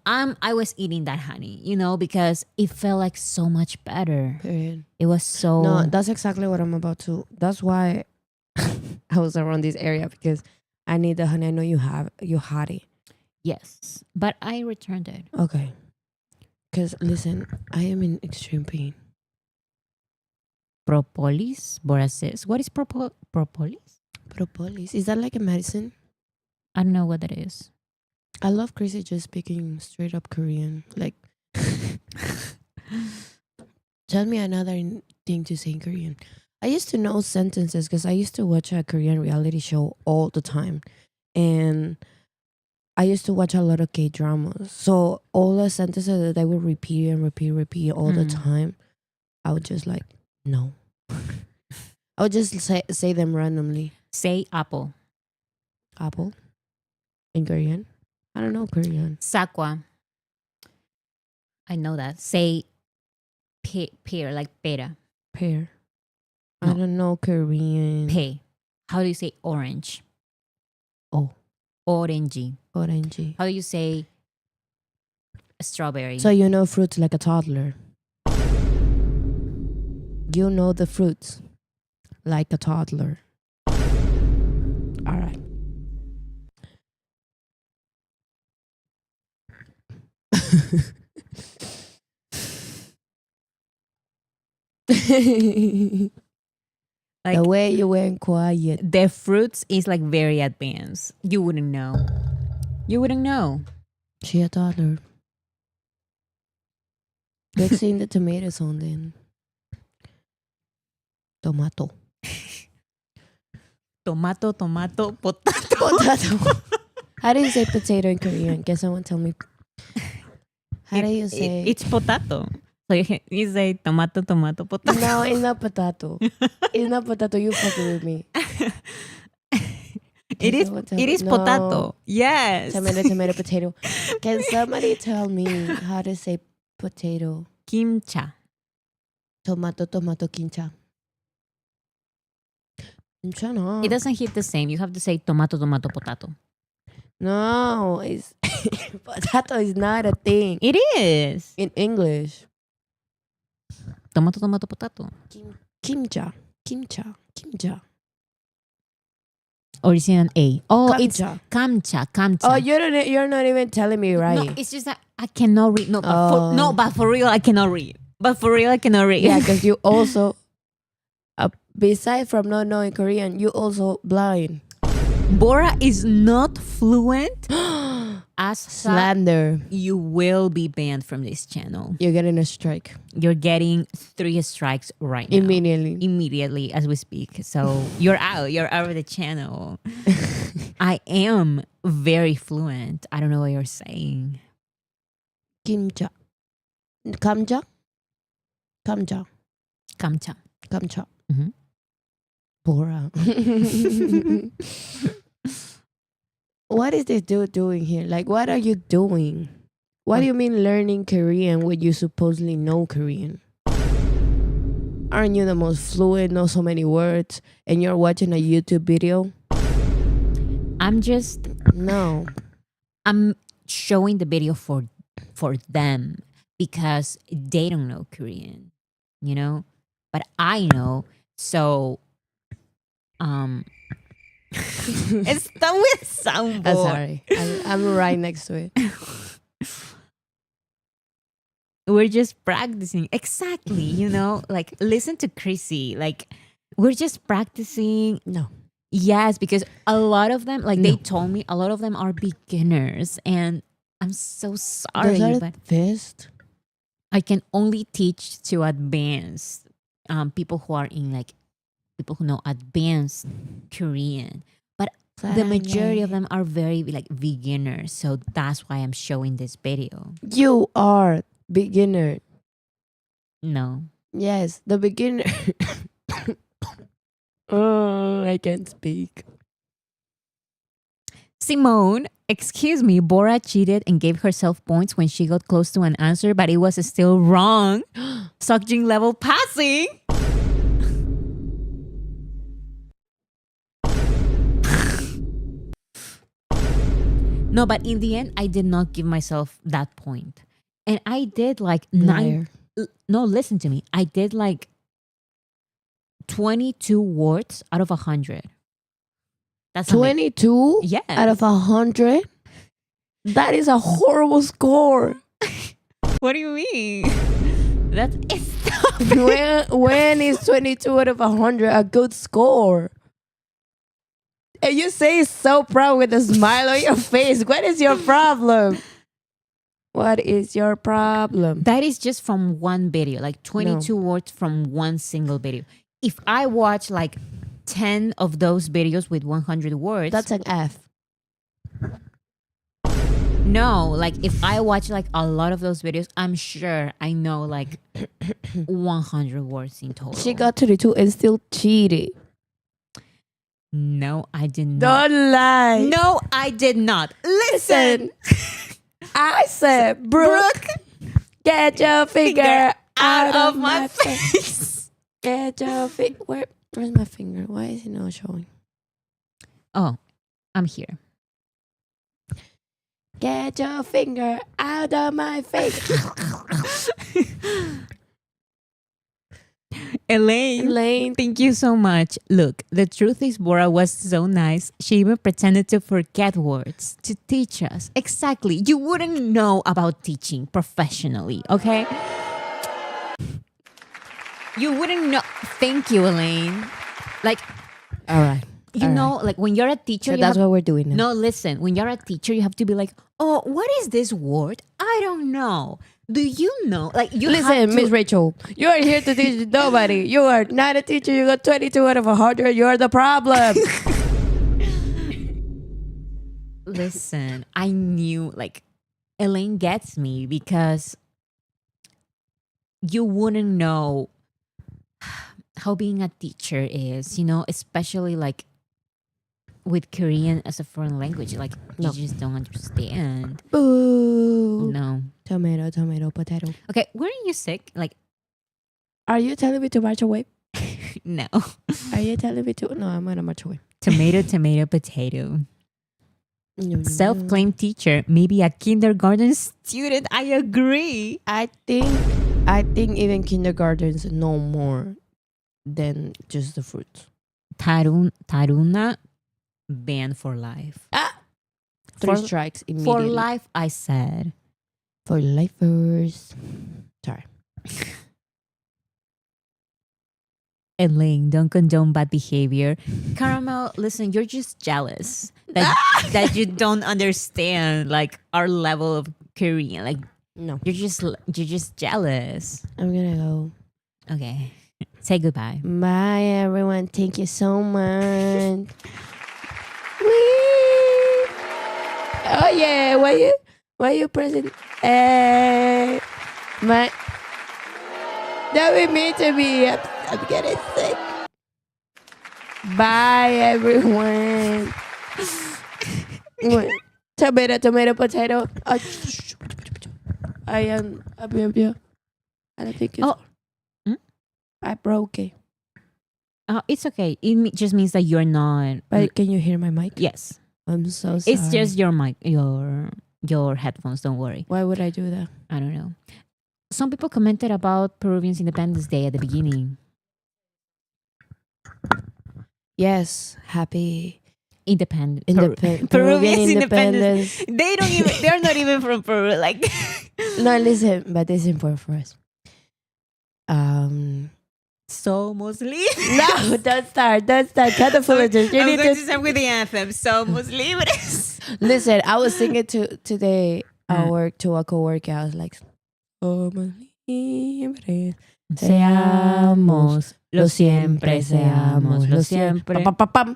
I was eating that honey, you know, because it felt like so much better. Period. It was so No, that's exactly what I'm about to. That's why I was around this area, because I need the honey. I know you had it. Yes, but I returned it. Okay. Because listen, I am in extreme pain. Propolis borises. What is propolis? Propolis. Is that like a medicine? I don't know what that is. I love Chrissy just speaking straight up Korean. Like, tell me another thing to say in Korean. I used to know sentences because I used to watch a Korean reality show all the time. And I used to watch a lot of K-dramas. So all the sentences that they would repeat and repeat all the time, I would just like, no. I would just say them randomly. Say apple. Apple? In Korean? I don't know Korean. Sakwa. I know that. Say pear, like pera. Pear. No. I don't know Korean. Pe. How do you say orange? Oh. Orangey. Orangey. How do you say strawberry? So you know fruits like a toddler. You know the fruits like a toddler. All right. Like, the way you went quiet. The fruits is like very advanced. You wouldn't know. You wouldn't know. She a toddler. Let's see the tomatoes on then. Tomato. Tomato, potato. Potato. How do you say potato in Korean? Can someone tell me? How do you say? It's potato. So you say tomato, potato. No, it's not potato. It's not potato. You fucking with me. It is No. potato. Yes. Tomato, potato. Can somebody tell me how to say potato? Kimcha. Tomato, kimcha. It doesn't hit the same. You have to say tomato, potato. No, it's potato is not a thing. It is. In English. Tomato, potato. Kimcha. Or is it an A? Oh, Kamcha. it's kamcha. Oh, you're not even telling me right. No, it's just that I cannot read. But for real, I cannot read. Yeah, because you also, beside from not knowing Korean, you also blind. Bora is not fluent. As Slander. You will be banned from this channel. You're getting a strike. You're getting 3 strikes right now. Immediately as we speak. So you're out. You're out of the channel. I am very fluent. I don't know what you're saying. Kamcha. Mm-hmm. Bora. What is this dude doing here? Like, what are you doing? What do you mean learning Korean when you supposedly know Korean? Aren't you the most fluent, know so many words, and you're watching a YouTube video? No. I'm showing the video for them because they don't know Korean, you know? But I know, so Está with soundboard. I'm sorry. I'm right next to it. We're just practicing. Exactly, you know? Like, listen to Chrissy. Like, we're just practicing. No. Yes, because a lot of them, like they told me, a lot of them are beginners. And I'm so sorry. Those are but advanced. I can only teach to advanced people who are in like, people who know advanced Korean. But the majority of them are very like beginners. So that's why I'm showing this video. You are beginner. No. Yes, the beginner. Oh, I can't speak. Simone, excuse me, Bora cheated and gave herself points when she got close to an answer, but it was still wrong. Sucking level passing. No, but in the end, I did not give myself that point. And I did like Liar. No, listen to me. I did like 22 words out of 100. That's 22 Yes. out of 100? That is a horrible score. What do you mean? That's when is 22 out of 100 a good score? And you say it so proud with a smile on your face. What is your problem? What is your problem? That is just from one video, like 22 words from one single video. If I watch like 10 of those videos with 100 words, That's an F. no, like if I watch like a lot of those videos, I'm sure I know like 100 words in total. She got 32 and still cheated. No, I did not. Don't lie. No, I did not. Listen. I said, Brooke, get your finger out of my face. Get your finger. Where's my finger? Why is it not showing? Oh, I'm here. Get your finger out of my face. Elaine, thank you so much. Look, the truth is Bora was so nice. She even pretended to forget words to teach us. Exactly. You wouldn't know about teaching professionally, okay? You wouldn't know. Thank you, Elaine. Like, all right. You know, like when you're a teacher, So that's what we're doing now. No, listen. When you're a teacher, you have to be like, "Oh, what is this word? I don't know. Do you know?" Like, you Listen, Miss Rachel, you are here to teach nobody. You are not a teacher. You got 22 out of 100. You are the problem. Listen, I knew, like, Elaine gets me because you wouldn't know how being a teacher is, you know, especially like with Korean as a foreign language. Like, No. you just don't understand. Boo. No. Tomato, tomato, potato. Okay, weren't you sick? Like, Are you telling me to march away? no. Are you telling me to? No, I'm going to march away. Tomato, tomato, potato. Self-claimed teacher, maybe a kindergarten student. I agree. I think even kindergartens know more than just the fruits. Taruna, banned for life. Three strikes immediately. For life, I said. For lifers. Sorry. Elaine, don't condone bad behavior. Caramel, listen, you're just jealous that you don't understand like our level of Korean. Like, no, you're just jealous. I'm gonna go. Okay, say goodbye. Bye, everyone. Thank you so much. Oh yeah, why you pressing? My. That would mean to me. I'm getting sick. Bye, everyone. Tomato, potato. I am. I don't think it's. I broke it. It's okay. It just means that you're not. But can you hear my mic? Yes. I'm so sorry. It's just your mic, your headphones. Don't worry. Why would I do that? I don't know. Some people commented about Peruvians Independence Day at the beginning. Yes, happy Peruvian independence. They're not even from Peru. Like, no, listen, but it's important for us. Somos libres. No, don't start. Cut the foolishness. You I'm need going to start with the anthem. Somos libres. Listen, I was singing today at work to a coworker. I was like, somos libres. Seamos, lo siempre, seamos, lo siempre. Pam, pam, pam, pam.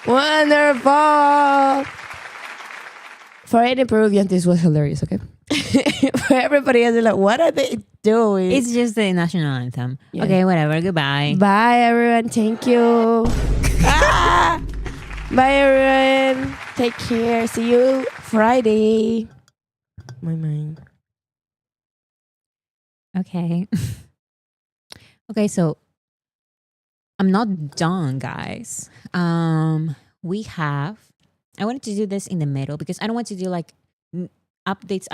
Wonderful. For any Peruvian, this was hilarious, okay? For everybody else, they're like, what are they doing? It's just the national anthem. Yeah. Okay, whatever. Goodbye. Bye, everyone. Thank you. Ah! Bye, everyone. Take care. See you Friday. My mind. Okay. Okay, so I'm not done, guys. We have. I wanted to do this in the middle because I don't want to do like updates,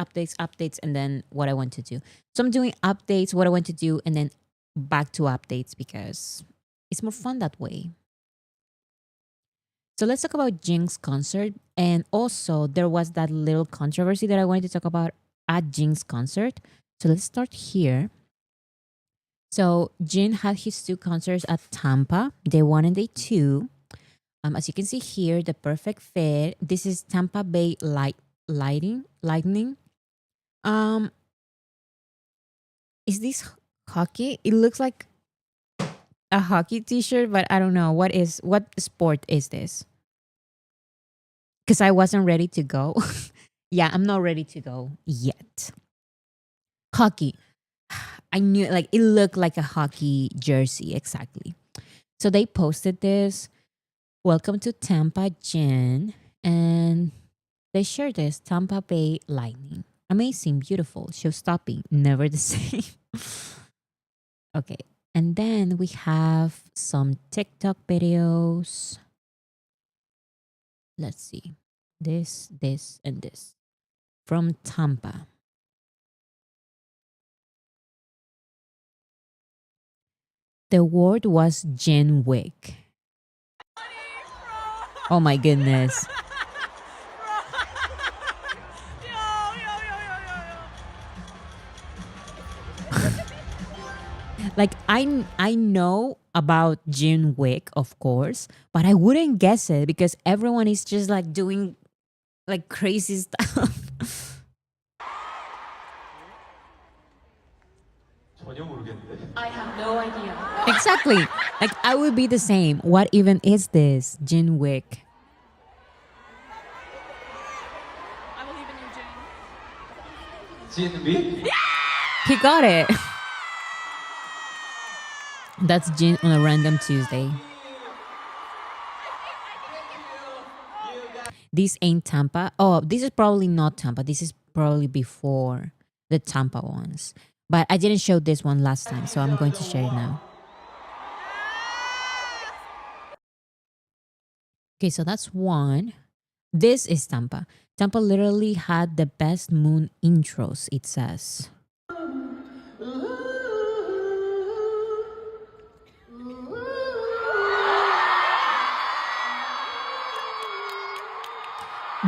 and then what I want to do. So I'm doing updates, what I want to do, and then back to updates because it's more fun that way. So let's talk about Jing's concert. And also, there was that little controversy that I wanted to talk about at Jing's concert. So let's start here. So Jin had his two concerts at Tampa, day one and day two. As you can see here, the perfect fit. This is Tampa Bay Lightning. Um, is this hockey? It looks like a hockey T-shirt, but I don't know what sport is this? Because I wasn't ready to go. Yeah, I'm not ready to go yet. Hockey. I knew like it looked like a hockey jersey exactly. So they posted this. Welcome to Tampa, Jen, and they shared this Tampa Bay Lightning. Amazing, beautiful, show-stopping, never the same. Okay, and then we have some TikTok videos. Let's see. This, and this. From Tampa. The word was Jen Wick. Oh my goodness. Like I know about Jin Wick, of course, but I wouldn't guess it because everyone is just like doing like crazy stuff. I have no idea. Exactly. Like I would be the same. What even is this? Jin Wick. I believe in you, Jane. Jin Wick? He got it. That's Jin on a random Tuesday. This ain't Tampa. Oh, this is probably not Tampa. This is probably before the Tampa ones. But I didn't show this one last time, so I'm going to share it now. Okay, so that's one. This is Tampa. Tampa literally had the best moon intros, it says.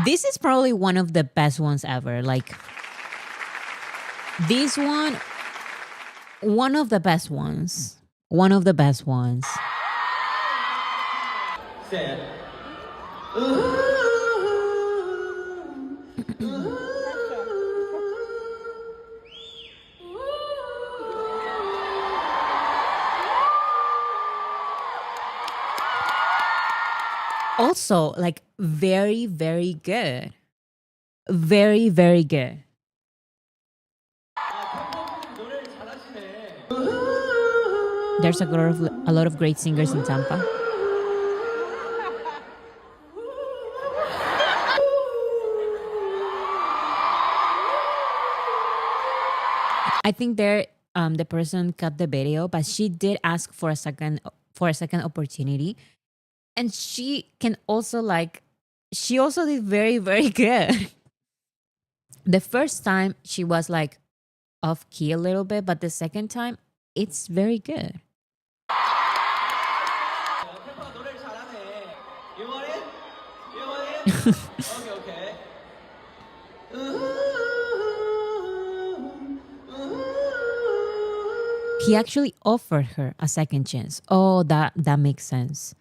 This is probably one of the best ones ever. Like, this one of the best ones. One of the best ones. Also, like, very, very good. Very, very good. There's a lot of great singers in Tampa. I think the person cut the video, but she did ask for a second opportunity, and she can also she also did very, very good. The first time she was like off key a little bit, but the second time it's very good. He actually offered her a second chance. Oh, that makes sense.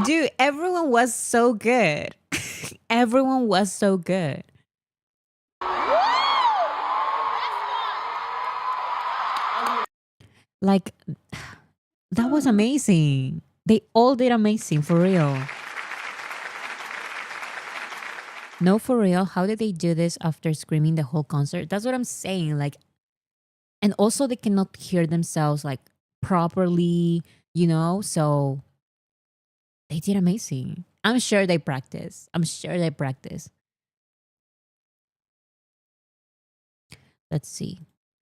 Dude, everyone was so good. Everyone was so good. Like, that was amazing. They all did amazing, for real. No, for real. How did they do this after screaming the whole concert? That's what I'm saying. Like, and also they cannot hear themselves like properly, So they did amazing. I'm sure they practice. Let's see.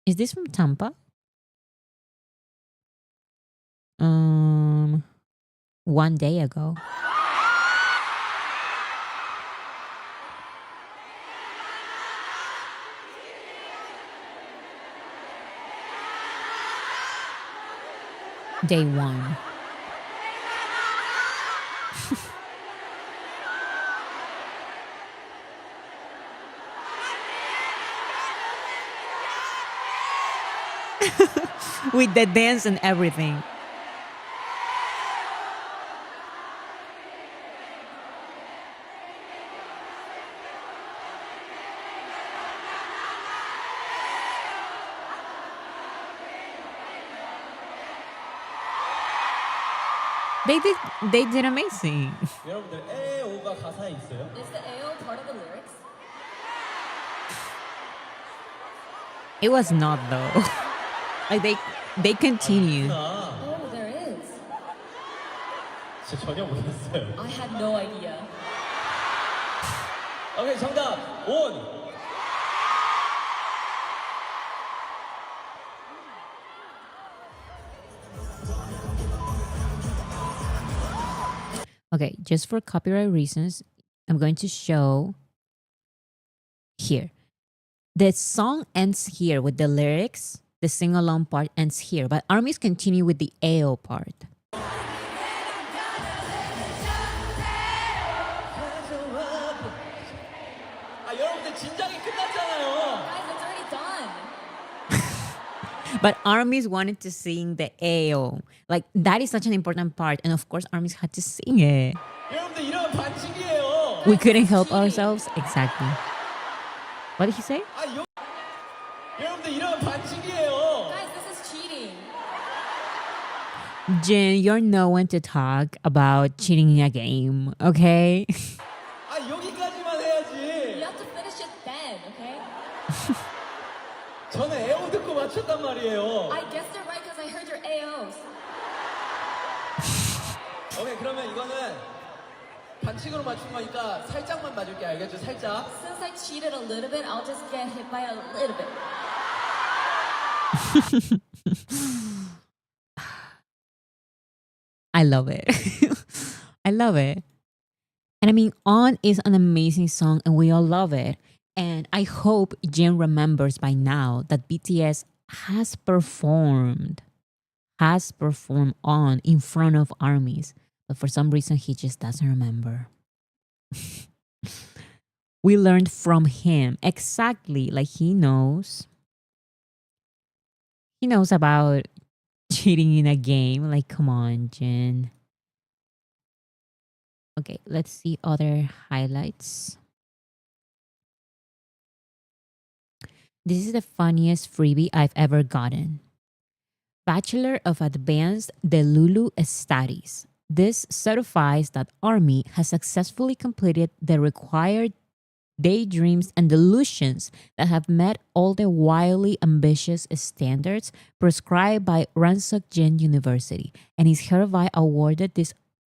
Is this from Tampa? One day ago. Day one. With the dance and everything. They did amazing. 여러분들 에오가 가사에 있어요? Is the AO part of the lyrics? It was not though. Like they continued. Oh, there is. 진짜 전혀 모르겠어요. I had no idea. 오케이, 정답. 온. Okay, just for copyright reasons, I'm going to show here. The song ends here with the lyrics. The sing-along part ends here, but ARMYs continue with the AO part. 여러분들 진작에 끝났잖아요. Guys, it's already done. But ARMYs wanted to sing the AO. Like, that is such an important part. And of course, ARMYs had to sing it. 여러분들 이러면 반칙이에요. We couldn't help ourselves. Exactly. What did he say? 여러분들 이러면 반칙이에요. Guys, this is cheating. Jin, you're no one to talk about cheating in a game, okay? 여기까지만 해야지. You have to finish it then, okay? 저는 에오 듣고 맞췄단 말이에요. I guessed it right because I heard your AOs. 오케이, 그러면 이거는 반칙으로 맞춘 거니까 살짝만 맞을게, 알겠죠? 살짝. Since I cheated a little bit, I'll just get hit by a little bit. I love it. I love it. And I mean, On is an amazing song and we all love it. And I hope Jin remembers by now that BTS has performed On in front of ARMYs. But for some reason, he just doesn't remember. We learned from him. Exactly. Like he knows. He knows about cheating in a game. Like, come on, Jin. Okay, let's see other highlights. This is the funniest freebie I've ever gotten. Bachelor of Advanced Delulu Studies. This certifies that ARMY has successfully completed the required daydreams and delusions that have met all the wildly ambitious standards prescribed by Ransok Jin University and is hereby awarded this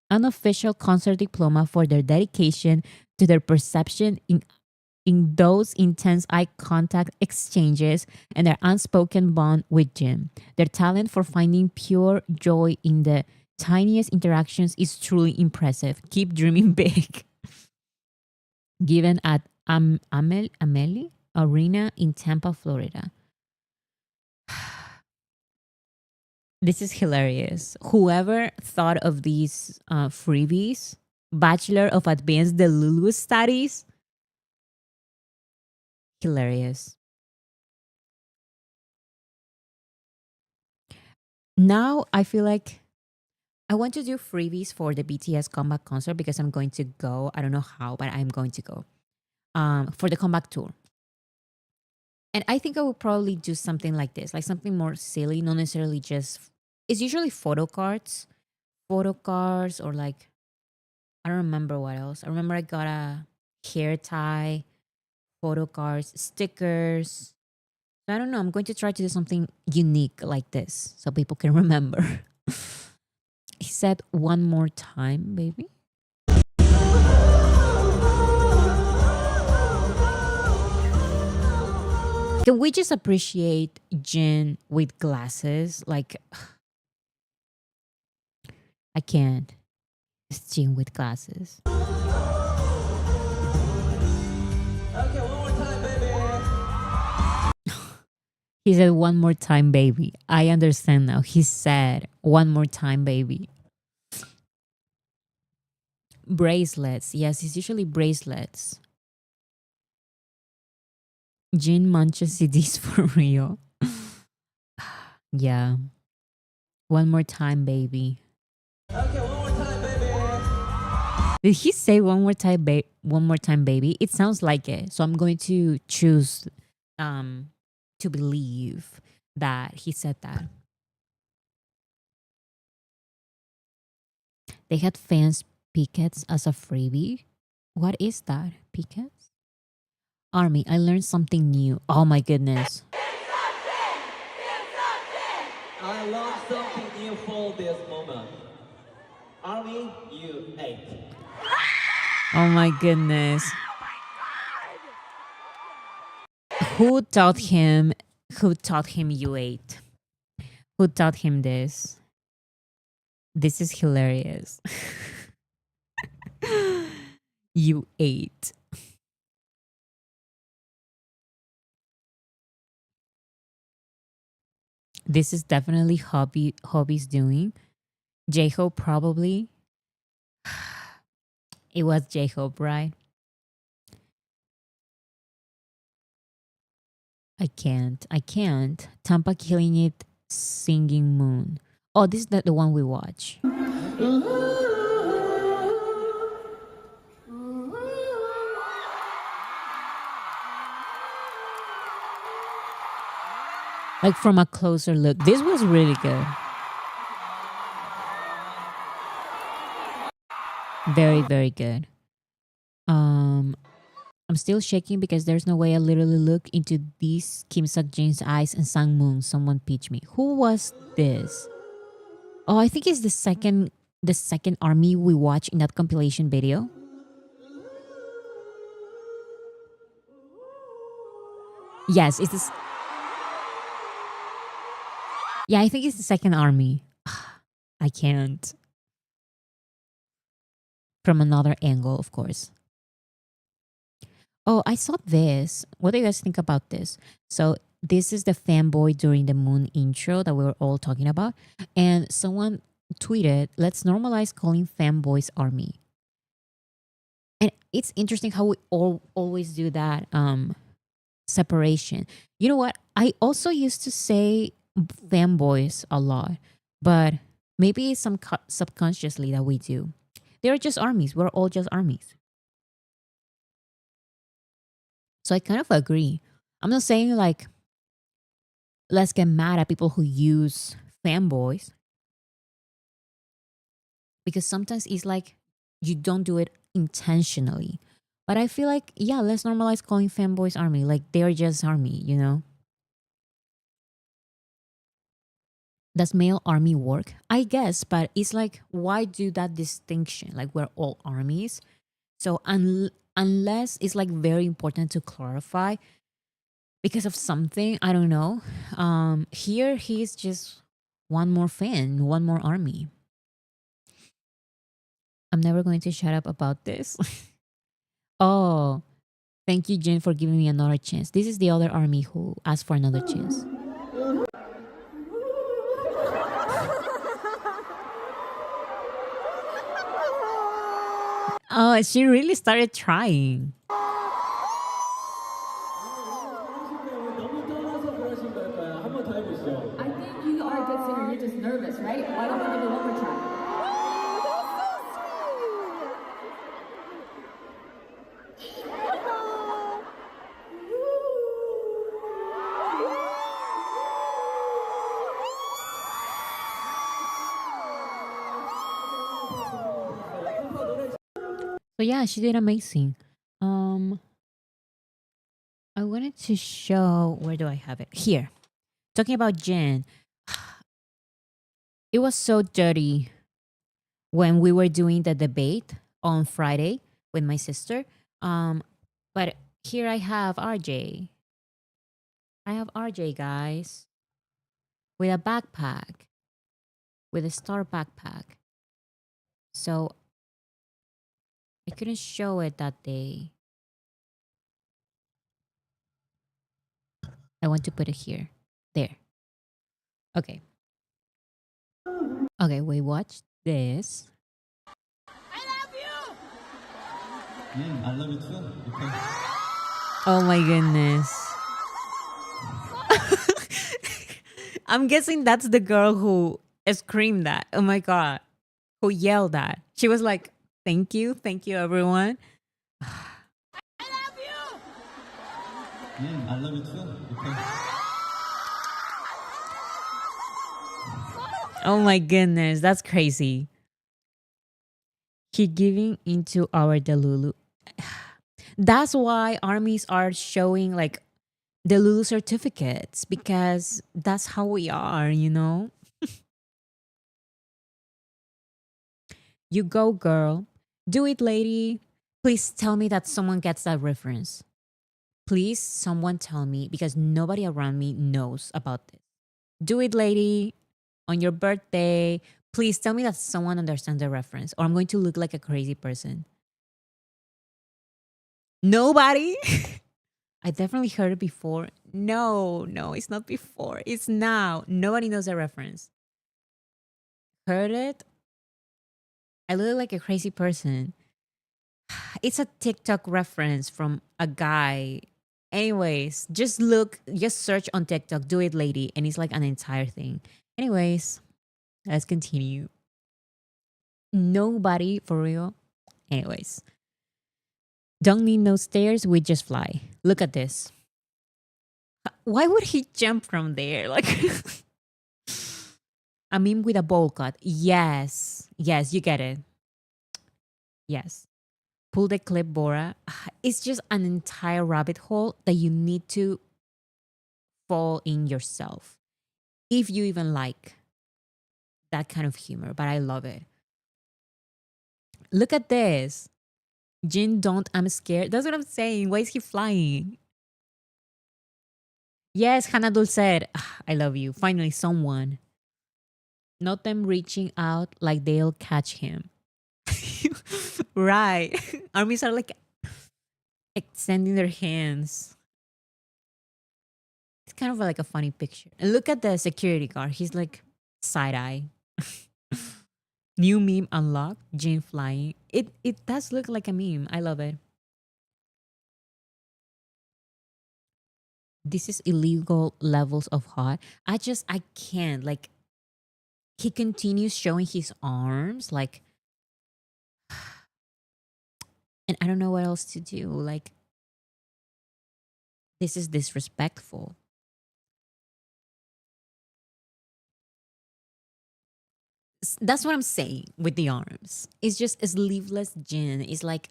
unofficial concert diploma for their dedication to their perception in those intense eye contact exchanges and their unspoken bond with Jin. Their talent for finding pure joy in the tiniest interactions is truly impressive. Keep dreaming big. Given at Amelie Arena in Tampa, Florida. This is hilarious. Whoever thought of these freebies, Bachelor of Advanced Delulu Studies, hilarious. Now I feel like I want to do freebies for the BTS comeback concert because I'm going to go. I don't know how, but I'm going to go for the comeback tour. And I think I will probably do something like this, like something more silly, not necessarily just. It's usually photo cards photo cards or like I don't remember what else. I remember I got a hair tie, photo cards, stickers. So I don't know. I'm going to try to do something unique like this so people can remember. He said one more time, baby. Can we just appreciate Jin with glasses? Like, I can't. It's Jin with glasses. Okay, one more time, baby. He said one more time, baby. I understand now. He said one more time, baby. Bracelets. Yes, it's usually bracelets. Jin munches CDs for real. Yeah. One more time, baby. Okay, one more time, baby. Did he say one more time, one more time, baby? It sounds like it. So I'm going to choose to believe that he said that. They had fans pickets as a freebie. What is that? Pickets? Army, I learned something new. Oh my goodness. I learned something new for this moment. Army, you ate. Oh my goodness. Who taught him you ate? Who taught him this? This is hilarious. You ate. This is definitely hobbies doing. J-Hope probably. It was J-Hope, right? I can't. Tampa killing it, singing moon. Oh, this is the one we watch. Like from a closer look. This was really good. Very, very good. I'm still shaking because there's no way I literally look into these Kim Seok-jin's eyes and Sang Moon. Someone pitch me. Who was this? Oh, I think it's the second army we watched in that compilation video. Yes, it's this. Yeah, I think it's the second army. I can't. From another angle, of course. Oh, I saw this. What do you guys think about this? So this is the fanboy during the moon intro that we were all talking about. And someone tweeted, let's normalize calling fanboys army. And it's interesting how we all always do that separation. You know what? I also used to say fanboys a lot, but maybe it's subconsciously that we do. They're just armies. We're all just armies. So I kind of agree. I'm not saying like let's get mad at people who use fanboys because sometimes it's like you don't do it intentionally. But I feel like, yeah, let's normalize calling fanboys army. Like they're just army, you know? Does male army work? I guess, but it's like, why do that distinction? Like we're all armies. So unless it's like very important to clarify because of something, I don't know. Here he's just one more fan, one more army. I'm never going to shut up about this. Oh, thank you, Jen, for giving me another chance. This is the other army who asked for another chance. Oh, she really started trying. I think you are a good singer. You're just nervous, right? Why don't we give it one more try? So yeah, she did amazing. Um, I wanted to show, where do I have it? Here. Talking about Jen. It was so dirty when we were doing the debate on Friday with my sister. But here I have RJ. I have RJ, guys, with a backpack, with a star backpack. So I couldn't show it that day. I want to put it here. There. Okay. Okay, wait, watch this. I love you too. Okay. Oh my goodness. I'm guessing that's the girl who screamed that. Oh my God. Who yelled that. She was like, thank you, everyone. I love you too. Okay. Oh my goodness, that's crazy. He giving into our Delulu. That's why armies are showing like Delulu certificates, because that's how we are, you know? You go, girl. Do it, lady. Please tell me that someone gets that reference. Please, someone tell me, because nobody around me knows about this. Do it, lady. On your birthday. Please tell me that someone understands the reference, or I'm going to look like a crazy person. Nobody? I definitely heard it before. No, it's not before. It's now. Nobody knows the reference. Heard it? I look like a crazy person. It's a TikTok reference from a guy. Anyways, just search on TikTok, do it, lady, and it's like an entire thing. Anyways, let's continue. Nobody, for real. Anyways, don't need no stairs, we just fly. Look at this. Why would he jump from there? Like a meme with a bowl cut. Yes, you get it. Yes. Pull the clip, Bora. It's just an entire rabbit hole that you need to fall in yourself, if you even like that kind of humor. But I love it. Look at this. Jin, don't, I'm scared. That's what I'm saying. Why is he flying? Yes, Hanadul said, I love you. Finally, someone. Not them reaching out like they'll catch him. Right. Armies are like extending their hands. It's kind of like a funny picture. And look at the security guard. He's like side eye. New meme unlocked. Jane flying. It does look like a meme. I love it. This is illegal levels of hot. I can't. Like, he continues showing his arms. Like, and I don't know what else to do. Like, this is disrespectful. That's what I'm saying with the arms. It's just a sleeveless Jin. It's like,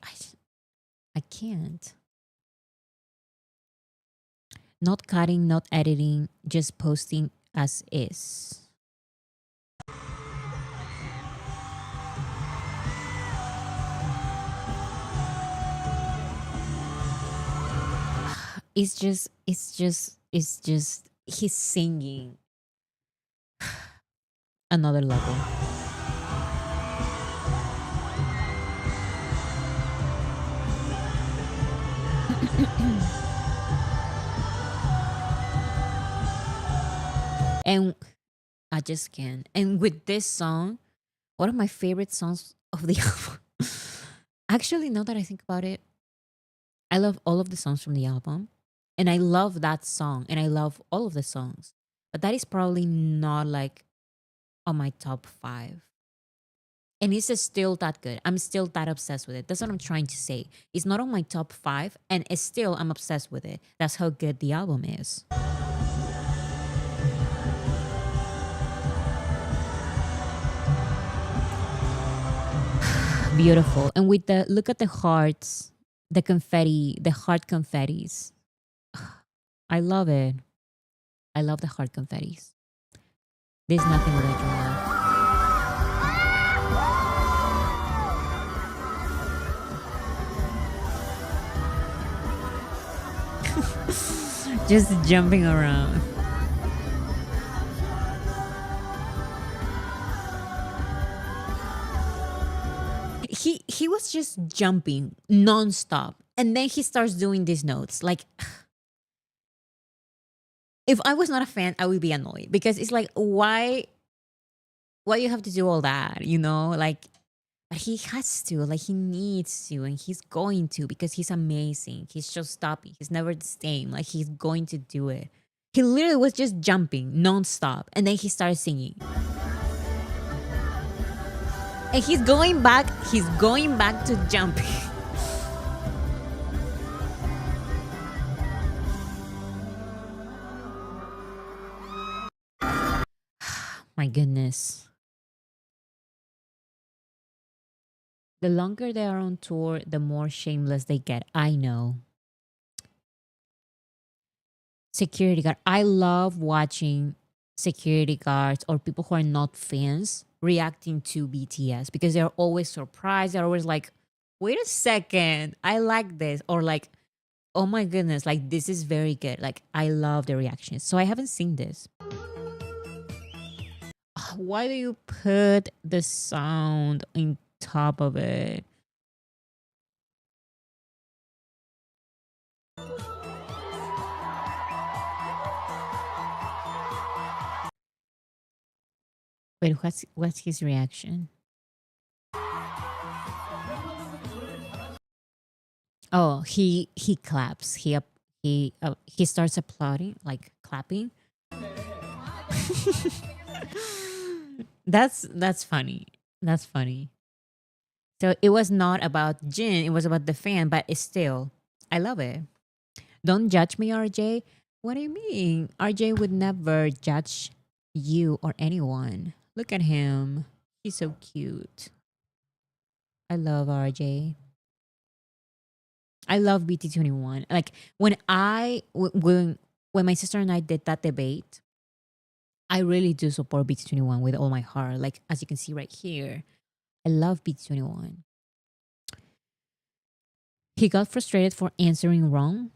I can't. Not cutting, not editing, just posting as is. It's just he's singing another level. And I just can't. And with this song, one of my favorite songs of the album. Actually, now that I think about it, I love all of the songs from the album. And I love that song. And I love all of the songs. But that is probably not like on my top 5. And it's still that good. I'm still that obsessed with it. That's what I'm trying to say. It's not on my top 5, and it's still I'm obsessed with it. That's how good the album is. Beautiful. And with the look at the hearts, the confetti, the heart confettis. I love it. I love the heart confettis. There's nothing without your love. Just jumping around. He was just jumping nonstop, and then he starts doing these notes. Like, if I was not a fan, I would be annoyed because it's like, why you have to do all that, you know? Like, but he has to, like, he needs to, and he's going to because he's amazing. He's just stopping. He's never the same. Like, he's going to do it. He literally was just jumping nonstop, and then he started singing. And he's going back to jumping. My goodness. The longer they are on tour, the more shameless they get. I know. Security guard. I love watching security guards or people who are not fans reacting to BTS because they're always surprised. They're always like, wait a second, I like this. Or like, oh my goodness, like this is very good. Like, I love the reactions. So I haven't seen this. Why do you put the sound on top of it? Wait, what's his reaction? Oh, he claps. He starts applauding, like clapping. That's funny. That's funny. So it was not about Jin, it was about the fan, but it's still, I love it. Don't judge me, RJ. What do you mean? RJ would never judge you or anyone. Look at him. He's so cute. I love RJ. I love BT21. Like when my sister and I did that debate, I really do support BT21 with all my heart. Like, as you can see right here, I love BT21. He got frustrated for answering wrong.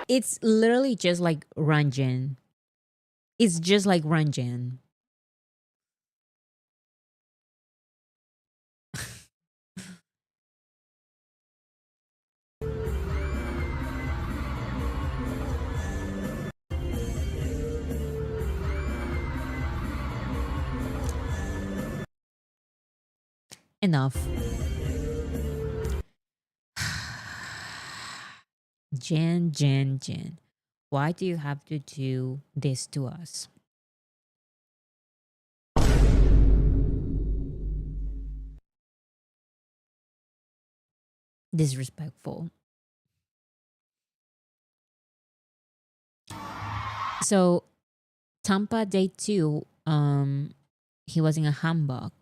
It's literally just like Ranjan. It's just like Ranjan. Enough. Jen. Why do you have to do this to us? Disrespectful. So, Tampa day 2, he was in a hammock.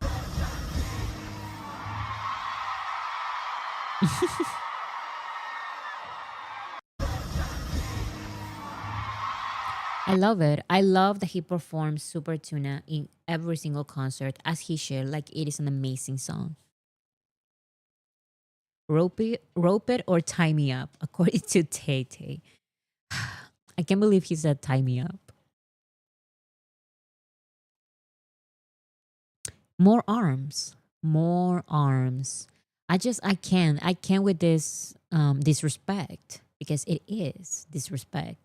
I love it. I love that he performs Super Tuna in every single concert as he should. Like, it is an amazing song. Rope it or tie me up, according to Tay Tay. I can't believe he said tie me up. More arms. I can't with this disrespect because it is disrespect.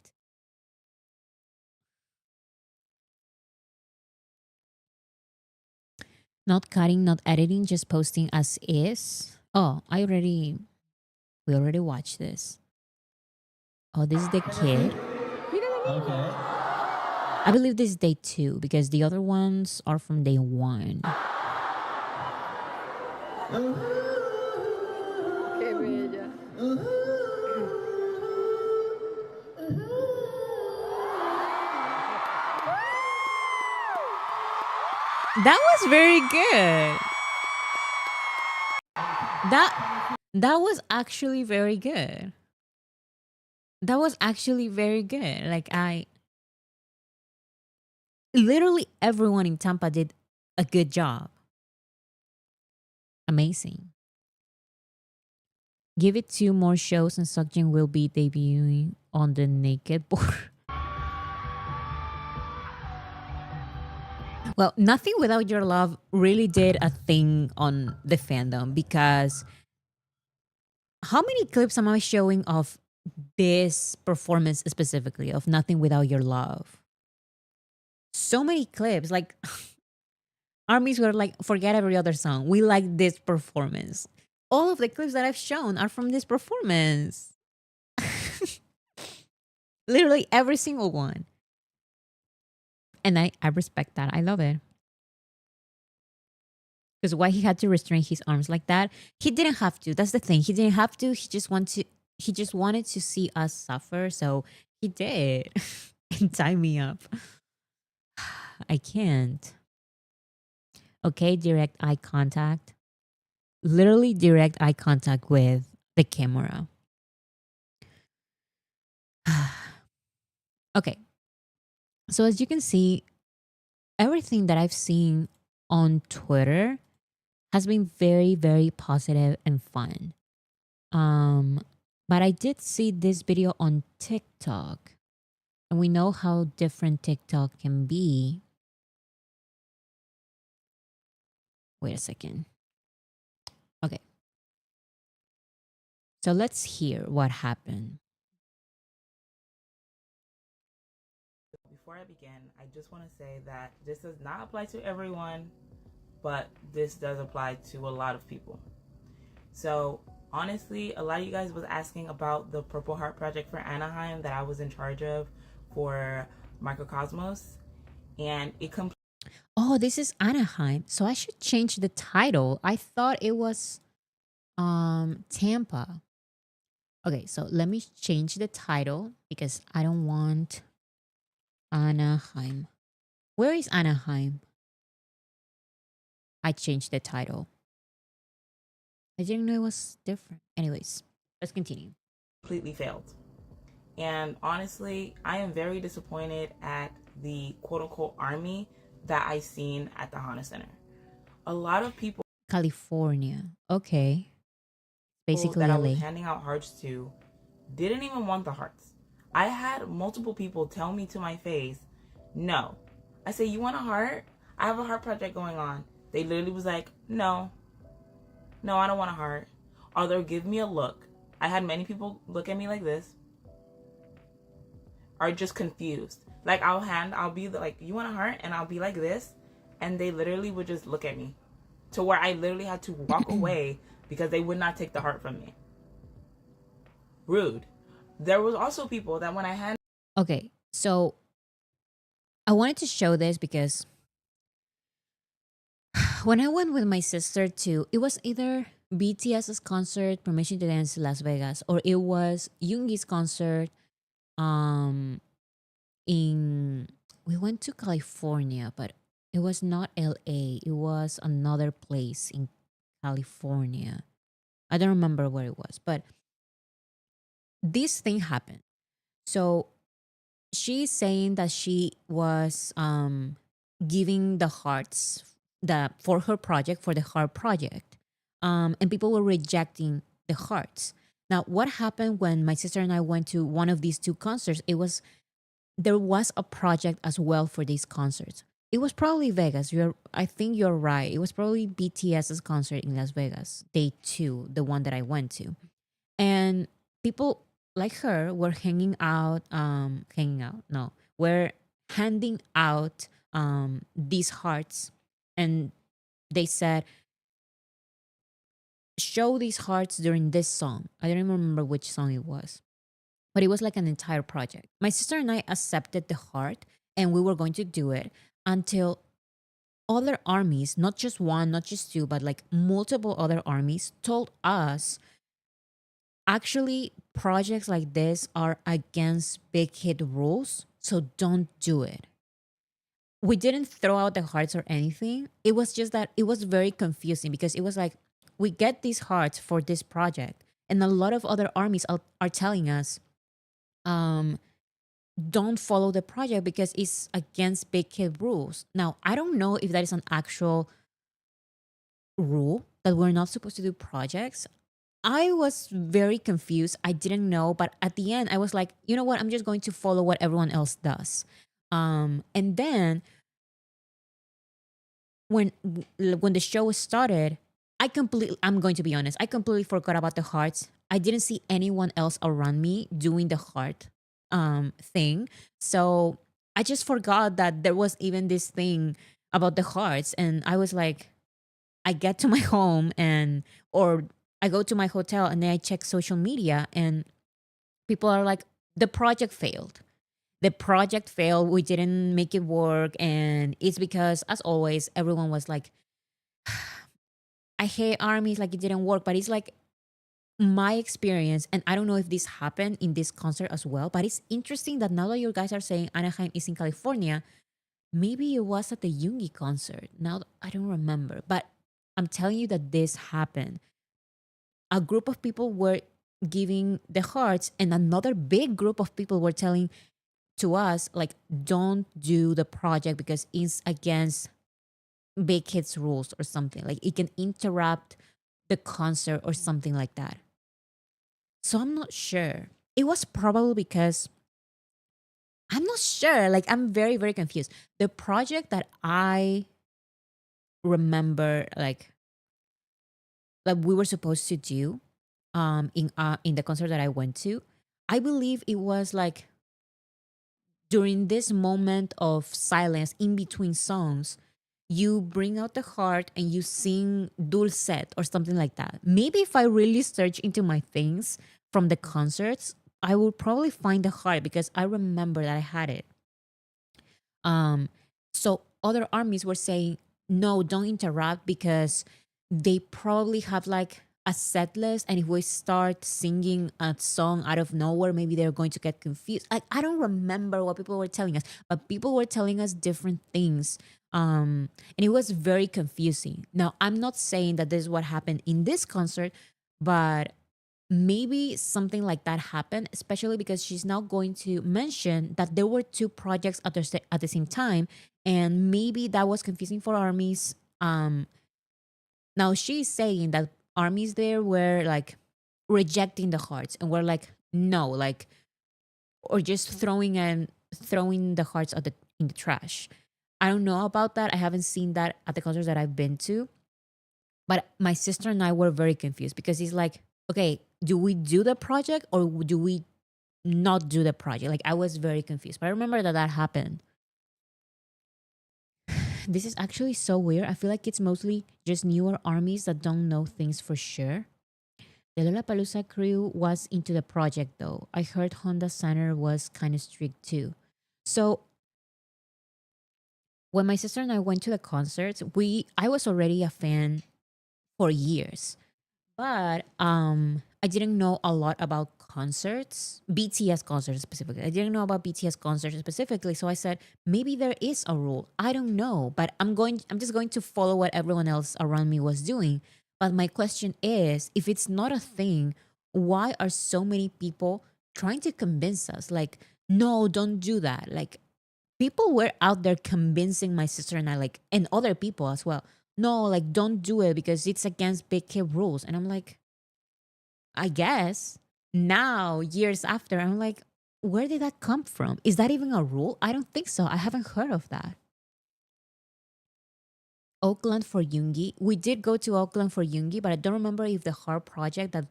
Not cutting, not editing, just posting as is. Oh, we already watched this. Oh, this is the kid. Okay. I believe this is day 2 because the other ones are from day 1. Qué bella. That was very good. That was actually very good. That was actually very good. Like literally everyone in Tampa did a good job. Amazing. Give it 2 more shows and Seokjin will be debuting on the naked board. Well, Nothing Without Your Love really did a thing on the fandom because how many clips am I showing of this performance specifically of Nothing Without Your Love? So many clips. Like armies were like, forget every other song. We like this performance. All of the clips that I've shown are from this performance. Literally every single one. And I respect that. I love it. Because why he had to restrain his arms like that? He didn't have to. That's the thing. He didn't have to. He just wanted to see us suffer. So he did. And tie me up. I can't. Okay, direct eye contact. Literally direct eye contact with the camera. Okay. So as you can see, everything that I've seen on Twitter has been very, very positive and fun. But I did see this video on TikTok, and we know how different TikTok can be. Wait a second. Okay. So let's hear what happened. Before I begin, I just want to say that this does not apply to everyone, but this does apply to a lot of people. So honestly, a lot of you guys was asking about the Purple Heart project for Anaheim that I was in charge of for Microcosmos, and it Oh, this is Anaheim. So I should change the title. I thought it was Tampa. Okay, so let me change the title because I don't want Anaheim. Where is Anaheim? I changed the title. I didn't know it was different. Anyways, let's continue. completely failed. And honestly, I am very disappointed at the quote-unquote army that I seen at the Hana Center. A lot of people California. Okay. Basically that I LA. was handing out hearts to didn't even want the hearts. I had multiple people tell me to my face, no. I say, you want a heart? I have a heart project going on. They literally was like, no, I don't want a heart. Or they'll give me a look. I had many people look at me like this. Are just confused. Like I'll be like, you want a heart? And I'll be like this. And they literally would just look at me. To where I literally had to walk away because they would not take the heart from me. Rude. There was also people that when I had Okay, so I wanted to show this because when I went with my sister to, it was either BTS's concert, Permission to Dance in Las Vegas, or it was Yoongi's concert. We went to California, but it was not LA. It was another place in California. I don't remember where it was, but this thing happened. So she's saying that she was giving the hearts for her project, for the heart project, and people were rejecting the hearts. Now, what happened when my sister and I went to one of these 2 concerts? There was a project as well for these concerts. It was probably Vegas. I think you're right. It was probably BTS's concert in Las Vegas, day 2, the one that I went to. And people like her were we're handing out these hearts, and they said, show these hearts during this song. I don't remember which song it was, but it was like an entire project. My sister and I accepted the heart, and we were going to do it until other armies, not just one, not just 2, but like multiple other armies told us, actually, projects like this are against big hit rules, so don't do it. we didn't throw out the hearts or anything. It was just that it was very confusing because it was like we get these hearts for this project, and a lot of other armies are telling us, um, don't follow the project because it's against big kid rules. Now, I don't know if that is an actual rule that we're not supposed to do projects. I was very confused. I didn't know, but at the end, I was like, you know what? I'm just going to follow what everyone else does. And then when the show started, I'm going to be honest, I completely forgot about the hearts. I didn't see anyone else around me doing the heart thing. So I just forgot that there was even this thing about the hearts. And I was like, I get to my home or I go to my hotel and then I check social media and people are like, the project failed. The project failed. We didn't make it work. And it's because, as always, everyone was like, I hate armies, like it didn't work. But it's like my experience, and I don't know if this happened in this concert as well, but it's interesting that now that you guys are saying Anaheim is in California, maybe it was at the Yoongi concert. Now I don't remember, but I'm telling you that this happened. A group of people were giving the hearts, and another big group of people were telling to us, like, don't do the project because it's against big kids rules or something. Like it can interrupt the concert or something like that. So I'm not sure. It was probably because I'm not sure. Like I'm very, very confused. The project that I remember, like we were supposed to do in the concert that I went to, I believe it was like during this moment of silence in between songs, you bring out the heart and you sing dulcet or something like that. Maybe if I really search into my things from the concerts, I will probably find the heart because I remember that I had it. Um, so other armies were saying, no, don't interrupt because they probably have like a set list. And if we start singing a song out of nowhere, maybe they're going to get confused. I don't remember what people were telling us, but people were telling us different things. And it was very confusing. Now, I'm not saying that this is what happened in this concert, but maybe something like that happened, especially because she's now going to mention that there were two projects at the same time, and maybe that was confusing for armies. Now she's saying that armies there were like rejecting the hearts and were like no, like, or just throwing the hearts in the trash. I don't know about that. I haven't seen that at the concerts that I've been to. But my sister and I were very confused because he's like, okay, do we do the project or do we not do the project? Like, I was very confused. But I remember that that happened. This is actually so weird. I feel like it's mostly just newer armies that don't know things for sure. The Lollapalooza crew was into the project though. I heard Honda Center was kind of strict too. So when my sister and I went to the concerts, I was already a fan for years. But I didn't know a lot about concerts, BTS concerts specifically. I didn't know about BTS concerts specifically, so I said maybe there is a rule. I don't know, but I'm just going to follow what everyone else around me was doing. But my question is, if it's not a thing, why are so many people trying to convince us like, no, don't do that? Like people were out there convincing my sister and I, like, and other people as well. No, like don't do it because it's against big kid rules. And I'm like, I guess now years after, I'm like, where did that come from? Is that even a rule? I don't think so. I haven't heard of that. Oakland for Yoongi. We did go to Oakland for Yoongi, but I don't remember if the heart project that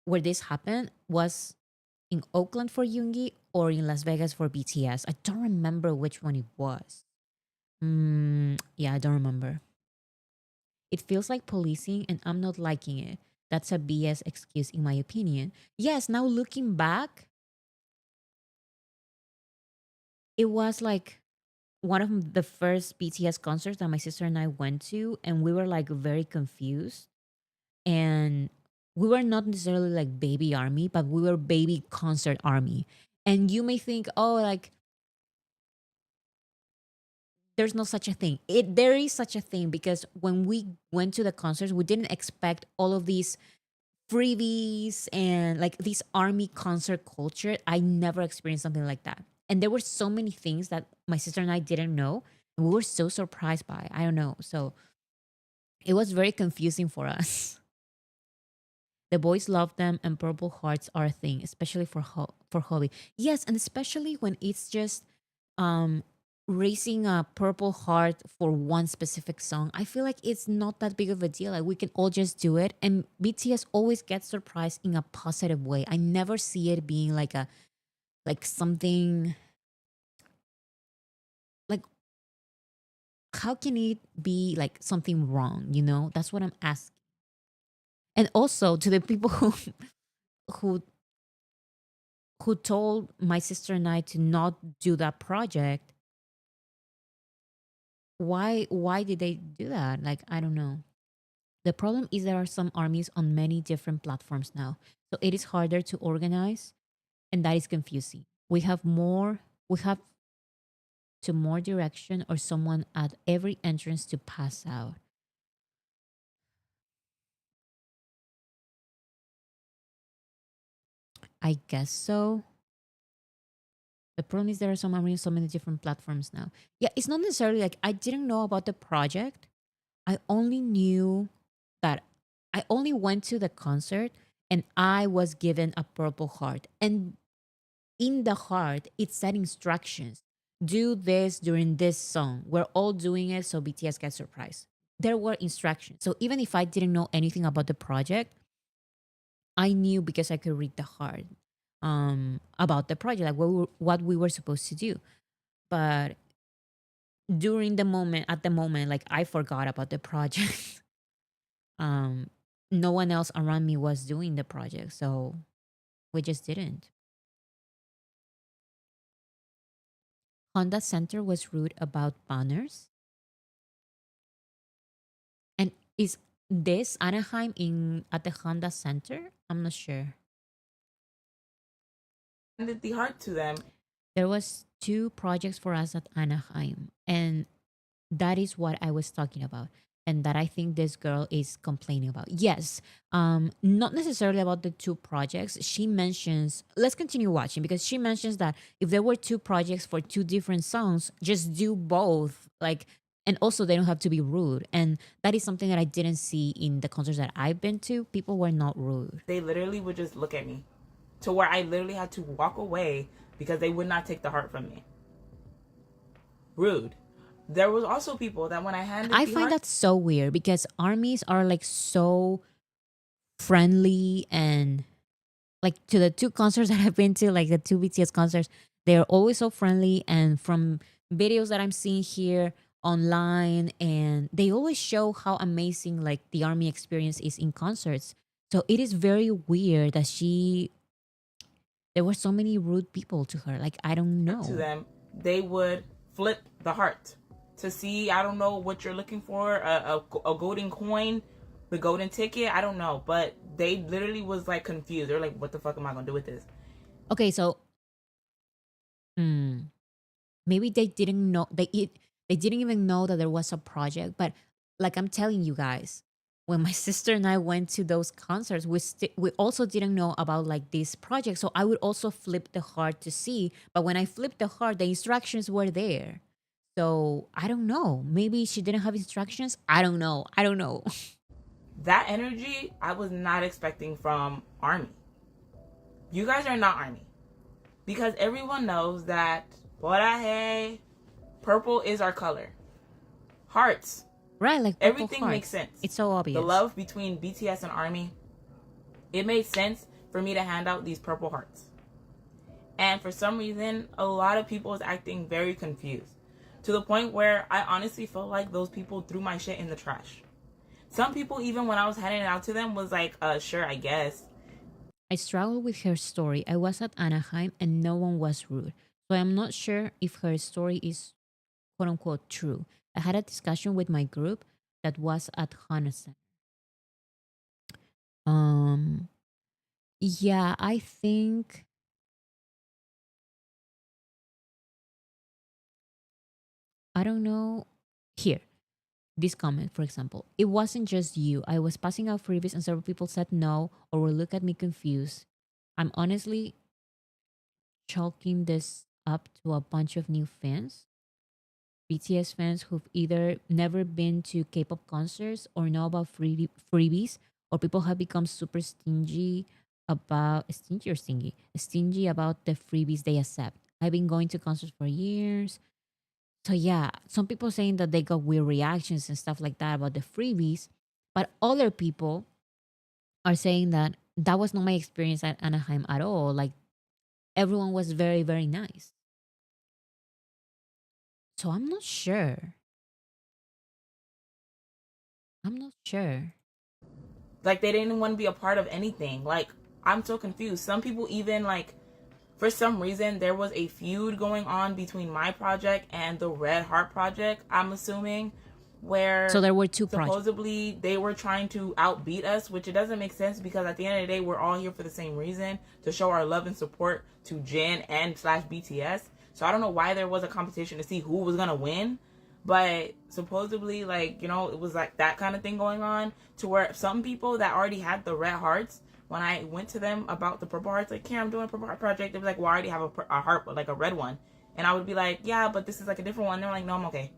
where this happened was in Oakland for Yoongi or in Las Vegas for BTS. I don't remember which one it was. Yeah, I don't remember. It feels like policing and I'm not liking it. That's a BS excuse in my opinion. Yes, now looking back, it was like one of the first BTS concerts that my sister and I went to, and we were like very confused. And we were not necessarily like baby army, but we were baby concert army. And you may think, oh, like there's no such a thing. There is such a thing because when we went to the concerts, we didn't expect all of these freebies and like this army concert culture. I never experienced something like that. And there were so many things that my sister and I didn't know. And we were so surprised by. I don't know. So it was very confusing for us. The boys love them, and purple hearts are a thing, especially for for hobby. Yes, and especially when it's just um raising a purple heart for one specific song. I feel like it's not that big of a deal. Like we can all just do it, and BTS always gets surprised in a positive way. I never see it being like a like something like how can it be like something wrong? You know, that's what I'm asking. And also to the people who who told my sister and I to not do that project. Why did they do that? Like I don't know. The problem is there are some armies on many different platforms now. So it is harder to organize and that is confusing. We have to more direction or someone at every entrance to pass out. I guess so. The problem is there are some armies on so many different platforms now. Yeah, it's not necessarily like I didn't know about the project. I only knew that I only went to the concert and I was given a purple heart. And in the heart, it said instructions. Do this during this song. We're all doing it so BTS gets surprised. There were instructions. So even if I didn't know anything about the project, I knew because I could read the heart about the project, like what we were supposed to do. But during the moment, at the moment, like I forgot about the project. um no one else around me was doing the project, so we just didn't. Honda Center was rude about banners. And is this Anaheim in at the Honda Center? I'm not sure. Handed the heart to them. There was two projects for us at Anaheim, and that is what I was talking about. And that I think this girl is complaining about. Yes, not necessarily about the two projects. She mentions, let's continue watching because she mentions that if there were two projects for two different songs, just do both. Like, and also they don't have to be rude. And that is something that I didn't see in the concerts that I've been to. People were not rude. They literally would just look at me to where I literally had to walk away because they would not take the heart from me. Rude. There was also people that when I handed I the find heart, that so weird because armies are like so friendly and like to the two concerts that I've been to, like the two BTS concerts, they're always so friendly. And from videos that I'm seeing here online, and they always show how amazing like the army experience is in concerts. So it is very weird that there were so many rude people to her. Like I don't know. to them, they would flip the heart to see, I don't know what you're looking for, a golden coin, the golden ticket, I don't know, but they literally was like confused. They're like, what the fuck am I gonna do with this? Okay, so maybe they didn't know they didn't even know that there was a project. But like I'm telling you guys, when my sister and I went to those concerts, we also didn't know about like this project. So I would also flip the heart to see. But when I flipped the heart, the instructions were there. So I don't know. Maybe she didn't have instructions. I don't know. I don't know. That energy I was not expecting from Army. You guys are not Army. Because everyone knows that hey, purple is our color. Hearts. Right, like everything hearts. makes sense. It's so obvious. The love between BTS and Army, it made sense for me to hand out these purple hearts. And for some reason, a lot of people was acting very confused. To the point where I honestly felt like those people threw my shit in the trash. Some people, even when I was handing it out to them, was like, sure, I guess. I struggled with her story. I was at Anaheim and no one was rude. So I'm not sure if her story is quote unquote true. I had a discussion with my group that was at Honda. Yeah, I think I don't know. Here, this comment, for example, it wasn't just you. I was passing out freebies and several people said no or will look at me confused. I'm honestly chalking this up to a bunch of new fans, BTS fans who've either never been to K-pop concerts or know about freebies, or people have become super stingy about the freebies they accept. I've been going to concerts for years. So yeah, some people saying that they got weird reactions and stuff like that about the freebies, but other people are saying that that was not my experience at Anaheim at all. Like everyone was very, very nice. So I'm not sure. I'm not sure. Like they didn't want to be a part of anything. Like I'm so confused. Some people even like for some reason there was a feud going on between my project and the Red Heart project, I'm assuming, where So there were two projects. supposedly they were trying to outbeat us, which it doesn't make sense because at the end of the day we're all here for the same reason, to show our love and support to Jin and slash BTS. So I don't know why there was a competition to see who was gonna win, but supposedly like, you know, it was like that kind of thing going on, to where some people that already had the red hearts, when I went to them about the purple hearts, like, I'm doing a purple heart project, they'd be like, well, I already have a heart, but like a red one. And I would be like, yeah, but this is like a different one. And they're like, no, I'm okay.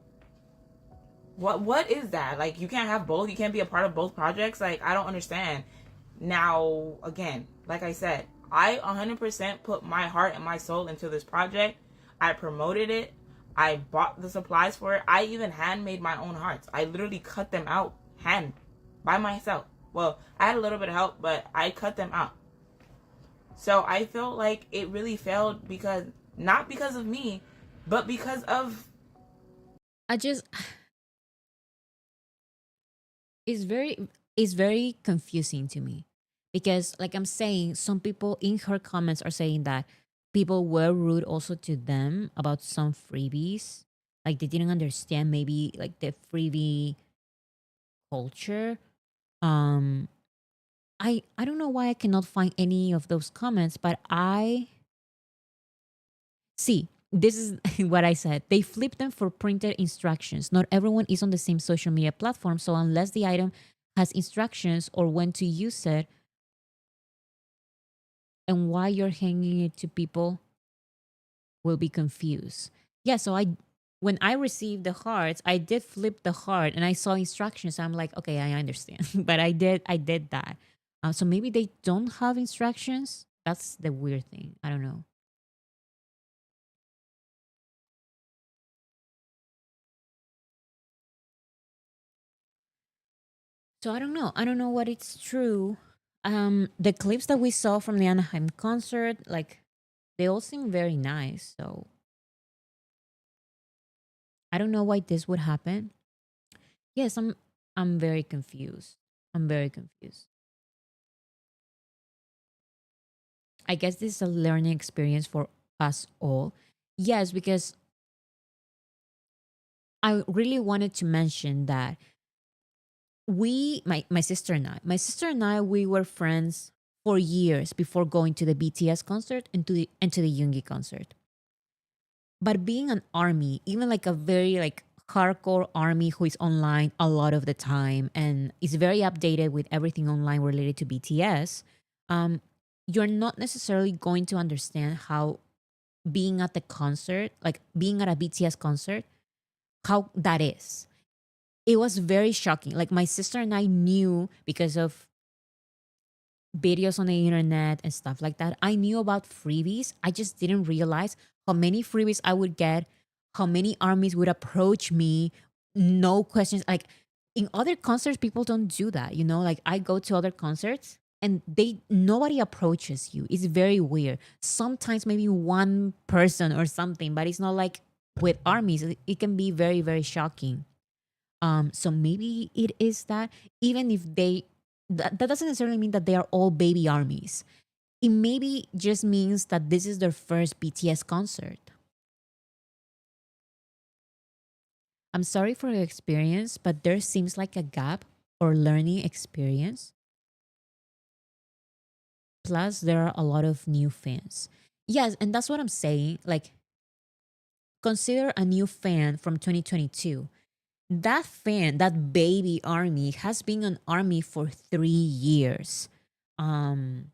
What is that? Like, you can't have both? You can't be a part of both projects? Like, I don't understand. Now, again, like I said, I 100% put my heart and my soul into this project. I promoted it. I bought the supplies for it. I even handmade my own hearts. I literally cut them out by myself. Well, I had a little bit of help, but I cut them out. So I felt like it really failed because, not because of me, but because of... It's very confusing to me, because like I'm saying, some people in her comments are saying that people were rude also to them about some freebies. Like they didn't understand maybe like the freebie culture. Um I don't know why I cannot find any of those comments, but I see, this is what I said. They flip them for printed instructions. Not everyone is on the same social media platform, so unless the item has instructions or when to use it and why you're hanging it to people will be confused. Yeah, so when I received the hearts, I did flip the heart and I saw instructions. I'm like, okay, I understand. But I did that. So maybe they don't have instructions. That's the weird thing. I don't know. So I don't know. I don't know what it's true. The clips that we saw from the Anaheim concert, like they all seem very nice. So I don't know why this would happen. Yes, I'm very confused. I'm very confused. I guess this is a learning experience for us all. Yes, because I really wanted to mention that my sister and I, we were friends for years before going to the BTS concert and to the Yoongi concert. But being an army, even like a very like hardcore army who is online a lot of the time and is very updated with everything online related to BTS, you're not necessarily going to understand how being at the concert, like being at a BTS concert, how that is. It was very shocking. Like my sister and I knew because of videos on the internet and stuff like that. I knew about freebies. I just didn't realize how many freebies I would get, how many armies would approach me, no questions. Like in other concerts, people don't do that. You know, like I go to other concerts and nobody approaches you. It's very weird. Sometimes maybe one person or something, but it's not like with armies. It can be very, very shocking. So maybe it is that, even if that doesn't necessarily mean that they are all baby armies. It maybe just means that this is their first BTS concert. I'm sorry for your experience, but there seems like a gap or learning experience. Plus, there are a lot of new fans. Yes, and that's what I'm saying. Like, consider a new fan from 2022. That fan, that baby army, has been an army for 3 years. Um,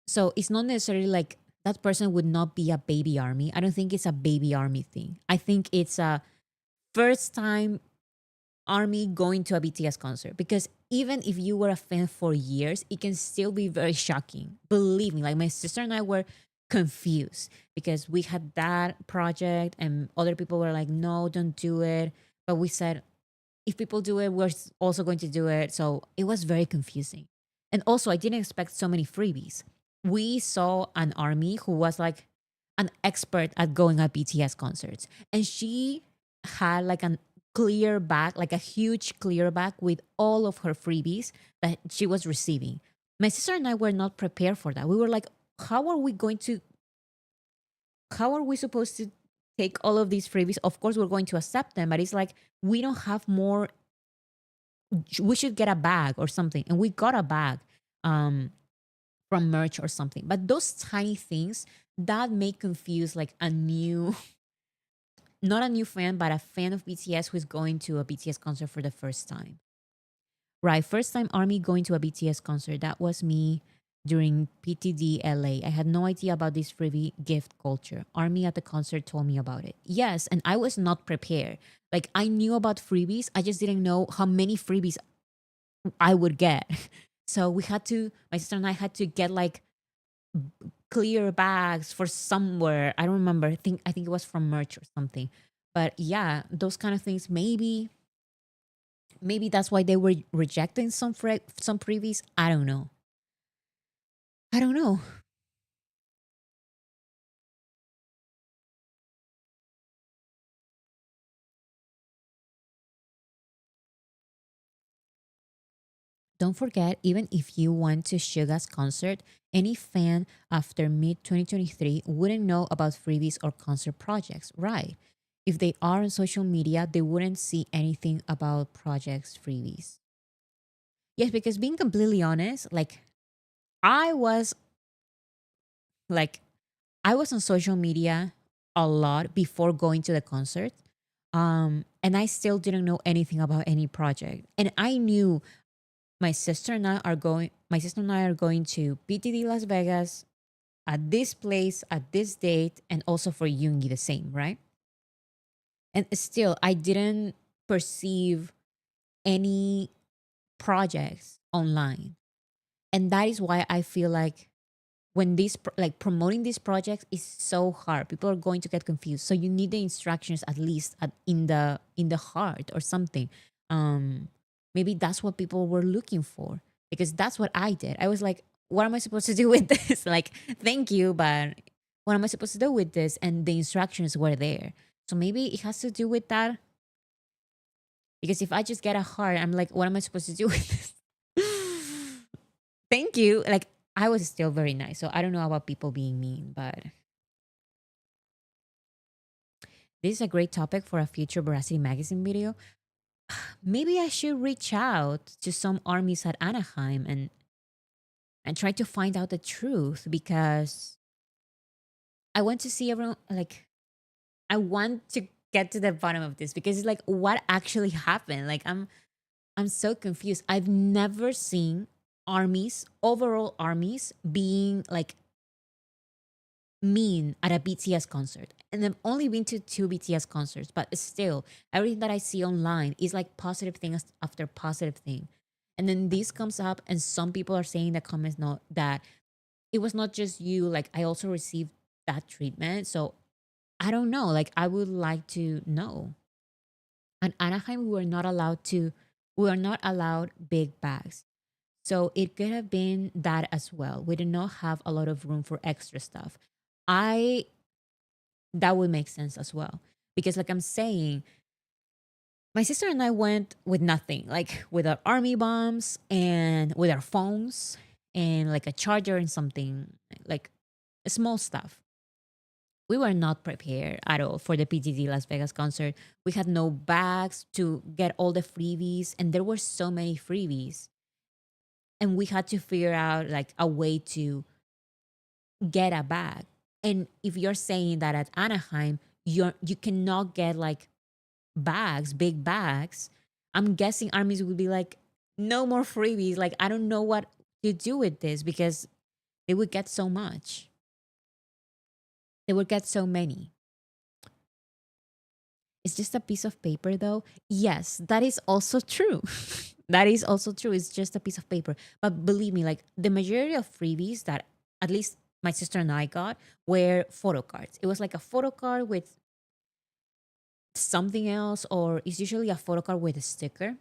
so it's not necessarily like that person would not be a baby army. I don't think it's a baby army thing. I think it's a first time army going to a BTS concert, because even if you were a fan for years, it can still be very shocking. Believe me, like my sister and I were confused because we had that project and other people were like, no, don't do it. But we said, if people do it, we're also going to do it. So it was very confusing. And also, I didn't expect so many freebies. We saw an army who was like an expert at going at BTS concerts. And she had like a clear bag, like a huge clear bag with all of her freebies that she was receiving. My sister and I were not prepared for that. We were like, how are we going to, how are we supposed to take all of these freebies? Of course, we're going to accept them, but it's like, we don't have more. We should get a bag or something. And we got a bag from merch or something. But those tiny things that may confuse like a new, not a new fan, but a fan of BTS who is going to a BTS concert for the first time. Right. First time army going to a BTS concert. That was me during PTD LA. I had no idea about this freebie gift culture. Army at the concert told me about it. Yes. And I was not prepared. Like I knew about freebies. I just didn't know how many freebies I would get. So we had to, my sister and I had to get like clear bags for somewhere. I don't remember. I think it was from merch or something. But yeah, those kind of things. Maybe that's why they were rejecting some freebies. I don't know. I don't know. Don't forget, even if you went to Suga's concert, any fan after mid 2023 wouldn't know about freebies or concert projects, right? If they are on social media, they wouldn't see anything about projects freebies. Yes, because being completely honest, I was like I was on social media a lot before going to the concert. And I still didn't know anything about any project. And I knew my sister and I are going to PTD Las Vegas at this place at this date, and also for Yoongi the same, right? And still I didn't perceive any projects online. And that is why I feel like when like promoting these projects is so hard, people are going to get confused. So you need the instructions at least in the heart or something. Maybe that's what people were looking for, because that's what I did. I was like, what am I supposed to do with this? Like, thank you, but what am I supposed to do with this? And the instructions were there. So maybe it has to do with that. Because if I just get a heart, I'm like, what am I supposed to do with this? Thank you. Like, I was still very nice. So I don't know about people being mean, but this is a great topic for a future Veracity Magazine video. Maybe I should reach out to some armies at Anaheim and try to find out the truth, because I want to see everyone, like, I want to get to the bottom of this, because it's like, what actually happened? Like, I'm so confused. I've never seen overall armies being like mean at a BTS concert. And I've only been to 2 BTS concerts, but still, everything that I see online is like positive thing after positive thing. And then this comes up, and some people are saying in the comments not that it was not just you, like I also received that treatment. So I don't know. Like, I would like to know. At Anaheim, we are not allowed big bags. So it could have been that as well. We did not have a lot of room for extra stuff. I That would make sense as well. Because like I'm saying, my sister and I went with nothing, like with our army bombs and with our phones and like a charger and something, like small stuff. We were not prepared at all for the PGD Las Vegas concert. We had no bags to get all the freebies, and there were so many freebies. And we had to figure out like a way to get a bag. And if you're saying that at Anaheim, you cannot get like bags, big bags, I'm guessing armies would be like, no more freebies. Like, I don't know what to do with this because they would get so much. They would get so many. It's just a piece of paper, though. Yes, that is also true. That is also true. It's just a piece of paper. But believe me, like the majority of freebies that at least my sister and I got were photo cards. It was like a photo card with something else, or it's usually a photo card with a sticker.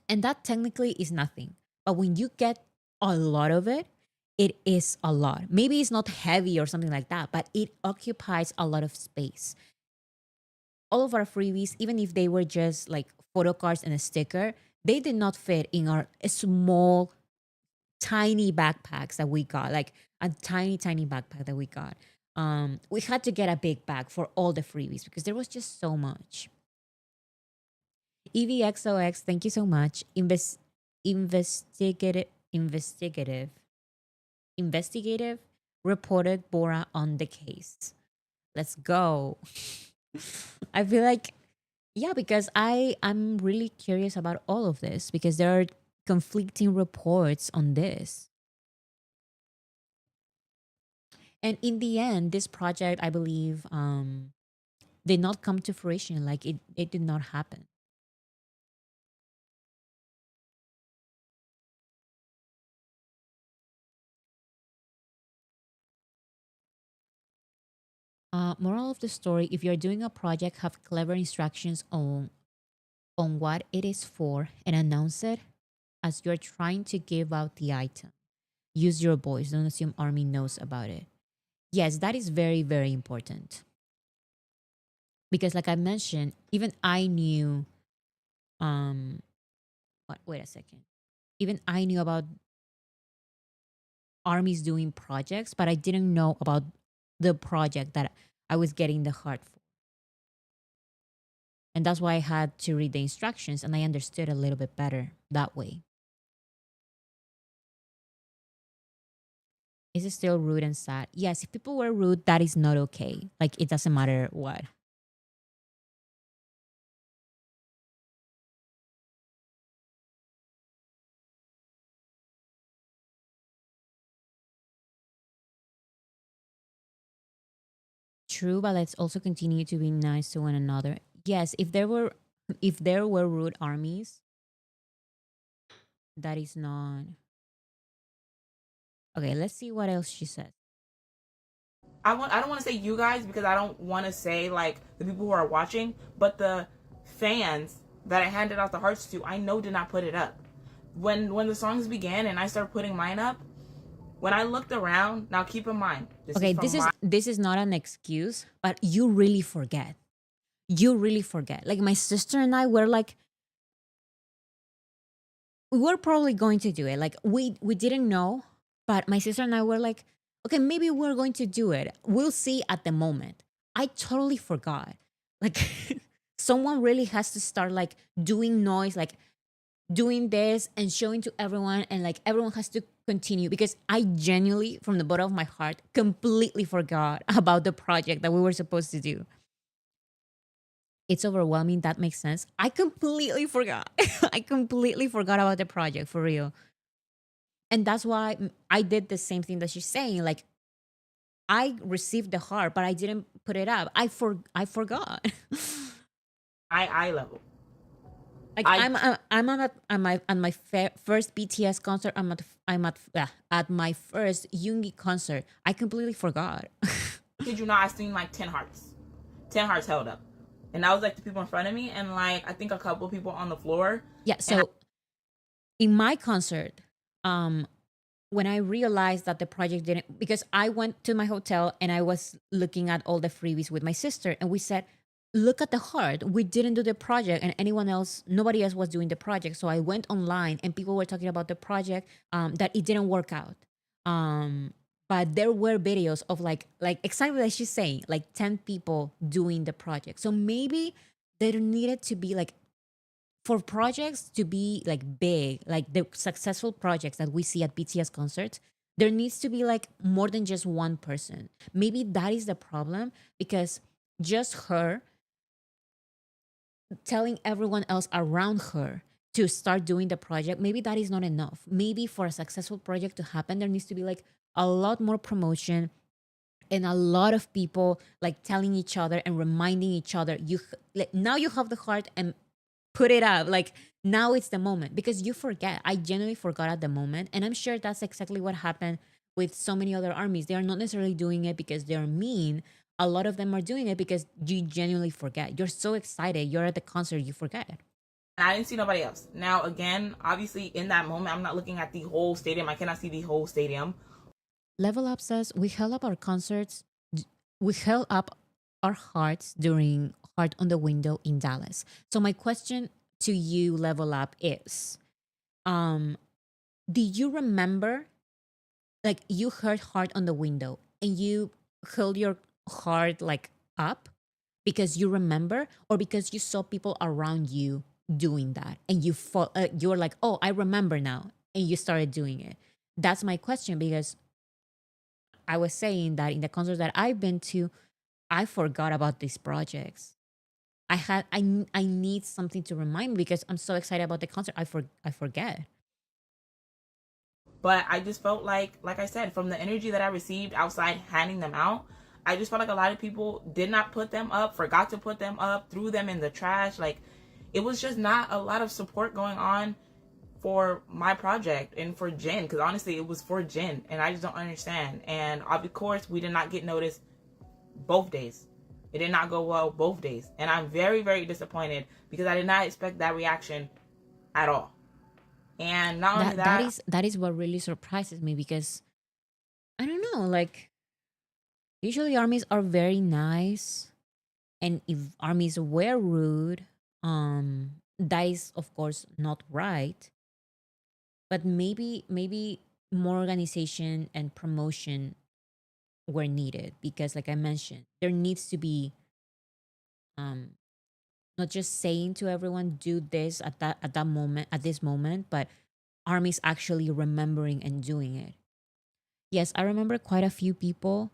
And that technically is nothing. But when you get a lot of it, it is a lot. Maybe it's not heavy or something like that, but it occupies a lot of space. All of our freebies, even if they were just like photo cards and a sticker, they did not fit in our small, tiny backpacks that we got, like a tiny, tiny backpack that we got. We had to get a big bag for all the freebies because there was just so much. EVXOX, thank you so much. Investigative, investigative reported Bora on the case. Let's go. I feel like, yeah, because I'm really curious about all of this because there are conflicting reports on this. And in the end, this project, I believe, did not come to fruition. Like it did not happen. Moral of the story: if you're doing a project, have clever instructions on what it is for and announce it as you're trying to give out the item. Use your voice. Don't assume army knows about it. Yes, that is very, very important. Because like I mentioned, even I knew wait a second. Even I knew about armies doing projects, but I didn't know about the project that I was getting the heart for. And that's why I had to read the instructions and I understood a little bit better that way. Is it still rude and sad? Yes, if people were rude, that is not okay. Like it doesn't matter what. True, but let's also continue to be nice to one another. Yes, if there were rude armies, that is not okay. Let's see what else she says. I don't want to say you guys because I don't want to say like the people who are watching, but the fans that I handed out the hearts to, I know did not put it up. When the songs began and I started putting mine up, when I looked around, now keep in mind, This is not an excuse, but you really forget. You really forget. Like my sister and I were like, we were probably going to do it. Like we didn't know, but my sister and I were like, okay, maybe we're going to do it. We'll see at the moment. I totally forgot. Like someone really has to start like doing noise, like doing this and showing to everyone, and like everyone has to continue because I genuinely, from the bottom of my heart, completely forgot about the project that we were supposed to do. It's overwhelming. That makes sense. I completely forgot. I completely forgot about the project for real. And that's why I did the same thing that she's saying. Like I received the heart, but I didn't put it up. I forgot. eye level. Like I'm at my first BTS concert. I'm at my first Yoongi concert. I completely forgot. Did you not? I seen like 10 hearts. 10 hearts held up. And that was like the people in front of me and like I think a couple of people on the floor. Yeah, so in my concert, when I realized that the project didn't, because I went to my hotel and I was looking at all the freebies with my sister and we said, look at the heart. We didn't do the project and nobody else was doing the project. So I went online and people were talking about the project, that it didn't work out. But there were videos of like exactly like she's saying, like 10 people doing the project. So maybe there needed to be like, for projects to be like big, like the successful projects that we see at BTS concerts, There needs to be like more than just one person. Maybe that is the problem, because just her telling everyone else around her to start doing the project, maybe that is not enough. Maybe for a successful project to happen, there needs to be like a lot more promotion and a lot of people like telling each other and reminding each other, like, now you have the heart, and put it up. Like, now it's the moment, because you forget. I genuinely forgot at the moment. And I'm sure that's exactly what happened with so many other armies. They are not necessarily doing it because they're mean. A lot of them are doing it because you genuinely forget. You're so excited. You're at the concert, you forget. And I didn't see nobody else. Now, again, obviously, in that moment, I'm not looking at the whole stadium. I cannot see the whole stadium. Level Up says, we held up our concerts. We held up our hearts during Heart on the Window in Dallas. So my question to you, Level Up, is, do you remember, like, you heard Heart on the Window and you held your heart like up because you remember, or because you saw people around you doing that and you were like, oh, I remember now, and you started doing it? That's my question, because I was saying that in the concerts that I've been to, I forgot about these projects. I need something to remind me, because I'm so excited about the concert. I forget. But I just felt like I said, from the energy that I received outside handing them out, I just felt like a lot of people did not put them up, forgot to put them up, threw them in the trash. Like, it was just not a lot of support going on for my project and for Jen, because honestly, it was for Jen, and I just don't understand. And of course, we did not get noticed both days. It did not go well both days, and I'm very, very disappointed, because I did not expect that reaction at all. And not only That is what really surprises me, because I don't know, like, usually armies are very nice, and if armies were rude, that is of course not right. But maybe more organization and promotion were needed, because like I mentioned, there needs to be not just saying to everyone, do this at that moment, at this moment, but armies actually remembering and doing it. Yes, I remember quite a few people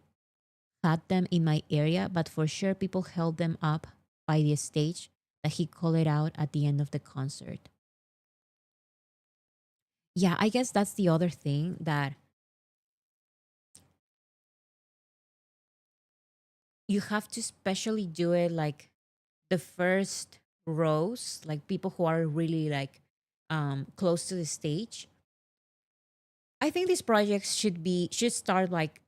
had them in my area, but for sure people held them up by the stage that he called it out at the end of the concert. Yeah, I guess that's the other thing, that you have to specially do it like the first rows, like people who are really like close to the stage. I think these projects should start like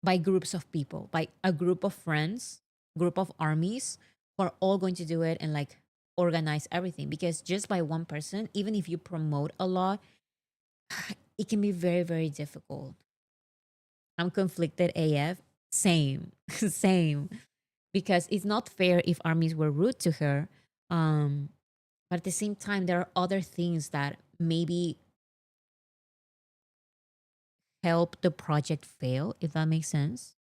by groups of people, by a group of friends, group of armies who are all going to do it and like organize everything. Because just by one person, even if you promote a lot, it can be very, very difficult. I'm conflicted AF. Same, same. Because it's not fair if armies were rude to her. But at the same time, there are other things that maybe help the project fail, if that makes sense.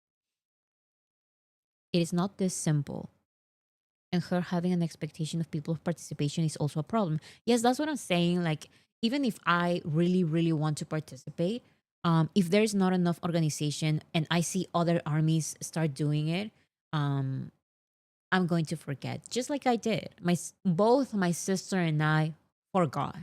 It is not this simple. And her having an expectation of people's participation is also a problem. Yes, that's what I'm saying. Like, even if I really, really want to participate, if there's not enough organization and I see other armies start doing it, I'm going to forget, just like I did. Both my sister and I forgot.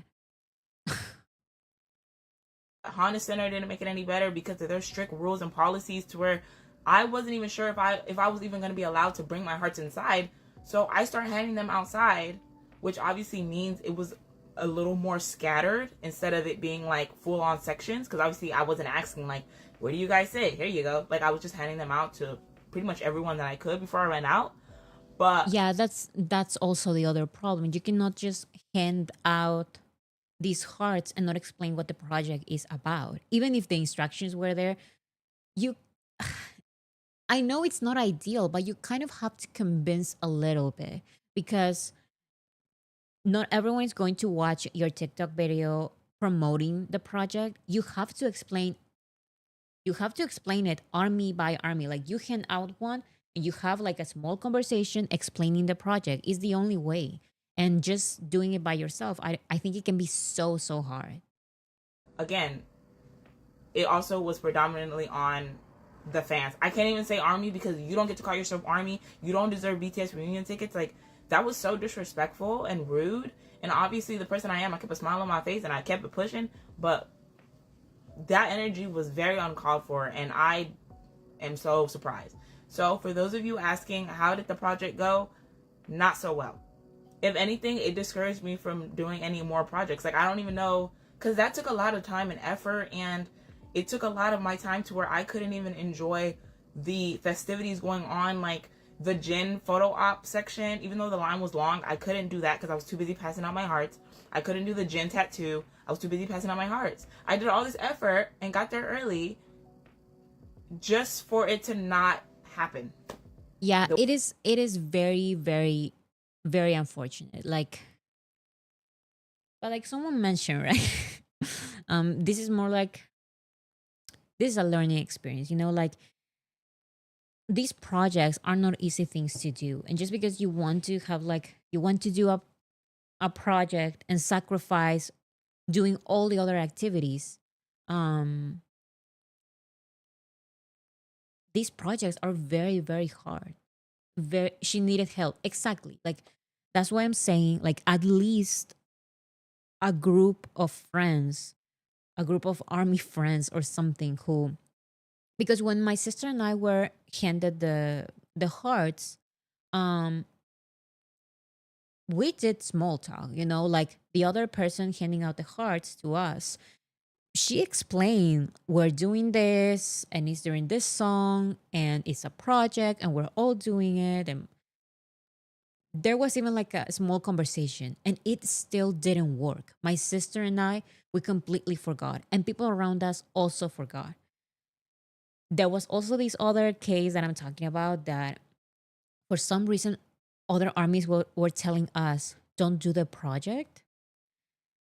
Honda Center didn't make it any better because of their strict rules and policies, to where I wasn't even sure if I was even going to be allowed to bring my hearts inside. So I started handing them outside, which obviously means it was a little more scattered instead of it being like full on sections. Because obviously I wasn't asking like, where do you guys sit? Here you go. Like, I was just handing them out to pretty much everyone that I could before I ran out. But yeah, that's also the other problem. You cannot just hand out these hearts and not explain what the project is about. Even if the instructions were there, you I know it's not ideal, but you kind of have to convince a little bit, because not everyone is going to watch your TikTok video promoting the project. You have to explain it army by army. Like, you hand out one and you have like a small conversation explaining the project is the only way. And just doing it by yourself, I think it can be so hard. Again, it also was predominantly on the fans. I can't even say ARMY because you don't get to call yourself ARMY. You don't deserve BTS reunion tickets. Like, that was so disrespectful and rude. And obviously, the person I am, I kept a smile on my face and I kept it pushing. But that energy was very uncalled for, and I am so surprised. So, for those of you asking, how did the project go? Not so well. If anything, it discouraged me from doing any more projects. Like, I don't even know, because that took a lot of time and effort, and it took a lot of my time to where I couldn't even enjoy the festivities going on, like the Jin photo op section. Even though the line was long, I couldn't do that because I was too busy passing out my hearts. I couldn't do the Jin tattoo. I was too busy passing out my hearts. I did all this effort and got there early just for it to not happen. Yeah, it is very, very, very unfortunate. Like, but like someone mentioned, right? This is more like, this is a learning experience, you know, like these projects are not easy things to do. And just because you want to have like, you want to do a project and sacrifice doing all the other activities, um these projects are very, very hard. Very, she needed help, exactly. Like, that's why I'm saying, like, at least a group of friends, a group of army friends or something, who, because when my sister and I were handed the hearts, um we did small talk, you know, like the other person handing out the hearts to us, she explained, we're doing this and it's during this song and it's a project and we're all doing it. And there was even like a small conversation and it still didn't work. My sister and I, we completely forgot. And people around us also forgot. There was also this other case that I'm talking about that for some reason other armies were telling us, don't do the project,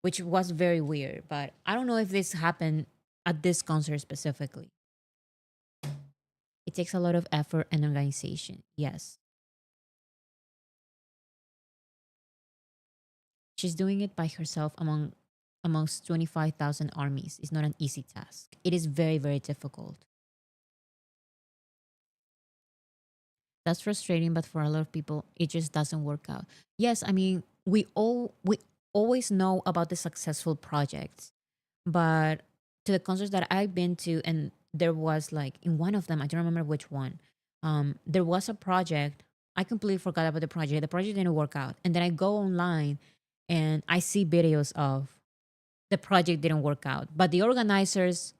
which was very weird. But I don't know if this happened at this concert specifically. It takes a lot of effort and organization. Yes. She's doing it by herself amongst 25,000 armies. It's not an easy task. It is very, very difficult. That's frustrating, but for a lot of people, it just doesn't work out. Yes, I mean, we always know about the successful projects, but to the concerts that I've been to, and there was like in one of them, I don't remember which one. There was a project. I completely forgot about the project. The project didn't work out, and then I go online, and I see videos of the project didn't work out, but the organizers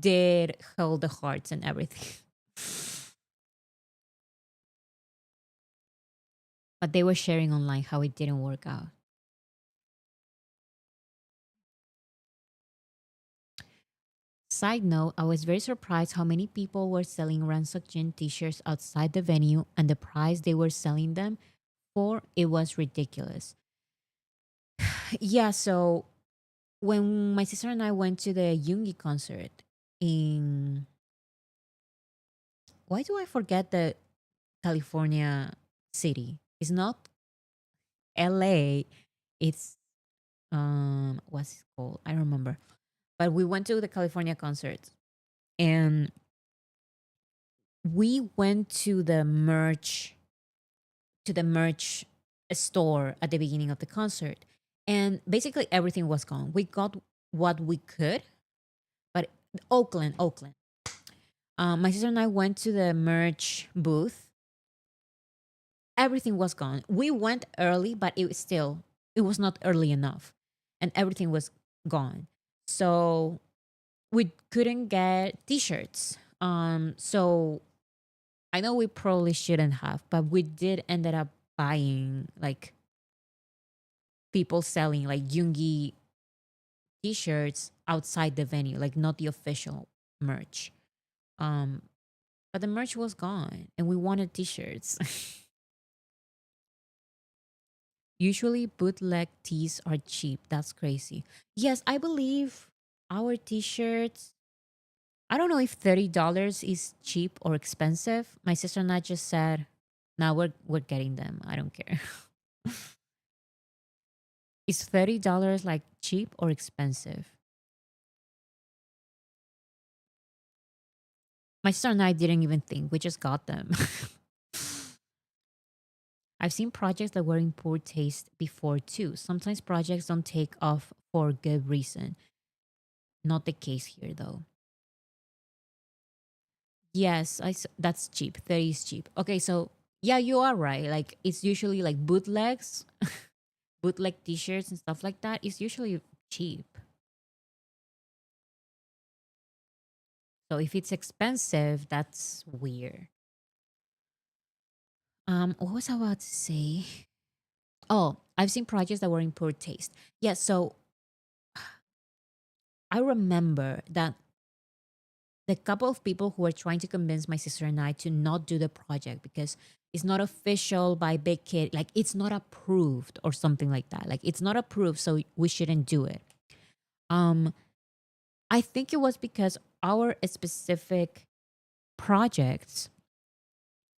did hold the hearts and everything. But they were sharing online how it didn't work out. Side note, I was very surprised how many people were selling Ransok Jin t-shirts outside the venue, and the price they were selling them for, it was ridiculous. Yeah, so when my sister and I went to the Yoongi concert in, why do I forget the California city? It's not LA, it's what's it called? I don't remember. But we went to the California concert, and we went to the merch store at the beginning of the concert, and basically everything was gone. We got what we could, but Oakland. My sister and I went to the merch booth. Everything was gone. We went early, but it was not early enough, and everything was gone. So we couldn't get t-shirts. So I know we probably shouldn't have, but we did ended up buying, like, people selling like Yoongi t-shirts outside the venue, like not the official merch. Um, but the merch was gone, and we wanted t-shirts. Usually, bootleg tees are cheap. That's crazy. Yes, I believe our t-shirts. I don't know if $30 is cheap or expensive. My sister and I just said, "Now we're getting them. I don't care." Is $30 like cheap or expensive? My sister and I didn't even think. We just got them. I've seen projects that were in poor taste before too. Sometimes projects don't take off for good reason. Not the case here though. Yes, that's cheap. That is cheap. Okay, so yeah, you are right. Like it's usually like bootlegs, bootleg t-shirts and stuff like that. It's usually cheap. So if it's expensive, that's weird. What was I about to say? Oh, I've seen projects that were in poor taste. Yeah, so I remember that the couple of people who were trying to convince my sister and I to not do the project because it's not official by Big Kid, like it's not approved or something like that. Like it's not approved, so we shouldn't do it. Um, I think it was because our specific projects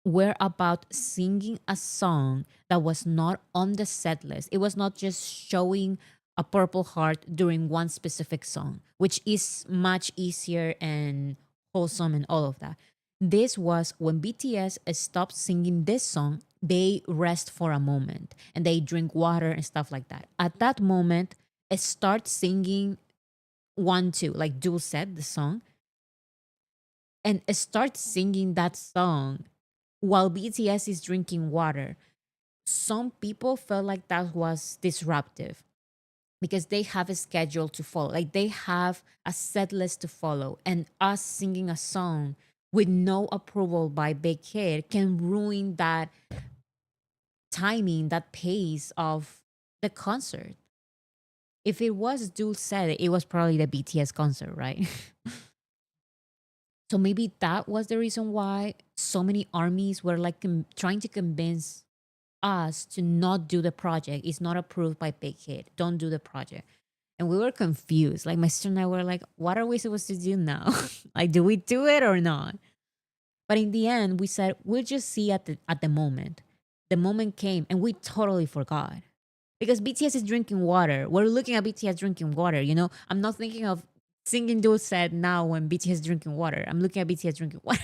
were about singing a song that was not on the set list. It was not just showing a purple heart during one specific song, which is much easier and wholesome and all of that. This was when BTS stopped singing this song, they rest for a moment and they drink water and stuff like that. At that moment, start singing one, two, like Duel said, the song, and start singing that song while BTS is drinking water. Some people felt like that was disruptive because they have a schedule to follow. Like they have a set list to follow. And us singing a song with no approval by Big Kid can ruin that timing, that pace of the concert. If it was Dual said it was probably the BTS concert, right? So maybe that was the reason why so many armies were like trying to convince us to not do the project. It's not approved by Big Hit. Don't do the project. And we were confused. Like my sister and I were like, what are we supposed to do now? Like, do we do it or not? But in the end, we said we'll just see at the moment. The moment came and we totally forgot. Because BTS is drinking water. We're looking at BTS drinking water, you know? I'm not thinking of singing those sad now when BTS is drinking water. I'm looking at BTS drinking water.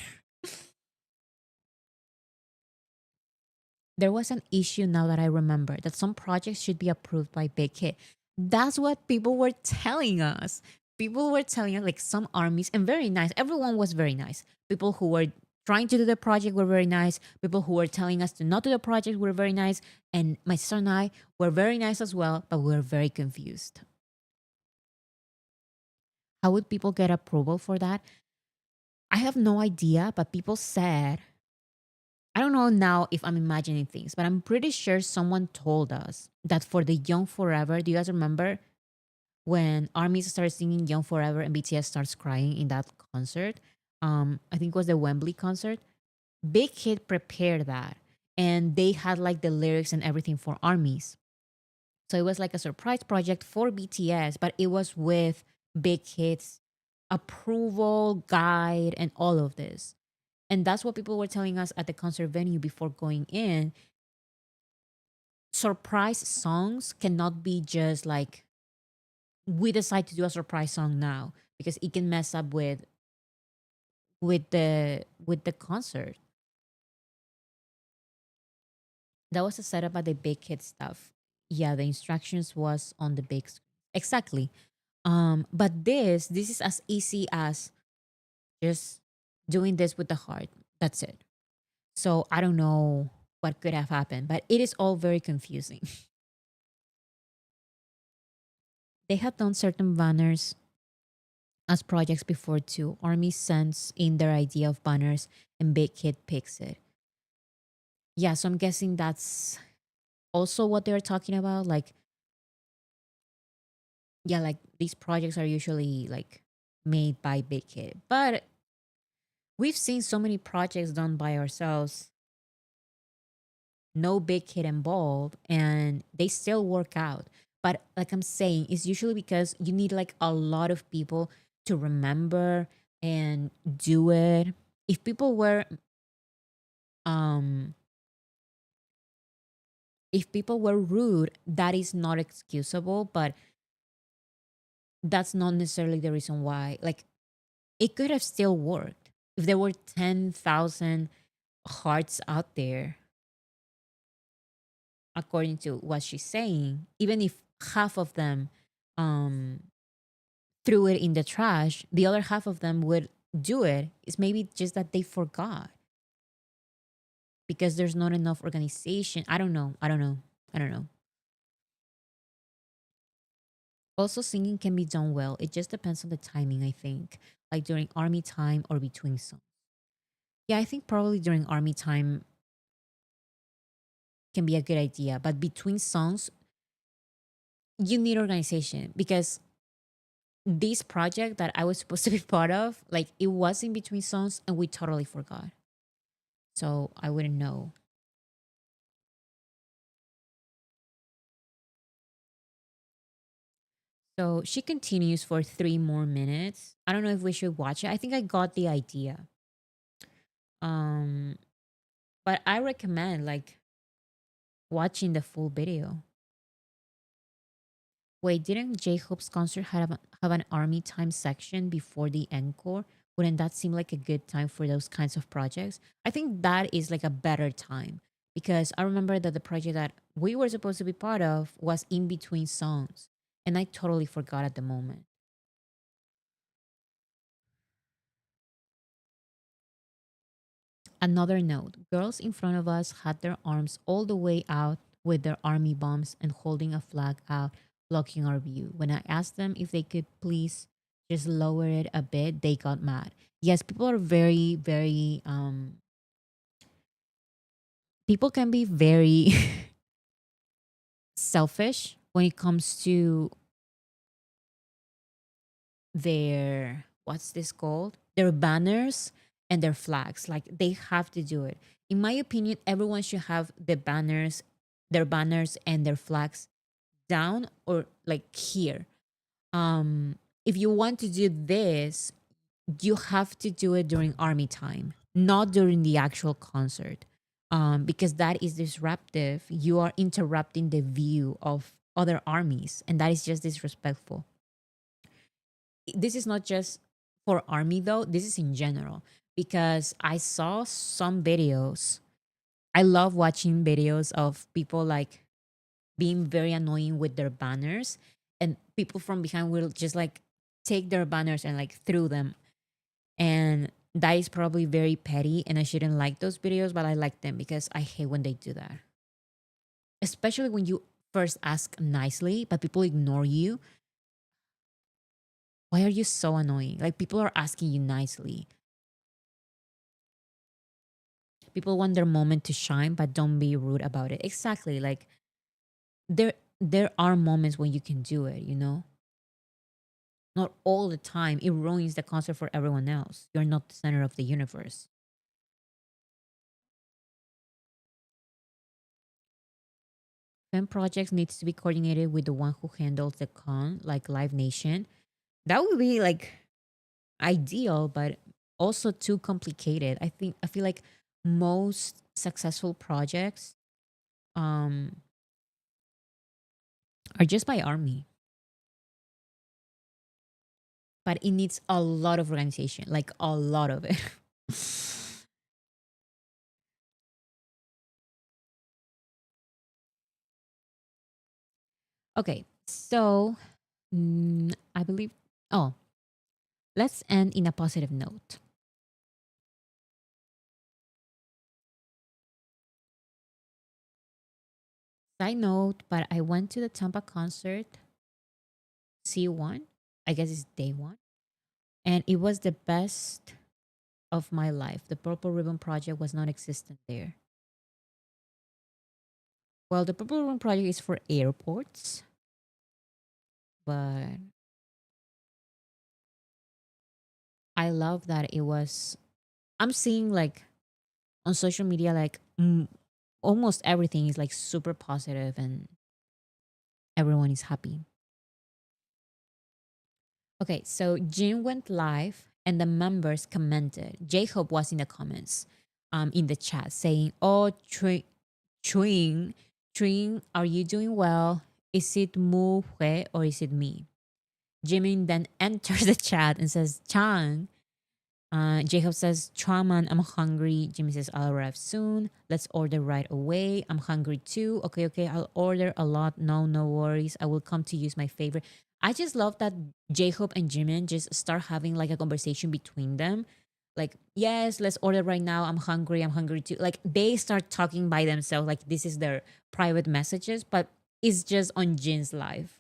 There was an issue now that I remember that some projects should be approved by Big Hit. That's what people were telling us. People were telling us, like some armies, and very nice. Everyone was very nice. People who were trying to do the project were very nice. People who were telling us to not do the project were very nice. And my sister and I were very nice as well, but we were very confused. How would people get approval for that? I have no idea, but people said I don't know now if I'm imagining things, but I'm pretty sure someone told us that for the Young Forever, do you guys remember when ARMY started singing Young Forever and BTS starts crying in that concert? I think it was the Wembley concert. Big Hit prepared that and they had like the lyrics and everything for armies. So it was like a surprise project for BTS, but it was with Big Hit's approval, guide, and all of this. And that's what people were telling us at the concert venue before going in. Surprise songs cannot be just like we decide to do a surprise song now because it can mess up with the concert. That was a setup at the big kid stuff. Yeah, the instructions was on the big screen. Exactly. But this is as easy as just doing this with the heart. That's it. So I don't know what could have happened, but it is all very confusing. They had done certain banners as projects before too. Army sends in their idea of banners and Big Kid picks it. Yeah, so I'm guessing that's also what they're talking about. Like, yeah, like these projects are usually like made by Big Kid. But we've seen so many projects done by ourselves, no Big Kid involved, and they still work out. But like I'm saying, it's usually because you need like a lot of people to remember and do it. If people were um if people were rude, that is not excusable, but that's not necessarily the reason why. Like it could have still worked. If there were 10,000 hearts out there, according to what she's saying, even if half of them um, threw it in the trash, the other half of them would do it. It's maybe just that they forgot because there's not enough organization. I don't know. I don't know. I don't know. Also, singing can be done well. It just depends on the timing, I think, like during army time or between songs. Yeah, I think probably during army time can be a good idea, but between songs, you need organization because this project that I was supposed to be part of, like it was in between songs and we totally forgot. So I wouldn't know. So she continues for 3 more minutes. I don't know if we should watch it. I think I got the idea. Um, but I recommend like watching the full video. Wait, didn't J Hope's concert have an army time section before the encore? Wouldn't that seem like a good time for those kinds of projects? I think that is like a better time because I remember that the project that we were supposed to be part of was in between songs and I totally forgot at the moment. Another note, girls in front of us had their arms all the way out with their army bombs and holding a flag out, blocking our view. When I asked them if they could please just lower it a bit, they got mad. Yes, people are very, very, people can be very selfish when it comes to their, what's this called? Their banners and their flags. Like they have to do it. In my opinion, everyone should have their banners and their flags down or like here. If you want to do this, you have to do it during army time, not during the actual concert. Because that is disruptive. You are interrupting the view of other armies, and that is just disrespectful. This is not just for army though, this is in general because I saw some videos. I love watching videos of people like being very annoying with their banners and people from behind will just like take their banners and like throw them, and that is probably very petty and I shouldn't like those videos, but I like them because I hate when they do that, especially when you first ask nicely but people ignore you. Why are you so annoying? Like people are asking you nicely. People want their moment to shine, but don't be rude about it. Exactly. Like there are moments when you can do it, you know? Not all the time. It ruins the concert for everyone else. You're not the center of the universe. Fan projects needs to be coordinated with the one who handles the con, like Live Nation. That would be like ideal, but also too complicated. I feel like most successful projects um are just by army. But it needs a lot of organization, like a lot of it. Okay, so I believe, oh, let's end in a positive note. Side note, but I went to the Tampa concert, C1, I guess it's day one, and it was the best of my life. The Purple Ribbon Project was non existent there. Well, the Purple Ribbon Project is for airports, but I love that it was. I'm seeing like on social media, like almost everything is like super positive and everyone is happy. Okay, so Jin went live and the members commented. J Hope was in the comments, in the chat saying, "Oh, Tring, Tring, are you doing well? Is it Mu Hui or is it me?" Jimin then enters the chat and says, "Chang, Jacob says, Traman, I'm hungry. Jimmy says, I'll arrive soon. Let's order right away. I'm hungry too. Okay, okay, I'll order a lot. No, no worries. I will come to use my favorite. I just love that Jacob and Jimmy just start having like a conversation between them. Like, yes, let's order right now. I'm hungry. I'm hungry too. Like, they start talking by themselves. Like, this is their private messages, but it's just on Jin's live.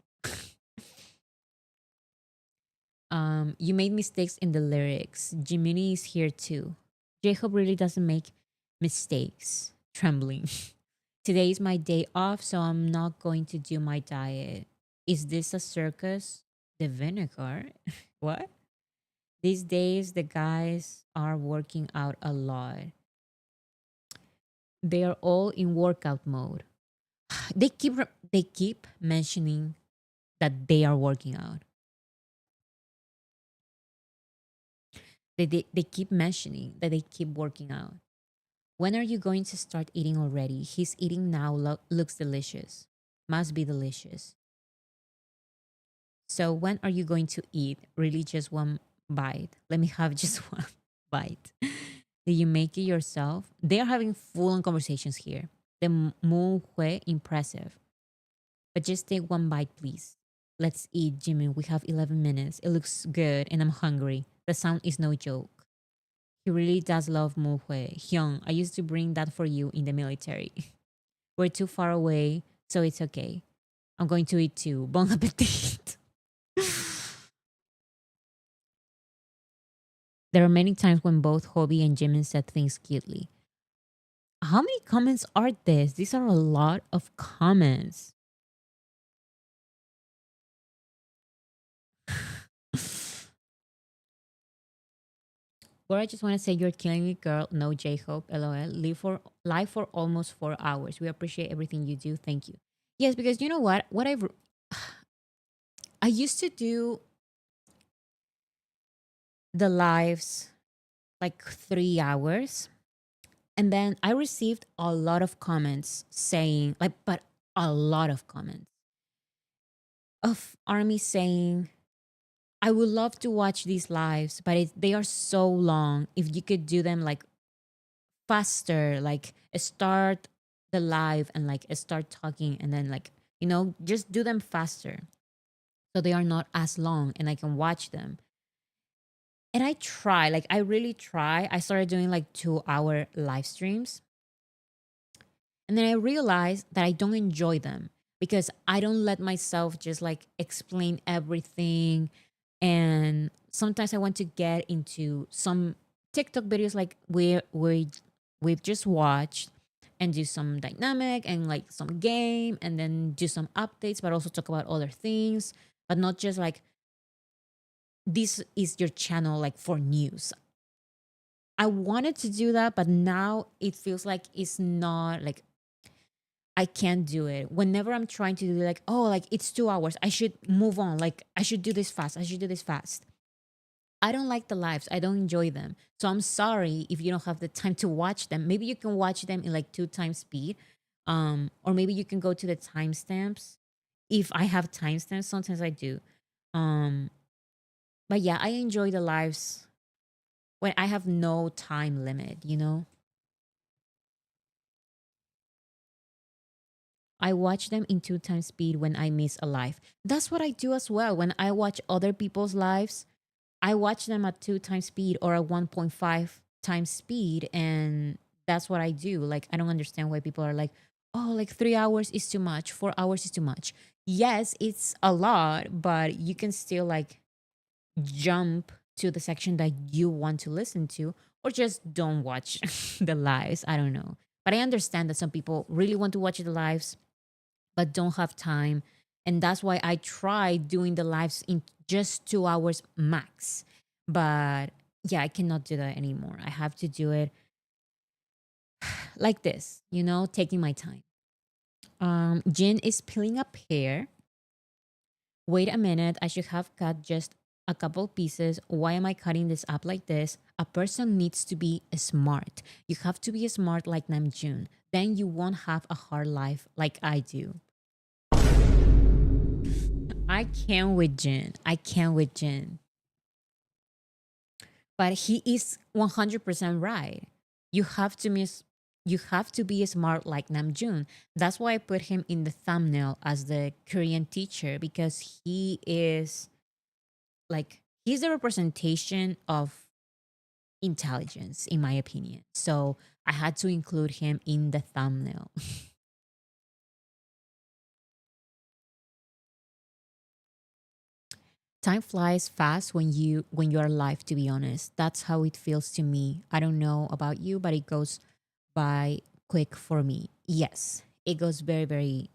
You made mistakes in the lyrics. Jiminy is here too. Jacob really doesn't make mistakes. Trembling. Today is my day off, so I'm not going to do my diet. Is this a circus? The vinegar? What? These days, the guys are working out a lot. They are all in workout mode. They keep mentioning that they are working out. They keep mentioning that they keep working out. When are you going to start eating already? He's eating now, looks delicious. Must be delicious. So, when are you going to eat? Really, just one bite? Let me have just one bite. Did you make it yourself? They are having full on conversations here. The mu hue, impressive. But just take one bite, please. Let's eat, Jimmy. We have 11 minutes. It looks good, and I'm hungry. The sound is no joke. He really does love mu hue. Hyung, I used to bring that for you in the military. We're too far away, so it's okay. I'm going to eat too. Bon appetit. There are many times when both Hobie and Jimin said things cutely. How many comments are this? These are a lot of comments. Or I just want to say you're killing it, girl. No, J-Hope, LOL. Live for almost 4 hours. We appreciate everything you do. Thank you. Yes, because you know what? I used to do the lives like 3 hours. And then I received a lot of comments saying, like, but a lot of comments of Army saying, I would love to watch these lives, but they are so long. If you could do them like faster, like start the live and like start talking and then like, just do them faster so they are not as long and I can watch them. And I try, like I really try. I started doing like 2 hour live streams. And then I realized that I don't enjoy them because I don't let myself just like explain everything. And sometimes I want to get into some TikTok videos like we've just watched and do some dynamic and like some game and then do some updates, but also talk about other things, but not just like this is your channel like for news. I wanted to do that, but now it feels like it's not like I can't do it. Whenever I'm trying to do like, oh, like it's 2 hours, I should move on. Like I should do this fast. I should do this fast. I don't like the lives. I don't enjoy them. So I'm sorry if you don't have the time to watch them. Maybe you can watch them in like 2 times speed. Or maybe you can go to the timestamps. If I have timestamps, sometimes I do. But yeah, I enjoy the lives when I have no time limit. I watch them in 2 times speed when I miss a live. That's what I do as well. When I watch other people's lives, I watch them at 2 times speed or at 1.5 times speed. And that's what I do. Like, I don't understand why people are like, oh, like 3 hours is too much, 4 hours is too much. Yes, it's a lot, but you can still like jump to the section that you want to listen to or just don't watch the lives. I don't know. But I understand that some people really want to watch the lives but don't have time. And that's why I try doing the lives in just 2 hours max. But yeah, I cannot do that anymore. I have to do it like this, taking my time. Jin is peeling a pear. Wait a minute, I should have cut just a couple pieces. Why am I cutting this up like this? A person needs to be smart. You have to be smart like Namjoon. Then you won't have a hard life like I do. I can't with Jin. But he is 100% right. You have to miss you have to be smart like Namjoon. That's why I put him in the thumbnail as the Korean teacher, because he is like he's the representation of intelligence in my opinion. So I had to include him in the thumbnail. Time flies fast when you are alive, to be honest. That's how it feels to me. I don't know about you, but it goes by quick for me. Yes, it goes very very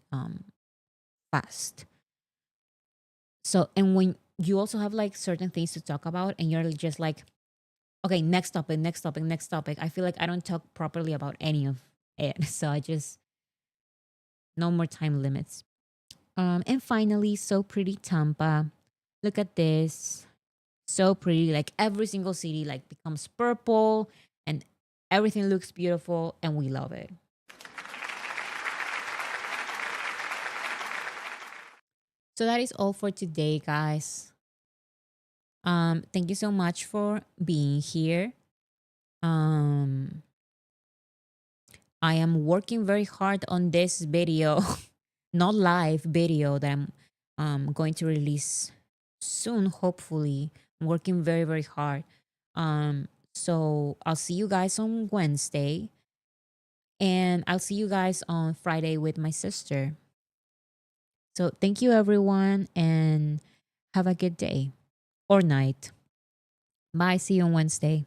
fast. So, and when you also have like certain things to talk about and you're just like, okay, next topic, next topic, next topic, I feel like I don't talk properly about any of it. So I just, no more time limits. And finally, So Pretty Tampa. Look at this. So pretty. Like every single city like becomes purple and everything looks beautiful and we love it. So that is all for today, guys. Thank you so much for being here. Um, I am working very hard on this video, not live video that I'm going to release soon, hopefully. I'm working very, very hard. So I'll see you guys on Wednesday, and I'll see you guys on Friday with my sister. So thank you, everyone, and have a good day or night. Bye. See you on Wednesday.